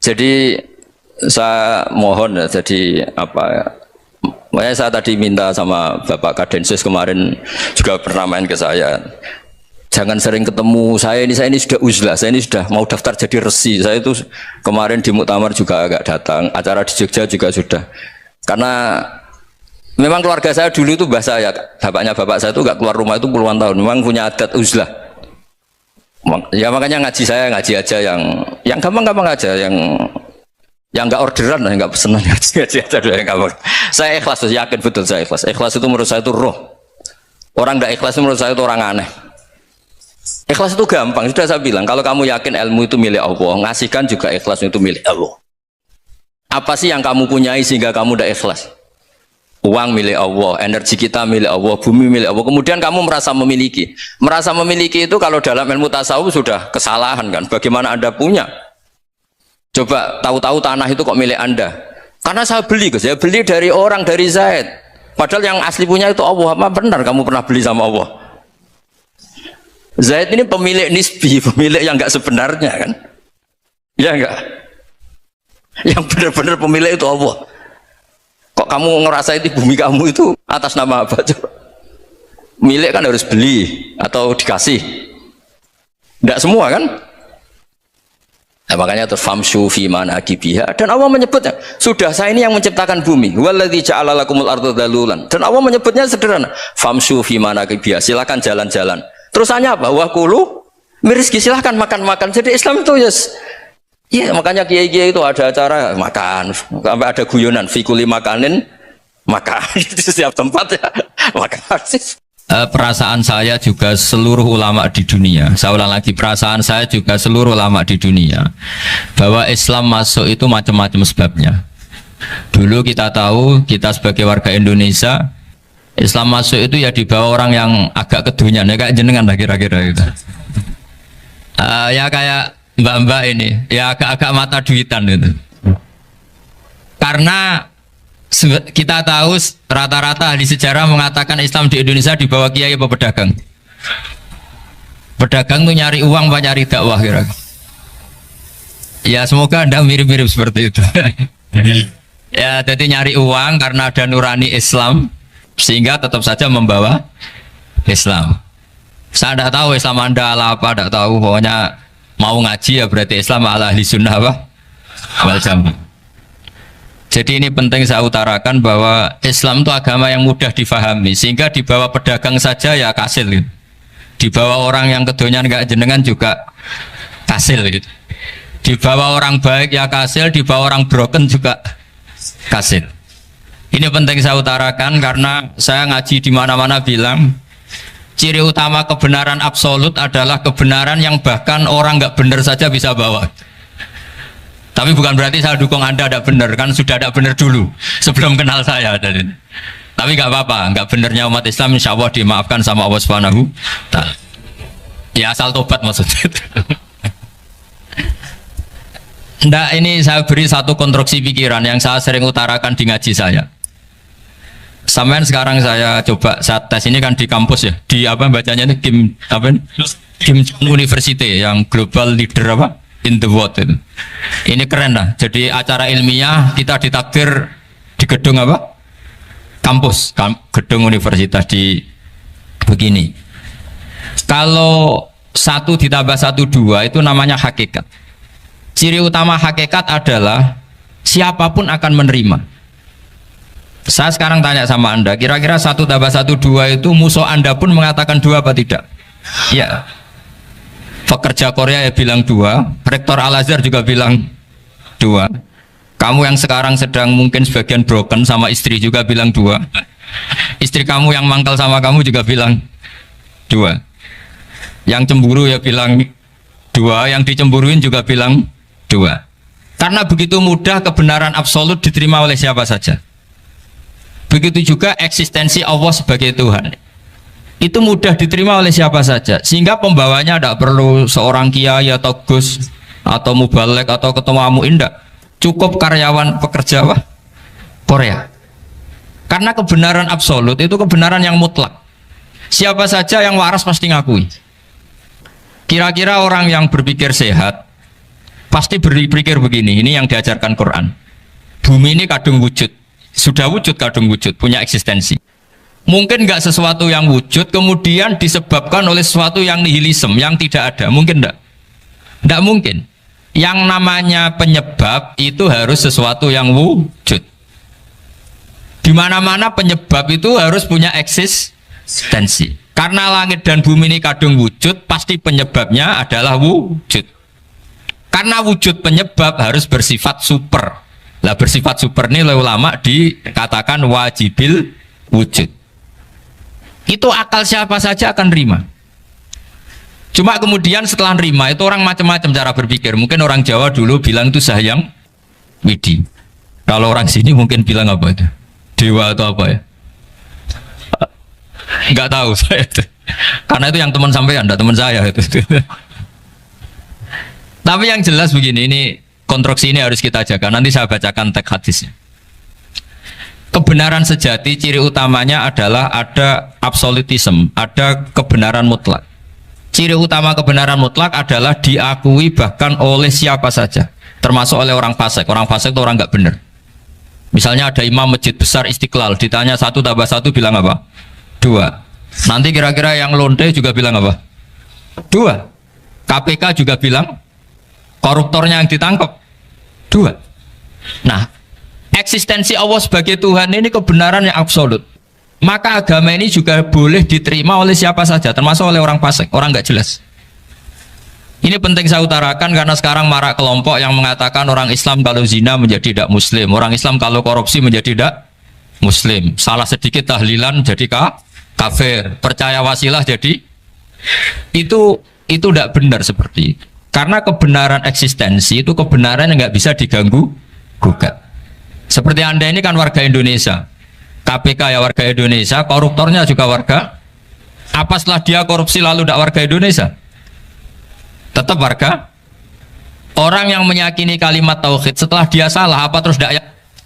Jadi saya mohon ya, jadi apa ya? Makanya saya tadi minta sama Bapak Kadensus kemarin juga pernah main ke saya. Jangan sering ketemu saya ini sudah uzlah, saya ini sudah mau daftar jadi resi. Saya itu kemarin di muktamar juga agak datang, acara di Jogja juga sudah. Karena memang keluarga saya dulu itu bahasa ya, bapaknya bapak saya itu gak keluar rumah itu puluhan tahun. Memang punya adat uzlah. Ya makanya ngaji saya ngaji aja yang gampang-gampang aja, yang nggak orderan, nggak pesenan ngaji aja dulu yang gampang. Saya ikhlas, yakin betul saya ikhlas. Ikhlas itu menurut saya itu roh. Orang nggak ikhlas itu menurut saya itu orang aneh. Ikhlas itu gampang, sudah saya bilang. Kalau kamu yakin ilmu itu milik Allah, ngasihkan juga ikhlas itu milik Allah. Apa sih yang kamu punyai sehingga kamu udah ikhlas? Uang milik Allah, energi kita milik Allah, bumi milik Allah. Kemudian kamu merasa memiliki. Merasa memiliki itu kalau dalam ilmu tasawuf sudah kesalahan kan. Bagaimana Anda punya? Coba tahu-tahu tanah itu kok milik Anda. Karena saya beli, saya beli dari orang, dari Zaid. Padahal yang asli punya itu Allah. Apa benar kamu pernah beli sama Allah? Zaid ini pemilik nisbi, pemilik yang enggak sebenarnya kan? Ya enggak? Yang benar-benar pemilik itu Allah. Kok kamu ngerasa itu bumi kamu itu atas nama apa coba? Milik kan harus beli atau dikasih. Tidak semua kan? Nah, makanya terus famshu fi manakibiha, dan Allah menyebutnya, sudah saya ini yang menciptakan bumi. Waladzi ja'ala lakumul arda dalulan. Dan Allah menyebutnya sederhana, famshu fi manakibiha, silakan jalan-jalan. Terusannya apa? Wa kulu mirizki, silakan makan-makan. Jadi Islam itu yes. Iya, makanya kiai-kiai itu ada acara makan, sampai ada guyonan fikuli makanin makan di setiap tempat ya makan. Perasaan saya juga seluruh ulama di dunia, saya ulang lagi, perasaan saya juga seluruh ulama di dunia, bahwa Islam masuk itu macam-macam sebabnya. Dulu kita tahu, kita sebagai warga Indonesia, Islam masuk itu ya di bawah orang yang agak kedunian, ya kayak jenengan lah kira-kira gitu. Ya kayak mbak-mbak ini, ya agak-agak mata duitan gitu. Karena kita tahu rata-rata di sejarah mengatakan Islam di Indonesia di bawah kiai apa pedagang. Pedagang tuh nyari uang apa nyari dakwah kira. Ya semoga Anda mirip-mirip seperti itu. Ya jadi nyari uang karena ada nurani Islam sehingga tetap saja membawa Islam. Saya tidak tahu Islam Anda ala apa, tidak tahu, pokoknya mau ngaji ya berarti Islam ala ahli sunnah apa? Wal jamaah. Jadi ini penting saya utarakan bahwa Islam itu agama yang mudah difahami, sehingga di bawah pedagang saja ya kasil gitu. Di bawah orang yang kedonyan nggak jenengan juga kasil gitu. Di bawah orang baik ya kasil, di bawah orang broken juga kasil. Ini penting saya utarakan karena saya ngaji di mana-mana bilang ciri utama kebenaran absolut adalah kebenaran yang bahkan orang nggak benar saja bisa bawa. Tapi bukan berarti saya dukung Anda tidak benar, kan sudah tidak benar dulu sebelum kenal saya. Tapi nggak apa-apa, nggak benarnya umat Islam insya Allah dimaafkan sama Allah Subhanahu Ta'ala. Ya asal tobat maksudnya. Nggak, ini saya beri satu konstruksi pikiran yang saya sering utarakan di ngaji saya. Sampai sekarang saya coba saat tes ini kan di kampus ya, di apa bacanya ini Kim apa? Kim University yang global leader apa? In the world itu. Ini keren lah. Jadi acara ilmiah kita ditakdir di gedung apa? Kampus, gedung universitas di begini. Kalau 1 ditambah 1 2 itu namanya hakikat. Ciri utama hakikat adalah siapapun akan menerima. Saya sekarang tanya sama Anda, kira-kira 1 tambah 1 2 itu musuh Anda pun mengatakan 2 apa tidak? Ya. Pekerja Korea ya bilang 2, rektor Al-Azhar juga bilang 2. Kamu yang sekarang sedang mungkin sebagian broken sama istri juga bilang 2. Istri kamu yang mangkal sama kamu juga bilang 2. Yang cemburu ya bilang 2, yang dicemburuin juga bilang 2. Karena begitu mudah kebenaran absolut diterima oleh siapa saja. Begitu juga eksistensi Allah sebagai Tuhan. Itu mudah diterima oleh siapa saja. Sehingga pembawanya tidak perlu seorang kiai atau gus atau mubalek atau ketua muin, tidak. Cukup karyawan pekerja Korea. Karena kebenaran absolut itu kebenaran yang mutlak. Siapa saja yang waras pasti ngakui. Kira-kira orang yang berpikir sehat pasti berpikir begini, ini yang diajarkan Quran. Bumi ini kadung wujud, sudah wujud kadung wujud, punya eksistensi. Mungkin nggak sesuatu yang wujud kemudian disebabkan oleh sesuatu yang nihilisme, yang tidak ada. Mungkin enggak? Enggak mungkin. Yang namanya penyebab itu harus sesuatu yang wujud. Di mana-mana penyebab itu harus punya eksistensi. Karena langit dan bumi ini kadung wujud, pasti penyebabnya adalah wujud. Karena wujud penyebab harus bersifat super. Lah bersifat super ini oleh ulama dikatakan wajibil wujud. Itu akal siapa saja akan terima. Cuma kemudian setelah nerima itu orang macam-macam cara berpikir. Mungkin orang Jawa dulu bilang itu Sahyang Widi. Kalau orang sini mungkin bilang apa itu? Dewa atau apa ya? Nggak tahu saya itu. Karena itu yang teman sampean, enggak teman saya itu. Tapi yang jelas begini, ini konstruksi ini harus kita jaga. Nanti saya bacakan teks hadisnya. Kebenaran sejati ciri utamanya adalah ada absolutisme, ada kebenaran mutlak. Ciri utama kebenaran mutlak adalah diakui bahkan oleh siapa saja, termasuk oleh orang fasik. Orang fasik itu orang nggak benar. Misalnya ada imam masjid besar Istiqlal, ditanya 1 tambah 1 bilang apa? 2. Nanti kira-kira yang lonte juga bilang apa? 2. KPK juga bilang koruptornya yang ditangkap 2. Nah, eksistensi Allah sebagai Tuhan ini kebenaran yang absolut. Maka agama ini juga boleh diterima oleh siapa saja, termasuk oleh orang fasik, orang nggak jelas. Ini penting saya utarakan karena sekarang marak kelompok yang mengatakan orang Islam kalau zina menjadi tidak muslim, orang Islam kalau korupsi menjadi tidak muslim, salah sedikit tahlilan jadi kafir, percaya wasilah jadi itu tidak benar seperti itu. Karena kebenaran eksistensi itu kebenaran yang nggak bisa diganggu gugat. Seperti Anda ini kan warga Indonesia, KPK ya warga Indonesia, koruptornya juga warga. Apa setelah dia korupsi lalu tidak warga Indonesia? Tetap warga. Orang yang meyakini kalimat tauhid setelah dia salah apa terus tidak ya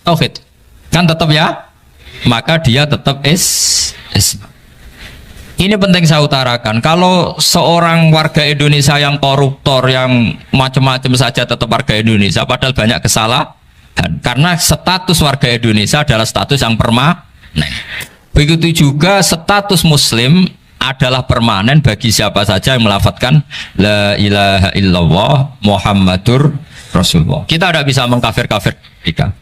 tauhid? Kan tetap ya. Maka dia tetap Islam. Ini penting saya utarakan. Kalau seorang warga Indonesia yang koruptor, yang macam-macam saja tetap warga Indonesia, padahal banyak kesalahan. Karena status warga Indonesia adalah status yang permanen. Begitu juga status Muslim adalah permanen bagi siapa saja yang melafadzkan La ilaha illallah Muhammadur Rasulullah. Kita tidak bisa mengkafir-kafir kita.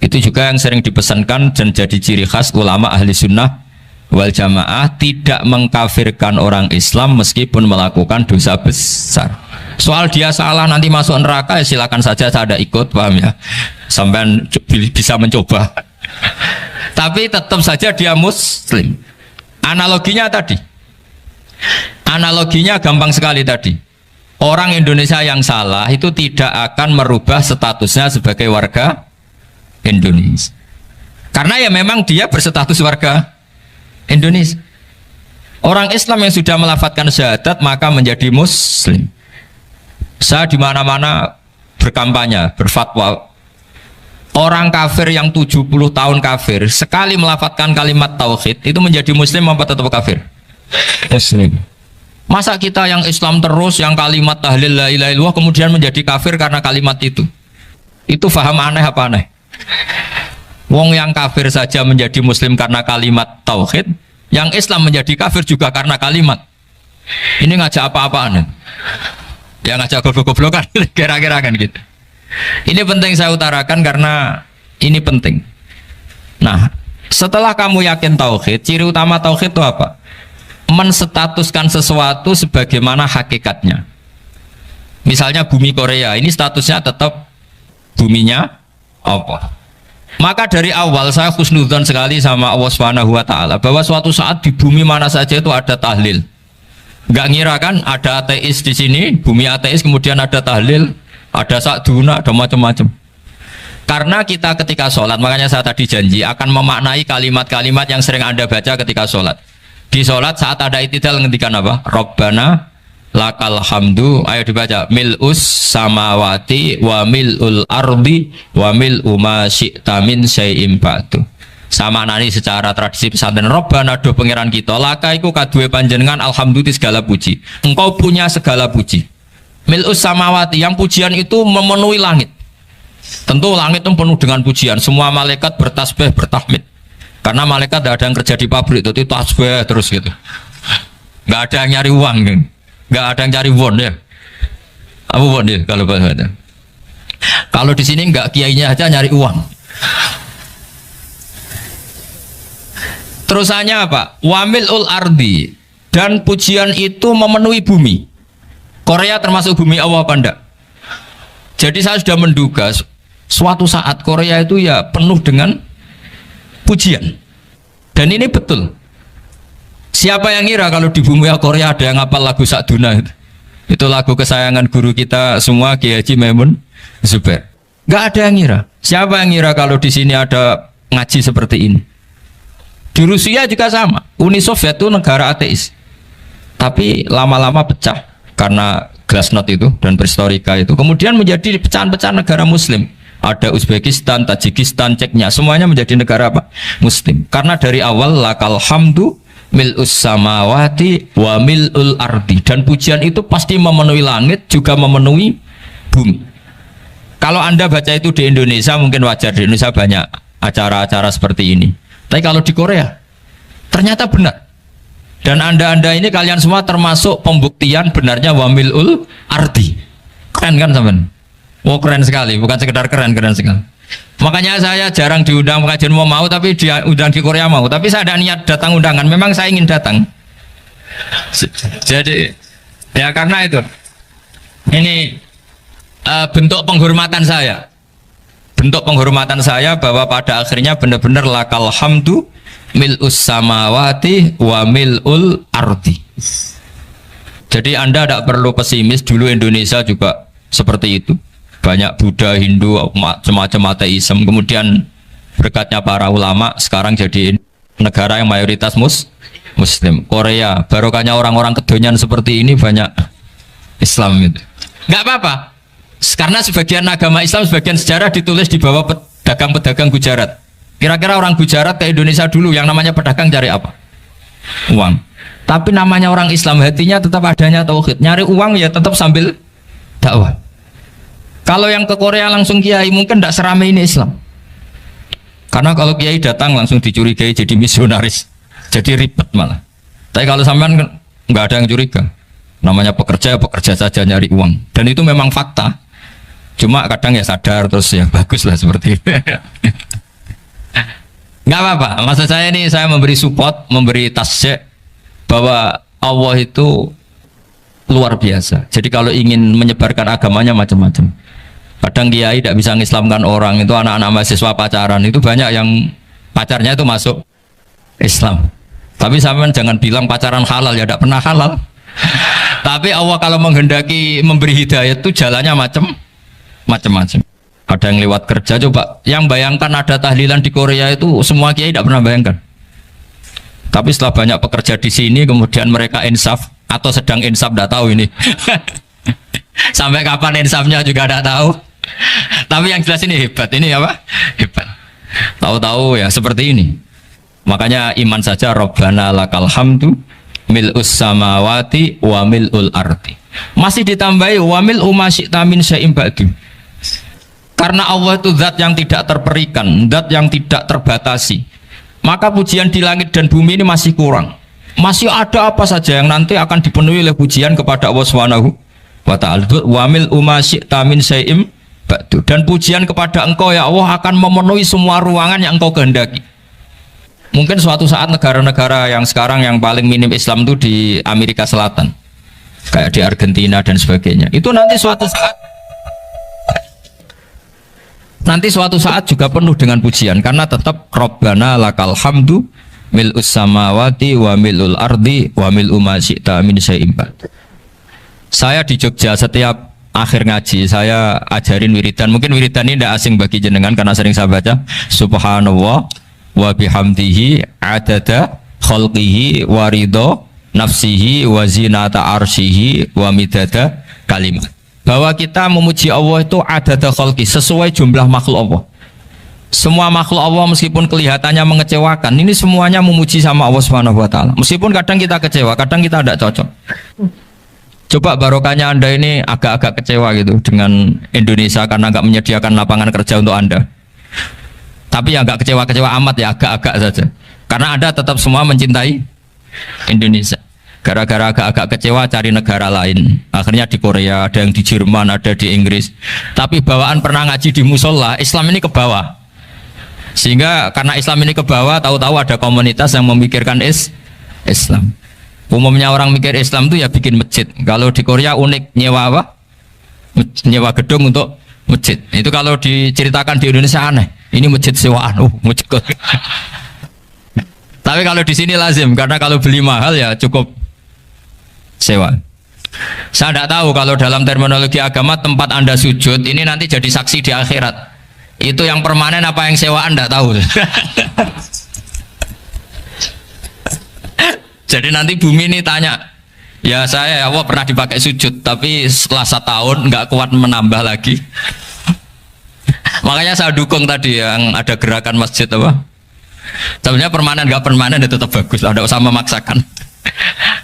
Itu juga yang sering dipesankan dan jadi ciri khas ulama ahli sunnah wal jamaah, tidak mengkafirkan orang Islam meskipun melakukan dosa besar. Soal dia salah nanti masuk neraka ya silakan saja, saya ada ikut, paham ya, sampai bisa mencoba. Tapi tetap saja dia muslim. Analoginya tadi, analoginya gampang sekali tadi. Orang Indonesia yang salah itu tidak akan merubah statusnya sebagai warga Indonesia, karena ya memang dia berstatus warga Indonesia. Orang Islam yang sudah melafadzkan syahadat maka menjadi muslim. Saya di mana-mana berkampanye, berfatwa. Orang kafir yang 70 tahun kafir, sekali melafadzkan kalimat tauhid itu menjadi muslim apa tetap kafir? Muslim. Masa kita yang Islam terus, yang kalimat tahlil la ilaha illallah kemudian menjadi kafir karena kalimat itu? Itu faham aneh apa aneh? Wong yang kafir saja menjadi muslim karena kalimat tauhid, yang Islam menjadi kafir juga karena kalimat. Ini ngajak apa-apaan? Ya ngajak goblok-goblokan, kira-kira kan gitu. Ini penting saya utarakan karena ini penting. Nah, setelah kamu yakin tauhid, ciri utama tauhid itu apa? Menstatuskan sesuatu sebagaimana hakikatnya. Misalnya bumi Korea, ini statusnya tetap buminya apa? Maka dari awal saya husnudzon sekali sama Allah Subhanahu wa taala bahwa suatu saat di bumi mana saja itu ada tahlil. Nggak ngira kan ada ateis di sini, bumi ateis, kemudian ada tahlil, ada sakduna, ada macam-macam. Karena kita ketika sholat, makanya saya tadi janji akan memaknai kalimat-kalimat yang sering Anda baca ketika sholat. Di sholat saat ada itidal ngendikan apa? Rabbana lakal hamdu, ayo dibaca, mil'us samawati wa mil'ul ardi wa mil'u ma syi'ta min syai'im ba'du. Sama nani secara tradisi pesantren, Rabbana do pangeran kita, laka iku kadue panjenengan alhamdulillah segala puji. Engkau punya segala puji. Mil'us samawati, yang pujian itu memenuhi langit. Tentu langit itu penuh dengan pujian. Semua malaikat bertasbih, bertahmid. Karena malaikat tidak ada yang kerja di pabrik, itu tasbih terus gitu. Nggak ada yang nyari uang, kan? Nggak ada yang cari won ya. Apa won ya kalau bahasa? Kalau di sini nggak kiainya aja nyari uang. Terusannya apa? Wamilul ardi, dan pujian itu memenuhi bumi. Korea termasuk bumi Allah apa enggak? Jadi saya sudah menduga suatu saat Korea itu ya penuh dengan pujian. Dan ini betul. Siapa yang ngira kalau di bumi Korea ada yang hafal lagu Sakduna itu? Itu lagu kesayangan guru kita semua, Kiai Haji Maimun Zubair. Gak ada yang ngira. Siapa yang ngira kalau di sini ada ngaji seperti ini? Di Rusia juga sama. Uni Soviet itu negara ateis. Tapi lama-lama pecah karena glasnost itu dan perestroika itu. Kemudian menjadi pecahan-pecahan negara Muslim. Ada Uzbekistan, Tajikistan, Ceknya, semuanya menjadi negara apa? Muslim. Karena dari awal lakal hamdu mil'us samawati wa mil'ul ardi, dan pujian itu pasti memenuhi langit juga memenuhi bumi. Kalau Anda baca itu di Indonesia mungkin wajar, di Indonesia banyak acara-acara seperti ini. Tapi kalau di Korea ternyata benar. Dan anda ini kalian semua termasuk pembuktian benarnya wa mil'ul ardi. Keren kan teman? Oh keren sekali, bukan sekedar keren sekali. Makanya saya jarang diundang pengajian mau, tapi diundang di Korea mau. Tapi saya ada niat datang undangan, memang saya ingin datang. Jadi ya karena itu ini bentuk penghormatan saya. Bentuk penghormatan saya bahwa pada akhirnya benar-benar lakal hamdu mil'us samawati wa mil'ul ardi. Jadi Anda tidak perlu pesimis, dulu Indonesia juga seperti itu. Banyak Buddha, Hindu, macam-macam ateisme. Kemudian berkatnya para ulama sekarang jadi negara yang mayoritas Muslim. Korea, barokahnya orang-orang kedonyan seperti ini banyak Islam itu. Nggak apa-apa. Karena sebagian agama Islam, sebagian sejarah ditulis di bawah pedagang-pedagang Gujarat. Kira-kira orang Gujarat ke Indonesia dulu yang namanya pedagang cari apa? Uang. Tapi namanya orang Islam, hatinya tetap adanya tauhid. Nyari uang ya tetap sambil dakwah. Kalau yang ke Korea langsung kiai mungkin tidak seramai ini Islam. Karena kalau kiai datang langsung dicurigai jadi misionaris, jadi ribet malah. Tapi kalau sampean nggak ada yang curiga. Namanya pekerja saja nyari uang. Dan itu memang fakta. Cuma kadang ya sadar terus ya bagus lah seperti itu. Nggak apa-apa. Maksud saya ini saya memberi support, memberi tasjek bahwa Allah itu luar biasa. Jadi kalau ingin menyebarkan agamanya macam-macam. Kadang kiai tidak bisa mengislamkan orang, itu anak-anak mahasiswa pacaran itu banyak yang pacarnya itu masuk Islam. Tapi sampean jangan bilang pacaran halal, ya tidak pernah halal. Tapi Allah kalau menghendaki memberi hidayah itu jalannya macam-macam. Ada yang lewat kerja, coba yang bayangkan ada tahlilan di Korea itu semua kiai tidak pernah bayangkan. Tapi setelah banyak pekerja di sini kemudian mereka insaf atau sedang insaf tidak tahu ini. Sampai kapan insafnya juga tidak tahu. Tapi yang jelas ini hebat, ini apa? Hebat. Tahu-tahu ya seperti ini. Makanya iman saja Rabbana lakal hamdu mil'us samawati wa mil'ul ardi. Masih ditambahi wa mil'u ma syi'ta min syai'im ba'du. Karena Allah itu zat yang tidak terperikan, zat yang tidak terbatasi. Maka pujian di langit dan bumi ini masih kurang. Masih ada apa saja yang nanti akan dipenuhi oleh pujian kepada Allah Subhanahu wa ta'ala. Wa mil'u ma syi'ta min syai'im ba'du. Dan pujian kepada Engkau ya Allah akan memenuhi semua ruangan yang Engkau kehendaki. Mungkin suatu saat negara-negara yang sekarang yang paling minim Islam itu di Amerika Selatan, kayak di Argentina dan sebagainya, itu nanti suatu saat juga penuh dengan pujian, karena tetap Rabbana lakal hamdu mil'us samawati wa mil'ul ardi wa mil'u ma syi'ta min syai'in ba'd. Saya di Jogja setiap akhir ngaji saya ajarin wiridan. Mungkin wiridan ini tidak asing bagi jenengan karena sering saya baca. Subhanallah wa bihamdihi adada khalqihi wa ridho nafsihi wa zinata arsyihi wa midada kalimat. Bahwa kita memuji Allah itu adada khalqi, sesuai jumlah makhluk Allah. Semua makhluk Allah meskipun kelihatannya mengecewakan, ini semuanya memuji sama Allah Subhanahu wa taala. Meskipun kadang kita kecewa, kadang kita tidak cocok. Coba barokahnya Anda ini agak-agak kecewa gitu dengan Indonesia karena nggak menyediakan lapangan kerja untuk Anda. Tapi ya nggak kecewa-kecewa amat ya, agak-agak saja. Karena Anda tetap semua mencintai Indonesia. Gara-gara agak-agak kecewa cari negara lain. Akhirnya di Korea, ada yang di Jerman, ada di Inggris. Tapi bawaan pernah ngaji di musola, Islam ini ke bawah. Sehingga karena Islam ini ke bawah, tahu-tahu ada komunitas yang memikirkan Islam. Umumnya orang mikir Islam itu ya bikin masjid. Kalau di Korea unik, nyewa apa? Nyewa gedung untuk masjid. Itu kalau diceritakan di Indonesia aneh. Ini masjid sewaan, masjid. Tapi kalau di sini lazim, karena kalau beli mahal ya cukup sewa. Saya tidak tahu kalau dalam terminologi agama tempat Anda sujud ini nanti jadi saksi di akhirat. Itu yang permanen apa yang sewaan tidak tahu. Jadi nanti bumi ini tanya, ya saya ya Allah pernah dipakai sujud, tapi setelah 1 tahun nggak kuat menambah lagi. Makanya saya dukung tadi yang ada gerakan masjid apa. Sebenarnya permanen nggak permanen itu tetap bagus, tidak usah memaksakan.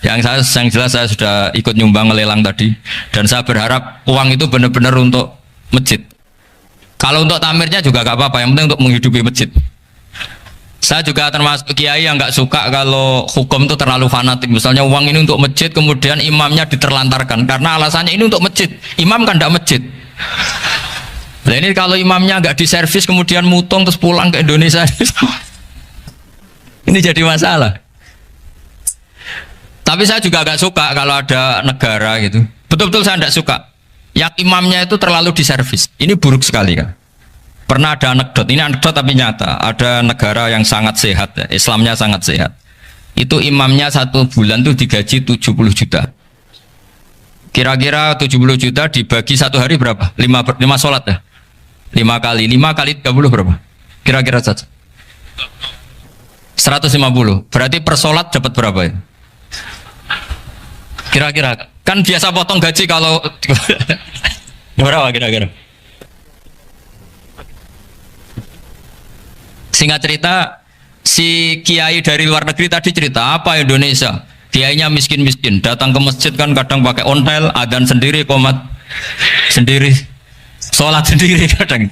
Yang jelas saya sudah ikut nyumbang lelang tadi, dan saya berharap uang itu benar-benar untuk masjid. Kalau untuk tamirnya juga gak apa-apa, yang penting untuk menghidupi masjid. Saya juga termasuk kiai yang gak suka kalau hukum itu terlalu fanatik. Misalnya uang ini untuk masjid, kemudian imamnya diterlantarkan karena alasannya ini untuk masjid. Imam kan gak masjid. Nah ini kalau imamnya gak diservis kemudian mutung terus pulang ke Indonesia, ini jadi masalah. Tapi saya juga gak suka kalau ada negara gitu. Betul-betul saya gak suka yang imamnya itu terlalu diservis. Ini buruk sekali kan. Pernah ada anekdot, ini anekdot tapi nyata. Ada negara yang sangat sehat ya, Islamnya sangat sehat. Itu imamnya 1 bulan tuh digaji 70 juta. Kira-kira 70 juta dibagi 1 hari berapa? 5 sholat ya? 5 kali 30 berapa? Kira-kira saja 150. Berarti per sholat dapat berapa ya? Kira-kira kan biasa potong gaji kalau berapa kira-kira? Singkat cerita, si kiai dari luar negeri tadi cerita apa Indonesia? Kiainya miskin-miskin, datang ke masjid kan kadang pakai ontel, adzan sendiri, qomat sendiri, sholat sendiri kadang.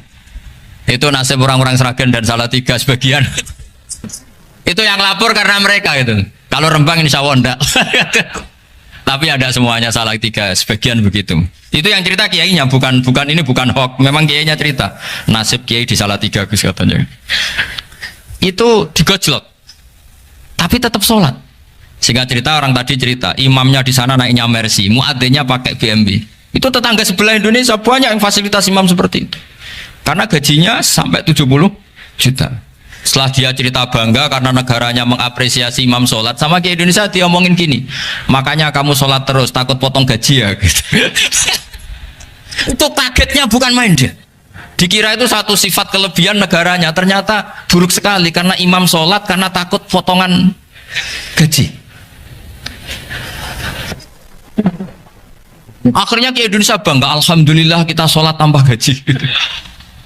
Itu nasib orang-orang Sragen dan Salatiga sebagian. Itu yang lapor karena mereka itu. Kalau Rembang insya Allah enggak. Tapi ada semuanya Salatiga, sebagian begitu. Itu yang cerita kiainya, bukan ini bukan hoax. Memang kiainya cerita nasib kiai di Salatiga Gus katanya. Itu digojlok, tapi tetap sholat. Sehingga cerita orang tadi cerita, imamnya di sana naiknya Mercy, muadzinnya pakai BMW. Itu tetangga sebelah Indonesia banyak yang fasilitas imam seperti itu. Karena gajinya sampai 70 juta. Setelah dia cerita bangga karena negaranya mengapresiasi imam sholat, sama kayak Indonesia dia omongin gini, makanya kamu sholat terus takut potong gaji ya gitu. Itu kagetnya bukan main dia. Dikira itu satu sifat kelebihan negaranya, ternyata buruk sekali karena imam sholat karena takut potongan gaji. Akhirnya ke Indonesia bangga, alhamdulillah kita sholat tambah gaji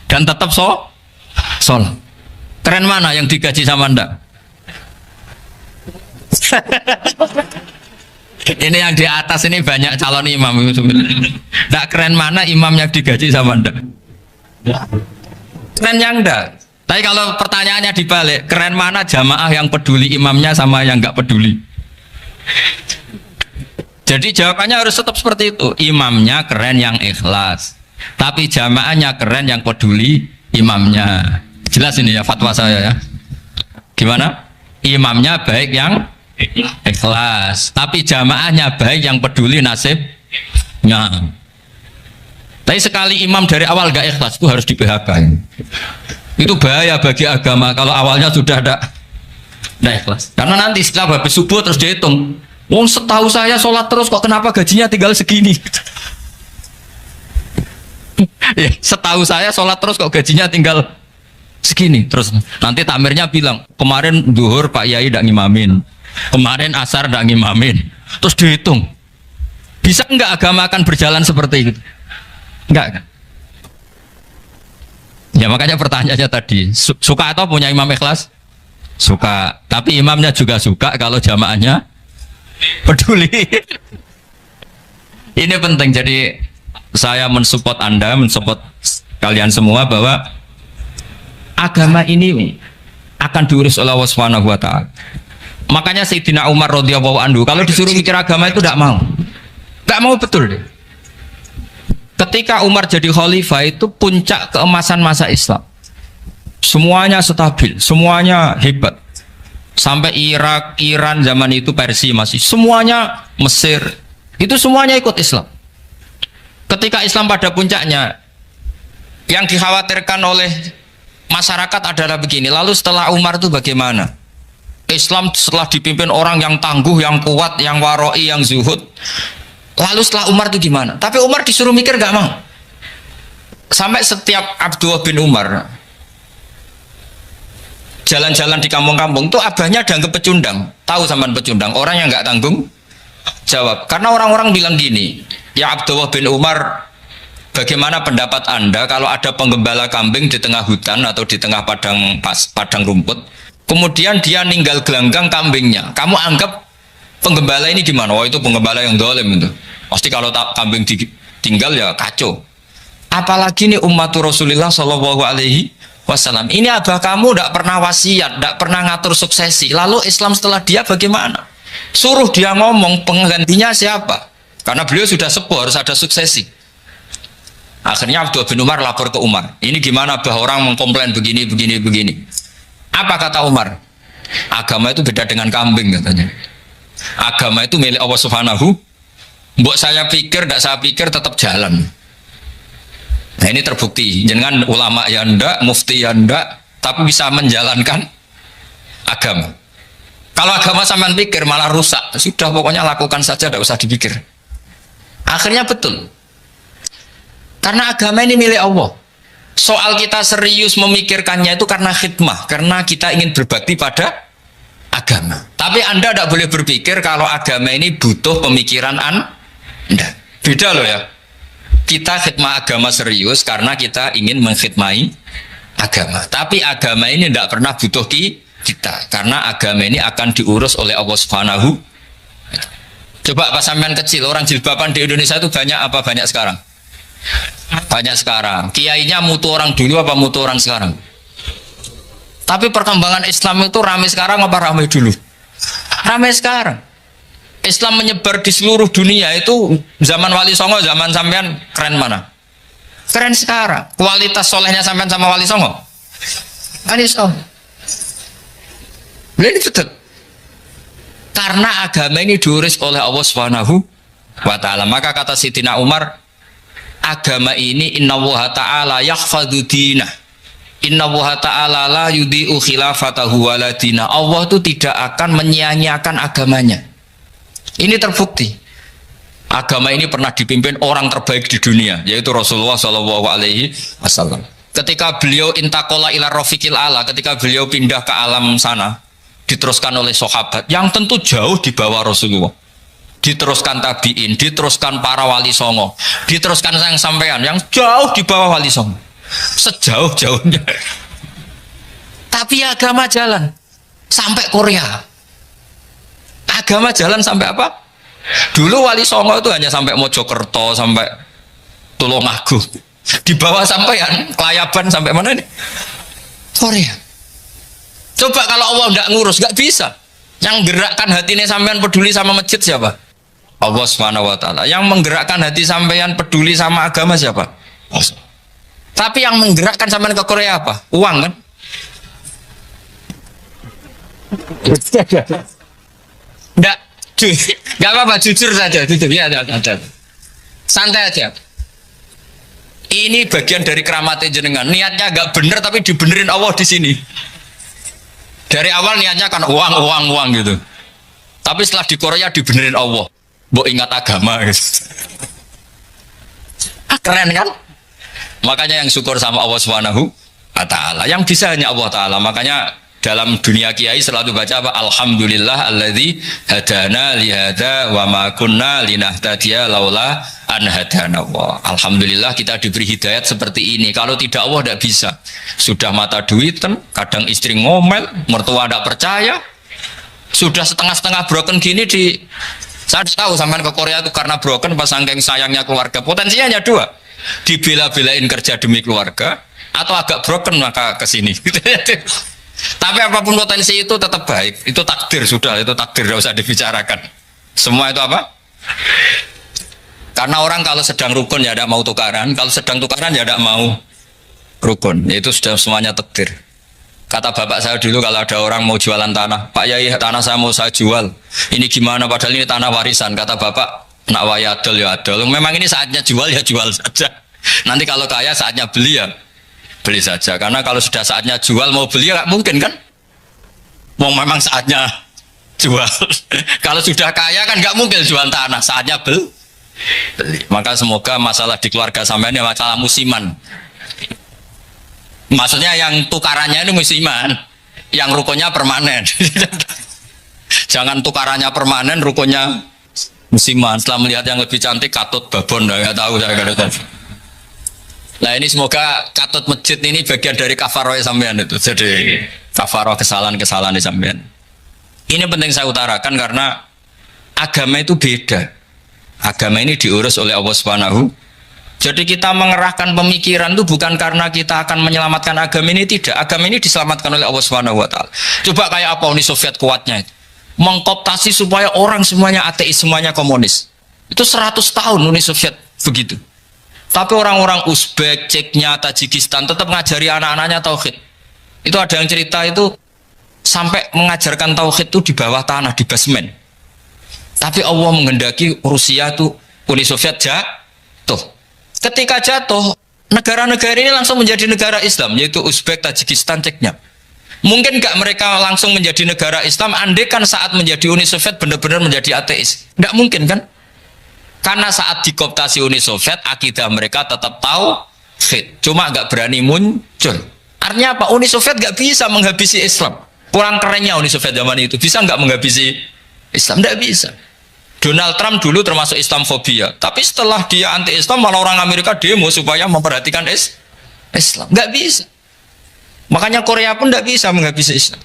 dan tetap sholat. Keren mana yang digaji sama Anda? Ini yang di atas ini banyak calon imam. Tidak keren mana imam yang digaji sama Anda? Keren yang enggak. Tapi kalau pertanyaannya dibalik, keren mana jamaah yang peduli imamnya sama yang enggak peduli? Jadi jawabannya harus tetap seperti itu. Imamnya keren yang ikhlas, tapi jamaahnya keren yang peduli imamnya. Jelas ini ya fatwa saya ya. Gimana? Imamnya baik yang ikhlas, tapi jamaahnya baik yang peduli nasibnya. Tapi sekali imam dari awal gak ikhlas itu harus di PHK. Itu bahaya bagi agama kalau awalnya sudah ada Nah ikhlas. Karena nanti setelah habis subuh terus dihitung. Wong setahu saya sholat terus kok kenapa gajinya tinggal segini? Ya, setahu saya sholat terus kok gajinya tinggal segini. Terus nanti takmirnya bilang kemarin duhur Pak Yai tidak ngimamin, kemarin asar tidak ngimamin. Terus dihitung. Bisa enggak agama akan berjalan seperti itu? Enggak kan? Ya makanya pertanyaannya tadi, suka atau punya imam ikhlas? Suka, tapi imamnya juga suka kalau jamaahnya peduli. Ini penting, jadi saya mensupport Anda, mensupport kalian semua bahwa agama ini akan diurus oleh Allah Subhanahu wa taala. Makanya Sayyidina Umar radhiyallahu anhu kalau disuruh mikir agama itu tidak mau. Enggak mau betul deh. Ketika Umar jadi khalifah itu puncak keemasan masa Islam. Semuanya stabil, semuanya hebat. Sampai Irak, Iran zaman itu Persia masih, semuanya Mesir, itu semuanya ikut Islam. Ketika Islam pada puncaknya, yang dikhawatirkan oleh masyarakat adalah begini. Lalu setelah Umar itu bagaimana? Islam setelah dipimpin orang yang tangguh, yang kuat, yang waroi, yang zuhud. Lalu setelah Umar itu gimana? Tapi Umar disuruh mikir gak mau. Sampai setiap Abdullah bin Umar jalan-jalan di kampung-kampung itu abahnya dianggap pecundang. Tahu sampean pecundang? Orang yang nggak tanggung jawab. Karena orang-orang bilang gini, ya Abdullah bin Umar, bagaimana pendapat Anda kalau ada penggembala kambing di tengah hutan atau di tengah padang rumput, kemudian dia ninggal gelanggang kambingnya, kamu anggap penggembala ini gimana? Oh itu penggembala yang dolim itu. Pasti kalau kambing ditinggal ya kacau. Apalagi nih umatur Rasulullah Shallallahu Alaihi Wasallam. Ini abah kamu tidak pernah wasiat, tidak pernah ngatur suksesi. Lalu Islam setelah dia bagaimana? Suruh dia ngomong penggantinya siapa? Karena beliau sudah sepuh, harus ada suksesi. Akhirnya Abdullah bin Umar lapor ke Umar. Ini gimana bah orang mengkomplain begini. Apa kata Umar? Agama itu beda dengan kambing katanya. Agama itu milik Allah Subhanahu. Mbok saya pikir, tidak saya pikir tetap jalan. Nah ini terbukti, jangan ulama ya ndak, mufti ya ndak, tapi bisa menjalankan agama. Kalau agama sampean pikir malah rusak, sudah pokoknya lakukan saja, tidak usah dipikir. Akhirnya betul, karena agama ini milik Allah. Soal kita serius memikirkannya itu karena khidmah, karena kita ingin berbakti pada agama. Tapi Anda tidak boleh berpikir kalau agama ini butuh pemikiran Anda. Beda loh ya. Kita khidmah agama serius karena kita ingin mengkhidmai agama. Tapi agama ini tidak pernah butuh kita, karena agama ini akan diurus oleh Allah Subhanahu. Coba pas sampean kecil, orang jilbaban di Indonesia itu banyak apa banyak sekarang? Banyak sekarang. Kiainya mutu orang dulu apa mutu orang sekarang? Tapi perkembangan Islam itu ramai sekarang apa ramai dulu? Ramai sekarang. Islam menyebar di seluruh dunia itu zaman Wali Songo, zaman sampean keren mana? Keren sekarang. Kualitas solehnya sampean sama Wali Songo? Wali Songo. Ini betul. Karena agama ini diurus oleh Allah Subhanahu wa taala. Maka kata Sayyidina Umar, agama ini innallaha ta'ala yakhfadhu dinah. Innallaha ta'ala la yudhi'u khilafatahu waladina. Allah itu tidak akan menyia-nyiakan agamanya. Ini terbukti. Agama ini pernah dipimpin orang terbaik di dunia, yaitu Rasulullah Shallallahu Alaihi Wasallam. Ketika beliau intakola ila rofiqil ala, ketika beliau pindah ke alam sana, diteruskan oleh sahabat yang tentu jauh di bawah Rasulullah. Diteruskan tabiin, diteruskan para wali songo, diteruskan sang sampean yang jauh di bawah wali songo, sejauh-jauhnya. Tapi agama jalan sampai Korea. Agama jalan sampai apa? Dulu Wali Songo itu hanya sampai Mojokerto, sampai Tulungagung. Di bawah sampean, Kelayaban sampai mana nih? Korea. Coba kalau Allah tidak ngurus, nggak bisa. Yang gerakkan hatinya sampean peduli sama masjid siapa? Allah Subhanahu wa taala. Yang menggerakkan hati sampean peduli sama agama siapa? Allah. Tapi yang menggerakkan sampean ke Korea apa? Uang kan? Enggak, enggak apa-apa, jujur saja, jujur ya, ada. Santai aja. Ini bagian dari keramatnya jenengan. Niatnya enggak benar tapi dibenerin Allah di sini. Dari awal niatnya kan uang gitu. Tapi setelah di Korea dibenerin Allah. Mbok ingat agama gitu. Keren kan? Makanya yang syukur sama Allah Subhanahu wa ta'ala. Yang bisa hanya Allah Ta'ala. Makanya dalam dunia kiai selalu baca apa? Alhamdulillah alladzi hadana lihada wa ma kunna linahtadiya laula an hadana Allah. Alhamdulillah kita diberi hidayat seperti ini. Kalau tidak Allah tidak bisa. Sudah mata duitan, kadang istri ngomel, mertua tidak percaya. Sudah setengah-setengah broken gini saya tahu sampai ke Korea itu karena broken pas saking sayangnya keluarga. Potensinya hanya dua. Dibela-belain kerja demi keluarga atau agak broken maka ke sini. Tapi apapun potensi itu tetap baik. Itu takdir sudah, itu takdir tidak usah dibicarakan. Semua itu apa? Karena orang kalau sedang rukun ya tidak mau tukaran, kalau sedang tukaran ya tidak mau rukun. Itu sudah semuanya takdir. Kata bapak saya dulu kalau ada orang mau jualan tanah, Pak Yai tanah saya mau saya jual. Ini gimana? Padahal ini tanah warisan. Kata bapak, nak waya adol ya adol. Memang ini saatnya jual ya jual saja. Nanti kalau kaya saatnya beli ya beli saja. Karena kalau sudah saatnya jual mau beli ya nggak mungkin kan? Mau memang saatnya jual. Kalau sudah kaya kan nggak mungkin jual tanah. Saatnya beli. Maka semoga masalah di keluarga sampean ini masalah musiman. Maksudnya yang tukarannya ini musiman, yang rukunnya permanen. Jangan tukarannya permanen, rukunnya musiman. Setelah melihat yang lebih cantik, katut babon, nggak tahu saya kata. Nah ini semoga katut masjid ini bagian dari kafaroh sampean itu. Jadi kafaroh kesalahan-kesalahan di sampean. Ini penting saya utarakan karena agama itu beda. Agama ini diurus oleh Allah Subhanahu. Jadi kita mengerahkan pemikiran itu bukan karena kita akan menyelamatkan agama ini, tidak. Agama ini diselamatkan oleh Allah Subhanahu wa taala. Coba kayak apa Uni Soviet kuatnya itu. Mengkooptasi supaya orang semuanya ateis, semuanya komunis. Itu 100 tahun Uni Soviet begitu. Tapi orang-orang Uzbek, Ceknya, Tajikistan tetap ngajari anak-anaknya tauhid. Itu ada yang cerita itu sampai mengajarkan tauhid itu di bawah tanah, di basement. Tapi Allah menghendaki Rusia itu Uni Soviet jatuh. Ketika jatuh, negara-negara ini langsung menjadi negara Islam, yaitu Uzbek, Tajikistan, Ceknya. Mungkin nggak mereka langsung menjadi negara Islam, andai kan saat menjadi Uni Soviet benar-benar menjadi ateis. Nggak mungkin kan? Karena saat dikooptasi Uni Soviet, akidah mereka tetap tauhid, cuma nggak berani muncul. Artinya apa? Uni Soviet nggak bisa menghabisi Islam. Kurang kerennya Uni Soviet zaman itu, bisa nggak menghabisi Islam? Nggak bisa. Donald Trump dulu termasuk Islamfobia, tapi setelah dia anti-Islam malah orang Amerika demo supaya memperhatikan Islam. Nggak bisa. Makanya Korea pun nggak bisa menghabisi Islam.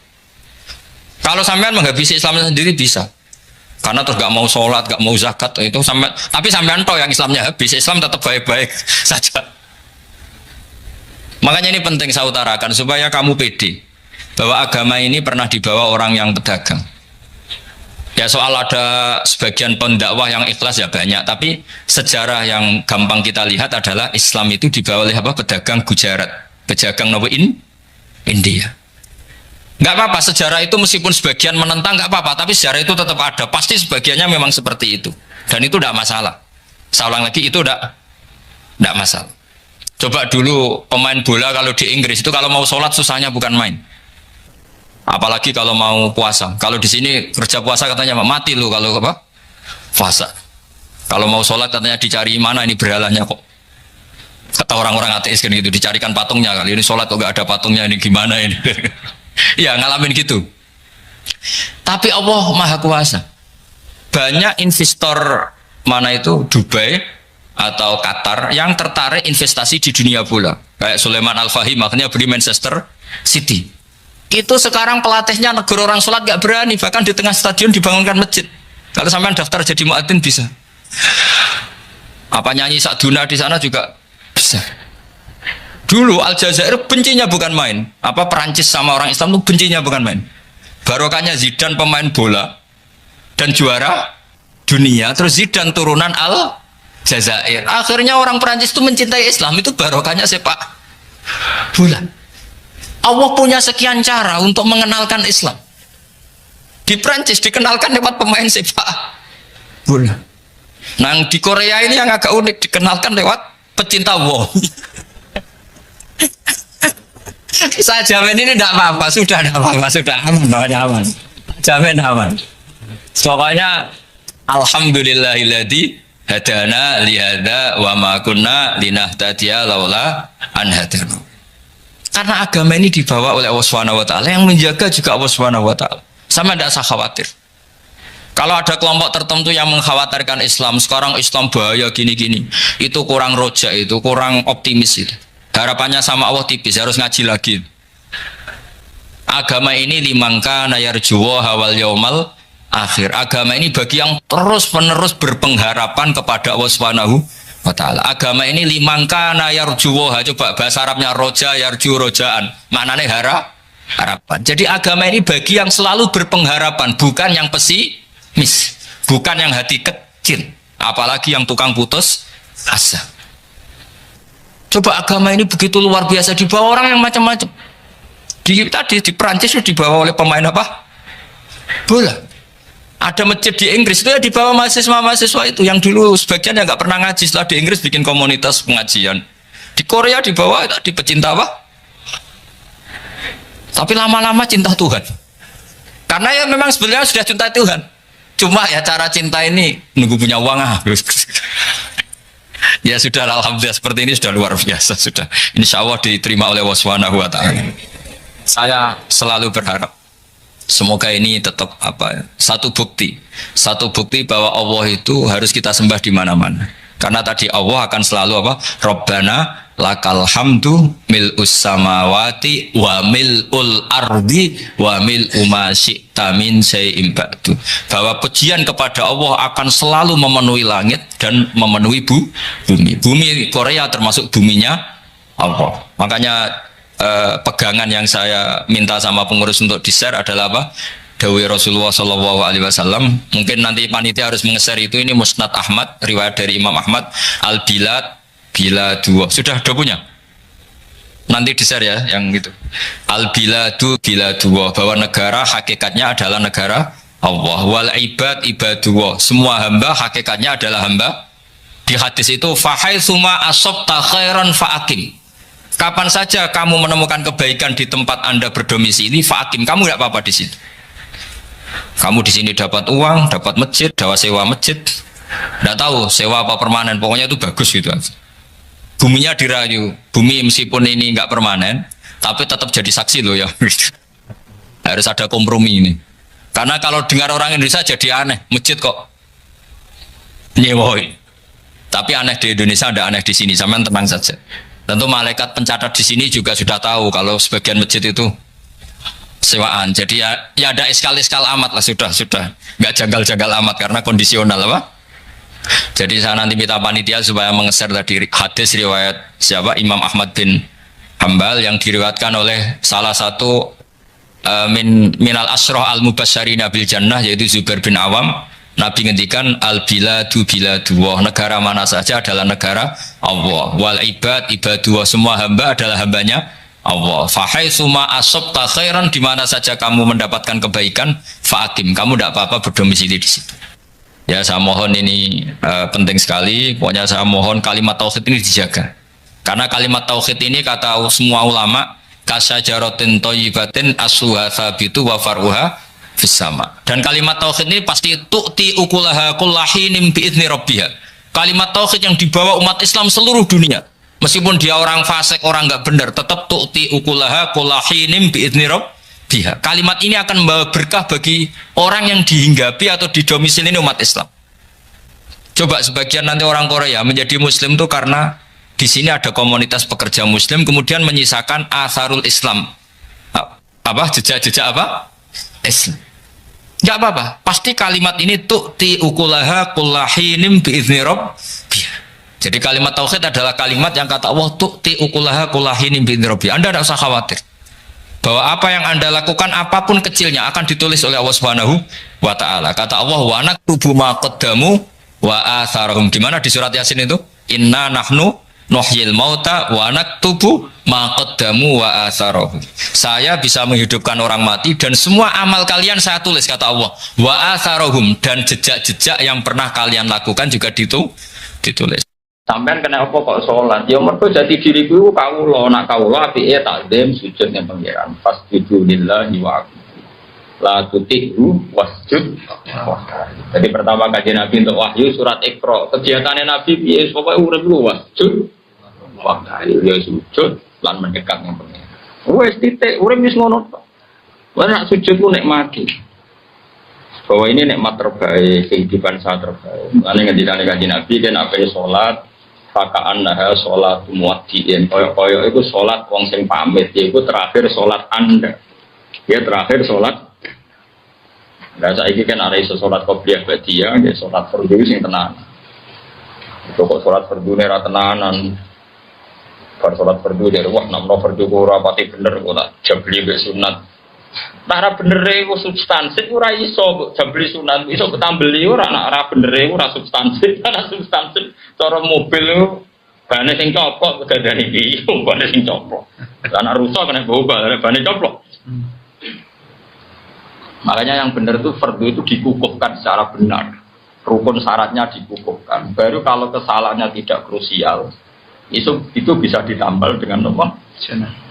Kalau sampean menghabisi Islam sendiri bisa. Karena terus nggak mau sholat, nggak mau zakat itu sampai. Tapi sampean tahu yang Islamnya habis, Islam tetap baik-baik saja. Makanya ini penting saya utarakan supaya kamu pede bahwa agama ini pernah dibawa orang yang pedagang. Ya soal ada sebagian pendakwah yang ikhlas ya banyak, tapi sejarah yang gampang kita lihat adalah Islam itu dibawa oleh apa? Pedagang Gujarat, pedagang India. Nggak apa-apa, sejarah itu meskipun sebagian menentang nggak apa-apa, tapi sejarah itu tetap ada. Pasti sebagiannya memang seperti itu, dan itu tidak masalah. Saya ulang lagi, itu tidak masalah. Coba dulu pemain bola kalau di Inggris itu kalau mau sholat susahnya bukan main. Apalagi kalau mau puasa. Kalau di sini kerja puasa katanya mati lu kalau apa? Puasa. Kalau mau sholat katanya dicari mana ini berhalanya kok. Kata orang-orang ateis kan gitu, dicarikan patungnya kali ini sholat kok gak ada patungnya ini gimana ini. Ya ngalamin gitu. Tapi Allah Maha Kuasa. Banyak investor mana itu Dubai atau Qatar yang tertarik investasi di dunia bola. Kayak Sulaiman Al-Fahim makanya beli Manchester City. Itu sekarang pelatihnya negara orang sholat gak berani, bahkan di tengah stadion dibangunkan masjid. Kalau sampai daftar jadi muadzin bisa. Apa nyanyi Sakduna di sana juga bisa. Dulu Aljazair bencinya bukan main. Apa Perancis sama orang Islam itu bencinya bukan main. Barokahnya Zidane pemain bola dan juara dunia, terus Zidane turunan Aljazair. Akhirnya orang Perancis itu mencintai Islam, itu barokahnya sepak bola. Allah punya sekian cara untuk mengenalkan Islam. Di Prancis dikenalkan lewat pemain sepak bola. Nah di Korea ini yang agak unik, dikenalkan lewat pecinta wol. Saya jamin ini tidak apa-apa, sudah tidak apa-apa, sudah aman, pokoknya aman. Jamin aman. Pokoknya alhamdulillahilladzi hadana lihada wa ma kunna linahtadiya laula an hadana. Karena agama ini dibawa oleh Allah Subhanahu wa taala, yang menjaga juga Allah Subhanahu wa taala. Sama tidak usah khawatir. Kalau ada kelompok tertentu yang mengkhawatirkan Islam, sekarang Islam bahaya gini-gini, itu kurang rojak, itu kurang optimis itu. Harapannya sama Allah tipis, harus ngaji lagi. Agama ini limangka nayarjuwa hawal yaumal akhir. Agama ini bagi yang terus-menerus berpengharapan kepada Allah Subhanahu wa taala. Agama ini limangka nayarjuwa, coba bahasa Arabnya roja yarju rojaan. Maknanya harapan. Jadi agama ini bagi yang selalu berpengharapan, bukan yang pesimis, bukan yang hati kecil, apalagi yang tukang putus asa. Coba agama ini begitu luar biasa, dibawa orang yang macam-macam. Di Perancis itu dibawa oleh pemain apa? Bola. Ada masjid di Inggris itu ya dibawa mahasiswa-mahasiswa itu yang dulu sebagian yang nggak pernah ngaji, setelah di Inggris bikin komunitas pengajian. Di Korea dibawa di pecinta apa? Tapi lama-lama cinta Tuhan. Karena ya memang sebenarnya sudah cinta Tuhan. Cuma ya cara cinta ini nunggu punya uang Ya sudah, alhamdulillah seperti ini sudah luar biasa sudah. Insya Allah diterima oleh Allah Subhanahu wa taala. Saya selalu berharap semoga ini tetap satu bukti bahwa Allah itu harus kita sembah di mana-mana. Karena tadi Allah akan selalu Rabbana lakal hamdu mil'us samawati wa mil'ul ardi wa mil'u ma syi'ta min syai'in ba'du. Bahwa pujian kepada Allah akan selalu memenuhi langit dan memenuhi bumi. Bumi Korea termasuk buminya Allah. Makanya pegangan yang saya minta sama pengurus untuk di-share adalah Dawai Rasulullah Shallallahu Alaihi Wasallam. Mungkin nanti panitia harus meng-share itu. Ini Musnad Ahmad, riwayat dari Imam Ahmad. Al-Bilad bila dua sudah punya, nanti di-share ya yang itu. Al-biladu bila dua, bahwa negara hakikatnya adalah negara Allah. Wal ibad ibadullah, semua hamba hakikatnya adalah hamba. Di hadis itu fahaitsuma asabta khairan fa'akim, kapan saja kamu menemukan kebaikan di tempat Anda berdomisili, fa'akim, kamu tidak apa-apa di sini. Kamu di sini dapat uang, dapat masjid, dapat sewa masjid, tidak tahu sewa apa permanen, pokoknya itu bagus gitu aja. Buminya dirayu, bumi meskipun ini nggak permanen, tapi tetap jadi saksi loh ya. Harus ada kompromi ini. Karena kalau dengar orang Indonesia jadi aneh, masjid kok nyewoi. Tapi aneh di Indonesia, ada aneh di sini, sampean tenang saja. Tentu malaikat pencatat di sini juga sudah tahu kalau sebagian masjid itu sewaan. Jadi ya ada eskal-eskal amat lah, sudah, nggak janggal-janggal amat karena kondisional Jadi saya nanti minta panitia supaya meng-share tadi hadis riwayat siapa Imam Ahmad bin Hambal yang diriwayatkan oleh salah satu minal asroh al mubasysyirina bil jannah, yaitu Zubair bin Awam. Nabi ngendikan al biladu biladullah, negara mana saja adalah negara Allah. Wal ibad ibadullah, semua hamba adalah hambanya Allah. Fahaitsuma asabta khairan, di mana saja kamu mendapatkan kebaikan, fa'akim, kamu tidak apa-apa berdomisili di situ. Ya saya mohon ini penting sekali. Pokoknya saya mohon kalimat tauhid ini dijaga. Karena kalimat tauhid ini kata semua ulama kasyajaratin thayyibatin asluha tsabitu wa faruha fis sama. Dan kalimat tauhid ini pasti tu'ti ukulaha kullahinim bi'izni rabbiha. Kalimat tauhid yang dibawa umat Islam seluruh dunia. Meskipun dia orang fasik, orang enggak benar, tetap tu'ti ukulaha kullahinim bi'izni rabbiha. Kalimat ini akan membawa berkah bagi orang yang dihinggapi atau didomisili umat Islam. Coba sebagian nanti orang Korea menjadi Muslim itu karena di sini ada komunitas pekerja Muslim, kemudian menyisakan atharul Islam, jejak-jejak Islam. Enggak apa-apa, pasti kalimat ini tu'ti ukulaha kullahinim bi'izni rabbiha. Jadi kalimat tauhid adalah kalimat yang kata Allah tu'ti ukulaha kullahinim bi'izni rabbiha. Anda tidak usah khawatir bahwa apa yang Anda lakukan apapun kecilnya akan ditulis oleh Allah Subhanahu wa taala. Kata Allah wa naktubu ma qaddamu wa atharahum. Di mana di surat Yasin itu? Inna nahnu nuhyil mauta wa naktubu ma qaddamu wa atharahum. Saya bisa menghidupkan orang mati dan semua amal kalian saya tulis, kata Allah. Wa atharahum, dan jejak-jejak yang pernah kalian lakukan juga ditulis. Sampean kena apa kok sholat? Ya mergo jati diriku kawula, nak kawula apike takzim sujud ning pangeran. Fasjudu lillahi wa la tuti'u wasjud. Jadi pertama kajian Nabi untuk wahyu surat Iqra. Kegiatannya Nabi piye? Pokoke urip lu wasjud. Wahyu ya sujud lan mendekat ning pangeran. Wes titik urip wis ngono tok. Wes nak sujud ku nikmati. Bahwa ini nikmat terbaik, kehidupan saat terbaik. Makanya ketika kajian Nabi kan apa sholat fakaan naha sholat muwaddiin koyok itu sholat wong sing pamit itu terakhir sholat anda ya terakhir sholat nggak saiki kan ada iso sholat qobliyah ba'diyah ya sholat fardu sing tenan itu kok sholat fardu nera tenanan bar sholat fardu dari wah namno fardu ora pati bener kok tak jabli be sunat nah bener iku substansi ora iso jabli sunat iso ketambeli ora ora bener iku ora substansi ana substansi cara mobil itu bane sing coplok gadane iki bane sing coplok ana rusak kena bawa bane coplok makanya yang benar itu fardu itu dikukuhkan secara benar rukun syaratnya dikukuhkan baru kalau kesalahannya tidak krusial itu bisa ditambal dengan apa?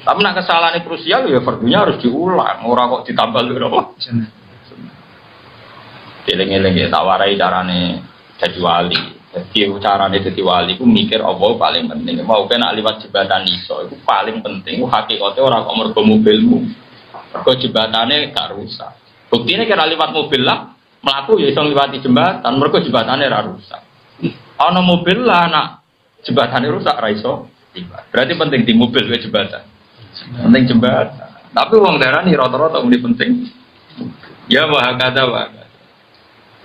Tapi nak kesalahan krusial ya fardunya harus diulang ora kok ditambal dengan apa? Eling-eling ya tawarai carane jadi wali. Jadi carane jadi wali ku mikir apa paling penting. Mau kena liwat jembatan iso itu paling penting. Hakikate ora kok mergo mobilmu. Mergo jembatane gak rusak. Buktine kira liwat mobil lah mlaku ya iso liwati jembatan mergo jembatane ora rusak. Ana mobil lah nak jembatannya rusak ra iso tiba. Berarti penting di mobil ke jembatan. Penting jembatan. Tapi wong darani rata-rata muni penting. Ya wahakada.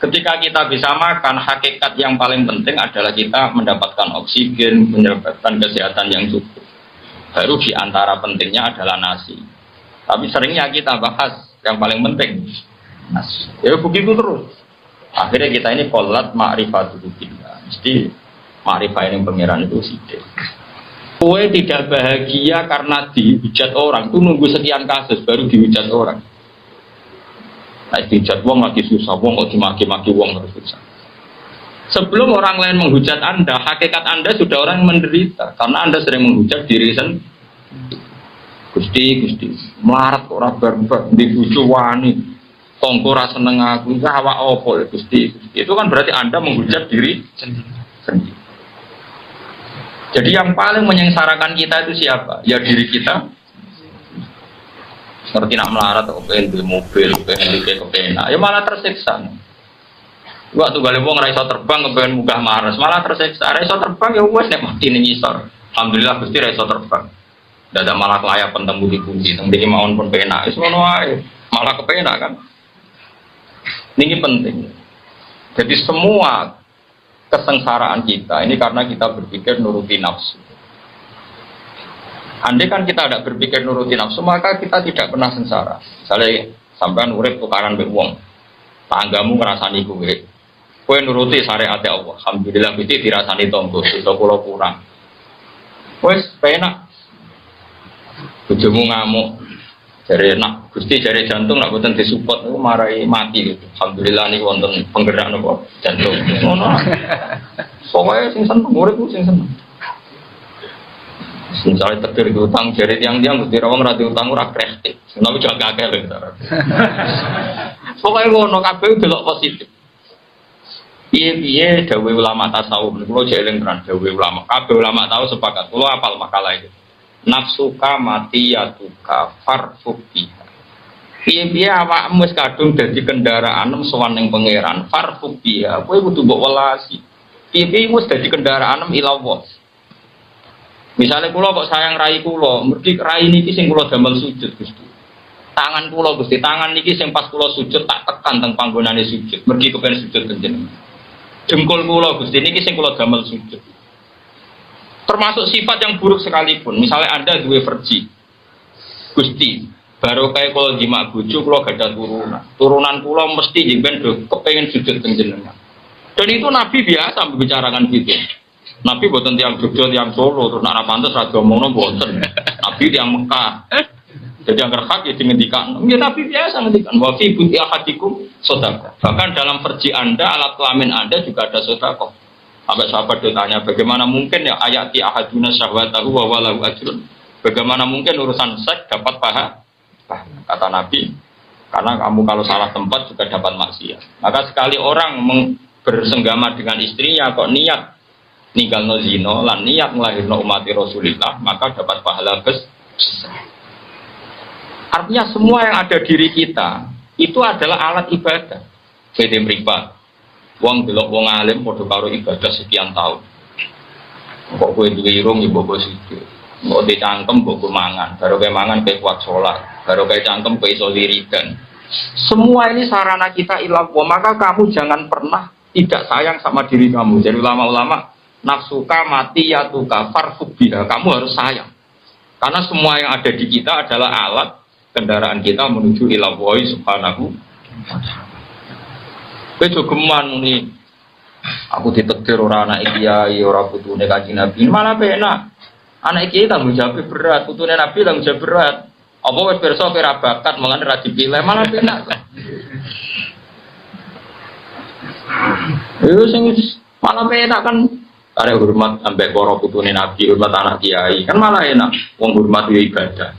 Ketika kita bisa makan, hakikat yang paling penting adalah kita mendapatkan oksigen, mendapatkan kesehatan yang cukup. Baru di antara pentingnya adalah nasi. Tapi seringnya kita bahas yang paling penting nasi. Ya begitu terus. Akhirnya kita ini qolat ma'rifatul billah. Mesti ma'rifah yang pangeran itu sidik. Kowe tidak bahagia karena dihujat orang, itu nunggu sekian kasus baru dihujat orang. Nah, dihujat wong lagi susah, wong kok dimaki-maki wong harus susah. Sebelum orang lain menghujat Anda, hakikat Anda sudah orang menderita karena Anda sering menghujat diri sendiri. Gusti, melarat kok ora barbar, di bojo wani, tonggo ra seneng aku, awak opo Gusti. Itu kan berarti Anda menghujat diri sendiri. Jadi yang paling menyengsarakan kita itu siapa? Ya diri kita. Seperti nak melarat, pengen di mobil, pengen di kepenak, ya malah tersiksa. Waktu balik wong ra iso terbang, pengen munggah Mars, malah tersiksa. Ra iso terbang ya wes nek mati ning isor. Alhamdulillah Gusti ra iso terbang. Dadak malah kelayapan temu di kunci, teng iki mawon pun penak. Wis ngono wae. Malah kepenak kan. Ini penting. Jadi semua kesengsaraan kita ini karena kita berpikir nuruti nafsu. Andai kan kita tidak berpikir nuruti nafsu, maka kita tidak pernah sengsara. Misalnya sampean urip tukaran mbek wong, tanggamu ngrasani kowe. Kowe nuruti syariat Allah. Alhamdulillah Gusti dirasani tonggo, dosa kula kurang. Wes penak. Bojomu ngamuk. Jare nak Gusti jare jantung nak boten disupport niku marai mati gitu. Alhamdulillah niku wonten penggerak napa jantung. Ngono. Pokoke sing seneng urip ku sing seneng. Misalnya terkir utang jare tiang-tiang Gusti rawang ra diutang ora kreatif. Tapi jangan gagal lho. Pokoke ngono kabeh delok positif. Piye-piye dawuh ulama tasawuf niku kula jeling tenan dawuh ulama. Kabeh ulama tahu sepakat. Kula hafal makalah itu. Nafsuka matiyatuka farfukiha. Piye-piye awakmu wis kadung dadi kendaraan sowan ning pangeran farfukiha. Kowe kudu mbok welasi. Piye-piye wis dadi kendaraan ila Allah. Misale kula kok sayang rai kula, mergi rai niki sing kula damel sujud Gusti. Tangan kula Gusti, tangan niki sing pas kula sujud tak tekan teng panggonane sujud. Mergi kepen sujud panjenengan. Jempol kula Gusti niki sing kula damel sujud. Termasuk sifat yang buruk sekalipun. Misalnya Anda duwe verji, Gusti, baru kayak kalau jima bojo kalau gak ada turunan kula mesti jemben do kepengen sujud panjenengan. Dan itu Nabi biasa membicarakan gitu. Nabi boten tiang Jogja, tiang Solo, terus nak pantes ra diomongno boten. Nabi tiang Mekah. Jadi yang hak ya ngendikan. Ya Nabi biasa ngendikan wa fi buti ahadikum sedekah. Bahkan dalam verji Anda, alat kelamin Anda juga ada sedekah. Sampai sahabat ditanya, bagaimana mungkin ya ayati ahaduna syahwatahu wa walahu ajrun? Bagaimana mungkin urusan seks dapat pahala? Kata Nabi, karena kamu kalau salah tempat juga dapat maksiat. Maka sekali orang bersenggama dengan istrinya kok niat ninggalno zina lan niat nglahirno umat Rasulullah, maka dapat pahala besar. Artinya semua yang ada diri kita itu adalah alat ibadah. Beda mripat. Wong delok wong alim padha karo ibadah sekian tahun. Kok kowe duwe irung ya mbok sithik. Mbok dicangkem mbok mangan, baru kowe mangan kowe kuat salat, baru kowe cangkem kowe iso wiridan. Semua ini sarana kita ilah, maka kamu jangan pernah tidak sayang sama diri kamu. Jadi ulama-ulama nafsuka mati ya tuka farfuk biha, kamu harus sayang. Karena semua yang ada di kita adalah alat kendaraan kita menuju ilah wahai subhanahu. Kowe jogeman muni aku ditakdir ora anak kiai ora putune Kanjeng Nabi. Malah penak. Anak kiai tanggung jawab berat, putune Nabi tanggung jawab berat. Apa wis pirsa ora bakat mulane ra dipilih malah penak. Yo sing malah penak kan arek hormat ambek para putune Nabi, hormat anak kiai. Kan malah enak wong hormat yo ibadah.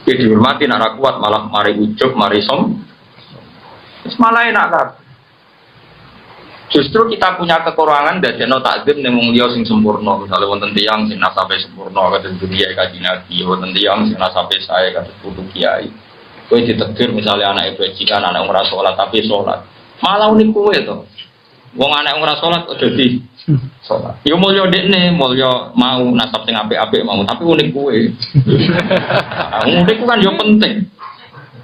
Ki dihormati nek ora kuat malah mari ujug, mari som. Wis malah enak kan. Justru kita punya kekurangan dadekno takzim ning wong liya sing sempurna. Misale wonten tiyang sing nasabe sempurna kados dunia Kanjeng Nabi, wonten tiyang sing nasabe sae kados putu kiai. Kowe ditakdir misale anak bajikan, anak ora salat tapi salat. Malah unik kowe to. Wong anak ora salat kok dadi salat. Yo mulya dekne, mulya mau nasab sing apik-apik mau, tapi unik kowe. Unik ku kan yo penting.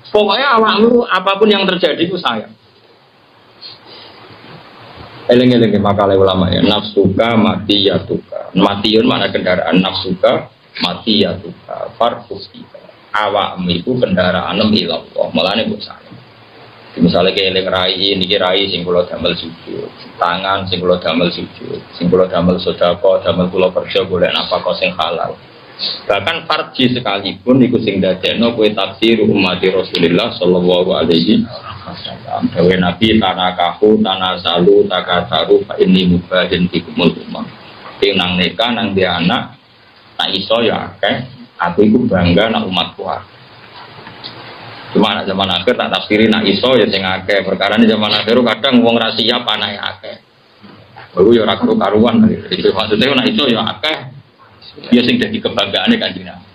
Pokoknya awakmu apapun yang terjadi ku sayang. Eling-eling makalah ulama ya, nafsuka mati ya tuka. Matiun mana kendaraan nafsuka mati ya tuka. Farfusika. Awakmu itu kendaraan ilah Allah. Mulane mbok sayang. Misalnya kayak eling rai, niki rai sing kula damel sujud, tangan sing kula damel sujud, sing kula damel sedekah, damel kula kerja golek nafkah sing halal. Bahkan farji sekalipun iku sing dadekno kowe tafsir umat Rasulullah sallallahu alaihi wasallam. Dewe Nabi tanakahu tanasalu takataru fa inni mubadin bikumul umam. Nang nikah nang dia anak nak iso ya akeh, aku iku bangga nak umatku. Cuma anak zaman akhir tak tafsiri nak iso ya sing akeh. Perkara ini zaman akhir kadang wong ra siap anake akeh. Baru ya ora karu-karuan. Itu maksudnya nak iso ya akeh. Dia sing dadi kebanggaane Kanjeng Nabi.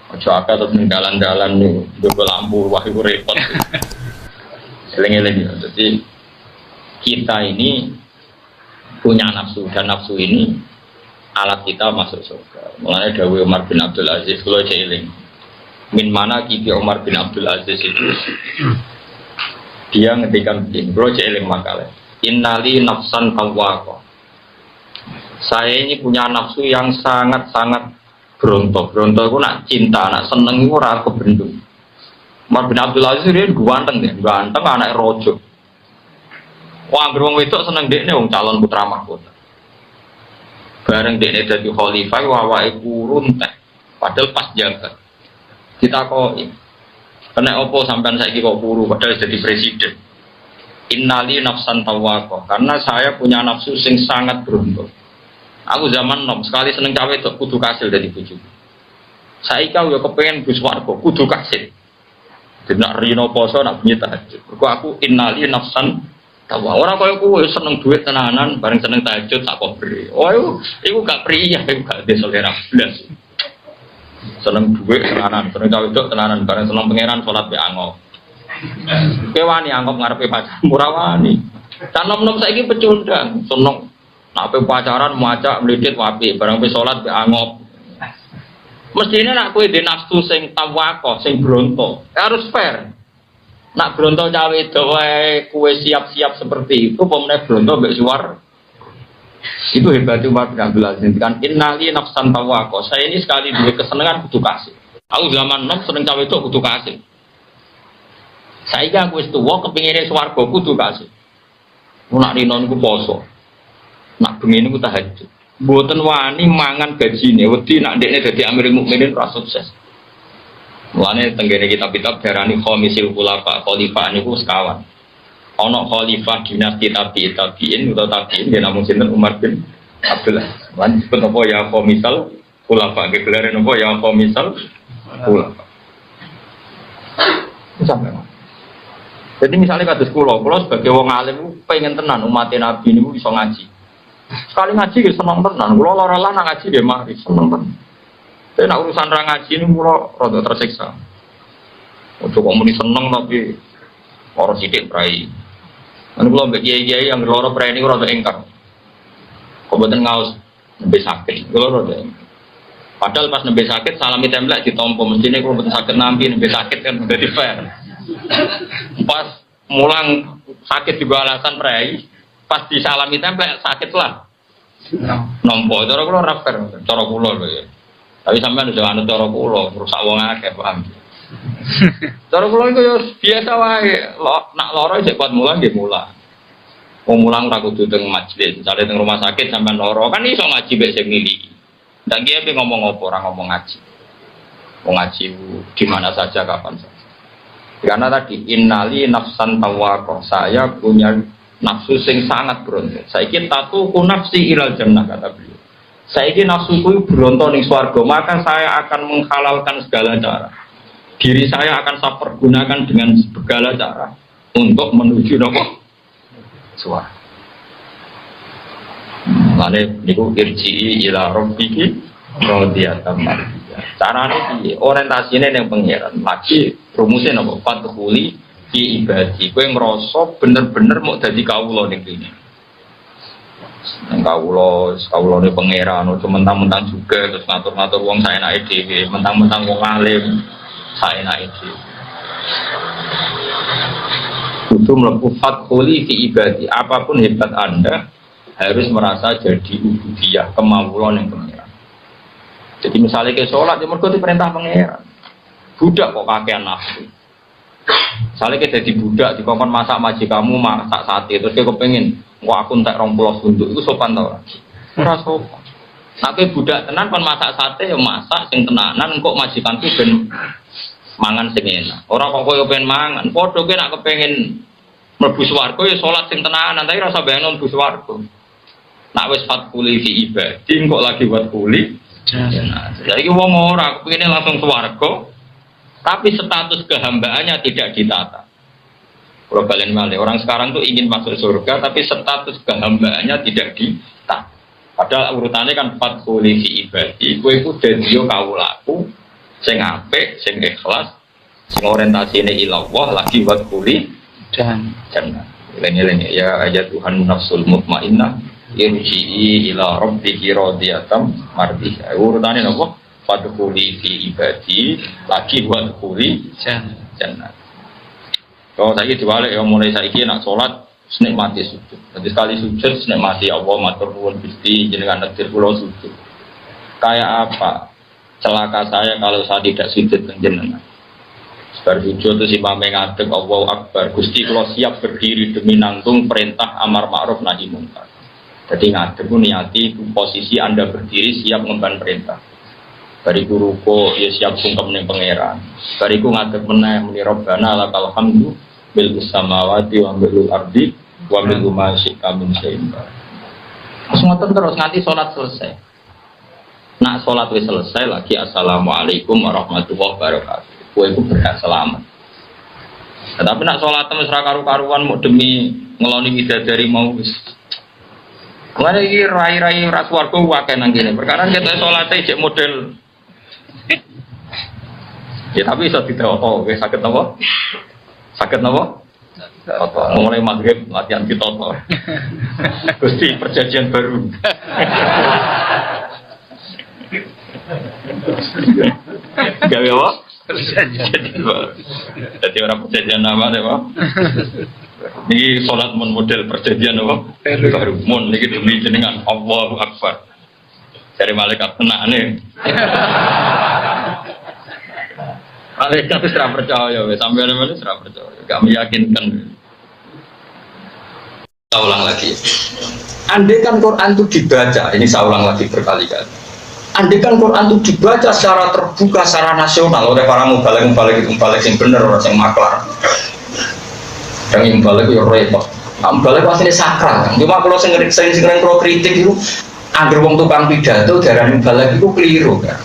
Aja akeh terus ning dalan-dalan niku njogo lampu wah iku repot. Eling-eling ya. Jadi kita ini punya nafsu dan nafsu ini alat kita masuk surga. Mulane dawuh Umar bin Abdul Aziz kula eling. Min mana kibi Umar bin Abdul Aziz itu dia ngetikan begini, kula eling makalah. Innali nafsan tawwaqah. Saya ini punya nafsu yang sangat-sangat berontok. Berontok itu nak cinta, nak seneng itu ora kebendung. Umar bin Abdul Aziz dia ganteng deh, ganteng anak rojo. Wah, wong wedok seneng dekne wong calon putra mahkota. Bareng dekne dadi khalifah awake kurun teh. Padahal pas jabat. Kita kok kena opo sampean saiki kok puru padahal jadi presiden. Innali nafsan tawwaqah, karena saya punya nafsu sing sangat berontok. Aku zaman nom sekali seneng cawe itu kudu kasil dari bojo. Saiki yo kepengen bus warga kudu kasil. Denak rino poso nak bunyi tahajud. Mergo aku innali nafsan tawa. Ora koyo kowe seneng duit tenanan bareng seneng tahajud tak kobre. Oh iku gak priya, iku gak de selera blas. Seneng duit tenanan, seneng cawe itu tenanan bareng seneng pangeran salat be angop. Kowe wani angop ngarepe pacar ora wani. Kan nom-nom saiki pecundang, seneng nak pacaran muacak mlidit wapi barang pe salat be angop. Mestine nak kowe dhe nafsu sing tawako, sing bronto, harus fair. Nak bronto cawe wae kowe siap-siap seperti itu, pemene bronto mbek suar. Itu hebat Umar bin Abdul Aziz kan innali nafsan tawako. Saya ini sekali duwe kesenengan kudu kasih. Aku zaman nom seneng cawe itu kudu kasih. Saiki aku wis tuwa kepingine swarga kudu kasih. Nak rino niku poso. Nak bengi niku tahajud. Mboten wani mangan gajine, wedi nak ndekne dadi Amirul Mukminin ora sukses. Mulane tenggene kitab-kitab darani khamisul khulafa, khalifah niku sekawan. Ono khalifah dinasti tabiin dia namun sinten Umar bin Abdullah. Lan disebut apa ya khomisal khulafa, gelar apa ya khomisal khulafa. Sampai. Jadi misalnya kados kula sebagai wong alim pengen tenan umat Nabi niku iso ngaji. Sekali ngaji ya seneng tenan. Kula lara lan ngaji nggih mari seneng tenan. Tapi nak urusan ra ngaji niku kula rada tersiksa. Untuk komunis seneng tapi orang sidik prai. Kan kula mbek kiai-kiai yang loro prai niku rada engkang. Kok mboten ngaos nembe sakit. Kula rada engkang. Padahal pas nembe sakit salami templek ditompo mestine kula mboten sakit nampi nembe sakit kan dadi fair. Pas mulang sakit juga alasan prai, pas disalami templek sakit lah. Nompo cara kula ra fair, cara kula lho ya. Tapi sampean udah anut cara kula, rusak wong akeh paham. Cara kula iku ya biasa wae, nak lara sik kuat mulang nggih mulang. Wong mulang ra kudu teng majelis, misale teng rumah sakit sampean lara kan iso ngaji mek sing miliki. Ndak kiye ngomong apa ora ngomong ngaji. Wong ngaji di mana saja kapan saja. Karena tadi innali nafsan tawaqah, saya punya nafsu sing sangat berontok. Saiki tatu ku nafsi ilal jannah kata beliau. Saiki nafsuku berontok ning swarga, maka saya akan menghalalkan segala cara. Diri saya akan saya pergunakan dengan segala cara untuk menuju nopo swarga. Lane niku irji ila rabbiki radiyatan mardiyah. Carane piye? Orientasine ning pangeran. Lagi rumusnya nopo fathuli fi ibadi. Kowe ngrasa bener-bener mau dadi kawula ning kene. Nang kawulane pangeran ojo mentang-mentang juga terus ngatur-ngatur wong saenake dhewe, mentang-mentang wong alim saenake dhewe. Kudu mlebu fathuli fi ibadi. Apapun hebat Anda harus merasa jadi ubudiyah kemawulan yang pangeran. Jadi misalnya ke sholat, ya mergo diperintah pangeran. Budak kok kakean nafsu. Misalnya kita jadi budak, dikongkon masak majikanmu masak sate, terus dia kepengen, kok aku entek 20 bunduk, itu sopan tau? Ora sopan. Tapi budak tenan kon masak sate, ya masak sing tenanan, kok majikanku ben mangan sing enak. Ora kok koyo pengen mangan, padha kowe nek kepengin mlebu swarga ya salat sing tenanan, tapi rasa bayangno mlebu swarga. Nak wis fatkuli fi ibadi, kok lagi buat kuli. Jadi wong ora kepengine langsung swarga, tapi status kehambaannya tidak ditata. Kalau balen malih, orang sekarang tuh ingin masuk surga, tapi status kehambaannya tidak ditata. Padahal urutannya kan fatkuli fi ibadi, kowe iku dadi kawulaku sing apik, sing ikhlas, sing orientasine ila Allah lagi buat kuli dan jannah. Eling-eling ya ayat Tuhan nafsul mutmainnah irji'i ila rabbiki radiyatan mardiyah. Urutane napa? Fadkhuli fi ibadi lagi buat kuli jannah. Kalau saiki diwalik ya mulai saiki nak salat nikmati sujud. Jadi sekali sujud nikmati Allah matur nuwun Gusti jenengan nektir kula sujud. Kayak apa? Celaka saya kalau saya tidak sujud jenengan. Bersujud itu si imame ngadeg Allahu Akbar. Gusti kula siap berdiri demi nanggung perintah amar ma'ruf nahi munkar. Jadi ngadeg niati posisi Anda berdiri siap ngemban perintah. Bariku ruko ya siap sungkem ning pangeran. Bariku ngadeg meneh muni Rabbana lakal hamdu bil samawati wa bil ardi wa bil ma syi'a min syai'in. Ngoten terus nganti salat selesai. Nak salat wis selesai lagi assalamualaikum warahmatullahi wabarakatuh. Kowe iku berhak selamat. Tapi nak salat wis ra karu-karuan mau demi ngeloni bidadari mau wis. Mulai ini rai-rai ras warga wakai nang gini. Perkara kita sholatnya cek model. Ya tapi bisa tidak oto. Sakit apa? Sakit apa? Oto. Mulai maghrib latihan kita oto. Gusti perjanjian baru. Gawe apa? Perjanjian. Jadi orang perjanjian nama deh pak. Ini sholat model perjanjian apa? Baru mon ini demi jenengan Allahu Akbar. Dari malaikat tenane. Malaikat itu serah percaya, sampai mana serah percaya. Gak meyakinkan. Saya ulang lagi. Andai kan Quran itu dibaca, ini saya ulang lagi berkali-kali. Andai kan Quran itu dibaca secara terbuka, secara nasional oleh para mubalik yang benar, orang yang maklar. Kadang yang balik ya repot. Balik pasti sakral kan. Cuma kalau sering kalau kritik itu, agar wong tukang pidato darah balik itu keliru kan.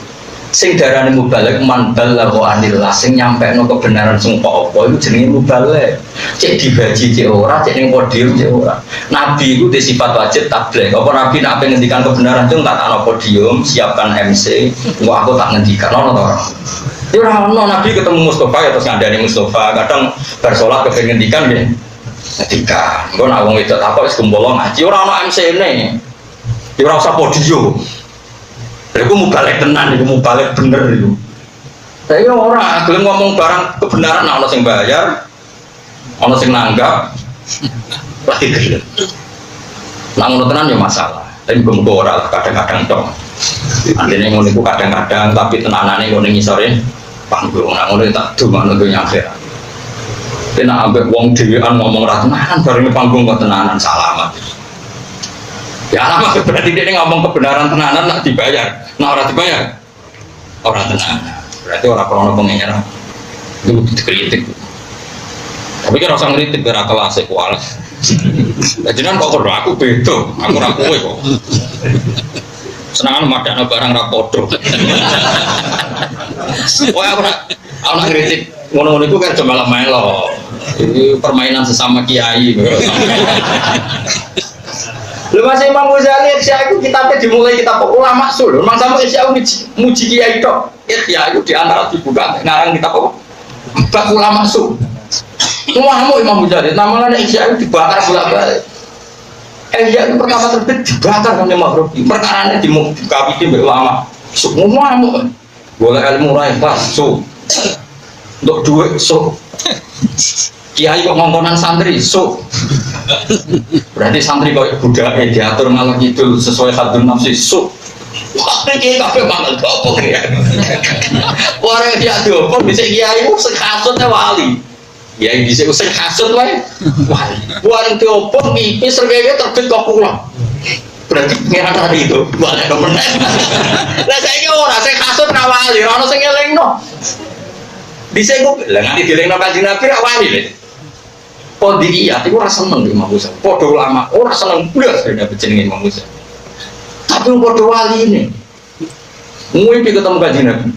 Sing darane mubalek man balagha anillah sing nyampekno kebenaran sing apa iku jenenge mubalek. Cek dibaji cek ora, cek ning podium cek ora. Nabi iku di sifat wajib tabligh. Apa nabi nek ngendikan kebenaran itu tak ana podium, siapkan MC, engko aku tak ngendikan ono to ora. Ya ora ono nabi ketemu Mustofa ya terus ngandani Mustofa, kadang bar salat kepen ngendikan nggih. Ngendikan. Engko nek wong wedok takok wis kumpul ngaji ora ono MC-ne. Ya ora usah podium. Aku mau balik tenan, aku mau balik bener itu. Tapi orang gelem ngomong barang kebenaran, ana sing bayar, ana sing nanggap, lagi gelem. Nah ngono tenan ya masalah. Tapi muga ora kadang-kadang dong. Andene ngono iku kadang-kadang, tapi tenanane ngono ngisore panggung. Nah ngono tak dumakno dunya akhirat. Kena ambek wong dhewean ngomong ra tenanan bareng panggung kok tenanan salamat. Ya lama berarti dia ngomong kebenaran tenanan nak dibayar, nah orang dibayar, orang tenanan. Berarti orang krono pengenyar itu dikritik. Tapi kan rasa ngeritik biar kelas kualas. Jadi kan kok kerja aku bedo, aku rakuwe kok. Senangan madakno barang rapodo. Wah aku nak ngeritik ngono-ngono itu kan cuma melo. Ini permainan sesama kiai. Lu masih Imam Ghazali Ihya itu kitabnya dimulai kitab ulama sul. Memang sama Ihya muji kiai tok. Ihya itu di antara dibuka ngarang kitab apa? Bab ulama sul. Semua Imam Ghazali namanya Ihya itu dibakar bolak-balik. Ihya itu pertama terbit dibakar sama Imam Ghazali. Perkaranya dikabiti oleh ulama. Semua boleh ilmu raih pas sul. Untuk duit sul. Kiai kok ngongkonan santri, so berarti santri kok budaya diatur malah gitu sesuai hadun nafsi, so wah ini kafe banget apa ya? Orang dia diopong bisa kiai itu sekasutnya wali, kiai bisa usah kasut wali, orang diopong pipis serganya terbit kok pulang, berarti ngira tadi itu balik nomor. Lah saya kira orang saya kasut rawali, orang saya ngeleng no, bisa gue, lah nanti dileng no kanjeng Nabi rawali deh. Kodiyat itu rasa seneng di Imam Ghazali. Podo ulama, orang seneng belas dari dapat jenengin Imam Ghazali. Tapi podo wali ini, ngimpi ketemu kanjeng Nabi.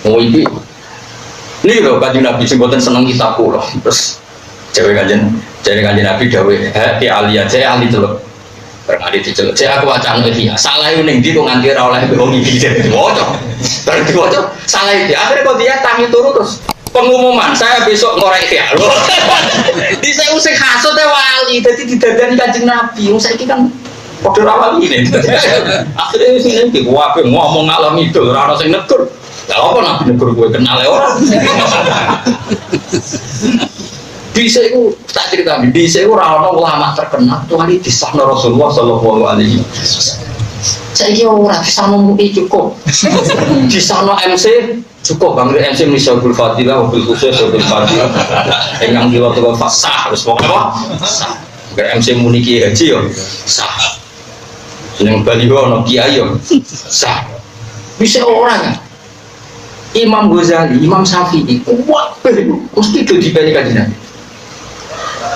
Ngimpi, ini loh kanjeng Nabi sebutan seneng kitab loh. Terus cewek kanjeng Nabi dawe, di aliyah, saya ahli celok. Berkali dicelok, saya aku wacana dia. Salah itu neng di kok nganti oleh berongi jadi bocor. Terus bocor, salah itu. Akhirnya Kodiyat tangi turun terus. Pengumuman saya besok ngorek ya loh. Di saya usik hasutnya wali, jadi didadani kanjeng Nabi. Saya ini kan kode wali ini. Akhirnya sini di wabe ngomong ngalam itu, orang sing negur. Ya apa Nabi negur gue kenal orang. Di saya itu tak cerita, di saya itu orang ulama terkenal tuh hari di sana Rasulullah Shallallahu Alaihi Wasallam. Saya kira orang di sana mungkin cukup, di sana MC cukup bang MC Misyabul Fadilah, mobil khusus mobil Fadilah, yang jiwa tuh sah, harus pokoknya sah. MC Muniki Haji yo sah, yang Baliho no Kiai yo sah. Bisa orang Imam Ghazali, Imam Syafi'i, kuat mesti itu dibandingkan.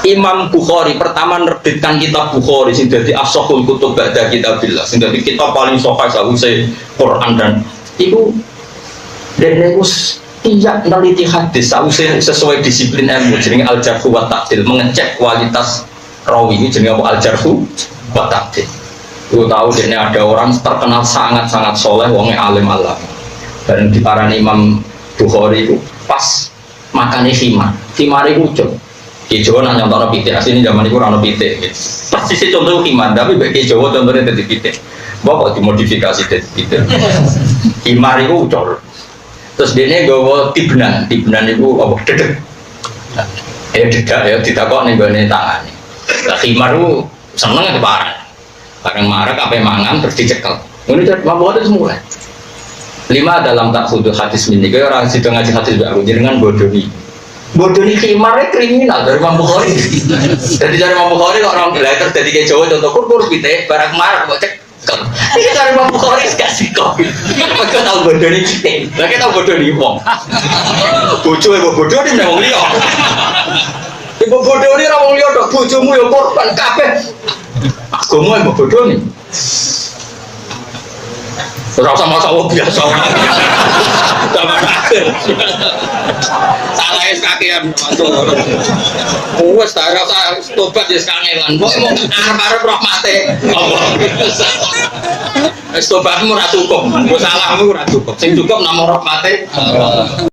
Imam Bukhari pertama menerbitkan kitab Bukhari sing dadi as-sahihul kutub ba'da kitabillah sing dadi kitab paling sahih sahih Quran dan itu Denus tidak meneliti hadis sesuai disiplin ilmu jenenge al-jarh wa ta'dil mengecek kualitas rawi ini jenenge apa al-jarh wa ta'dil. Lu tahu dene ada orang terkenal sangat-sangat soleh wonge alim Allah. Dan diparani Imam Bukhari itu pas makane khimar itu ucap di Jawa nanya contohnya pitik, asli ini zaman itu rano pitik pasti sih contoh khimar, tapi bagi Jawa contohnya jadi pitik bapak dimodifikasi jadi pitik khimar itu ucap terus dia ini gawa tibnan itu apa, dedek dedek ya, tidak kok nih gini tangan khimar itu seneng itu parah barang marah, apa mangan, terus dicekel ini mabuk itu semua 5 dalam tak khudu hadis ini kayak orang situ ngaji hadis baru jenengan bodohi khimarnya kriminal dari Imam Bukhari. Jadi dari Imam Bukhari orang belajar jadi kayak Jawa contoh kurus pitik barang marah kok cek ini dari Imam Bukhari kasih kopi mereka tahu bodohi pitik mereka tahu bodohi wong bodoh di memang liok Ibu bodoh ini rawong liya tok bojomu ya korban kabeh. Agama yang bodoh nih. Ora usah maca biasa. Sama akhir. Salah es kakean matur. Wes ta ora usah tobat ya kangelan. Kok mau arep-arep rahmate Allah. Wis tobatmu ora cukup. Salahmu ora cukup. Sing cukup namung rahmate Allah.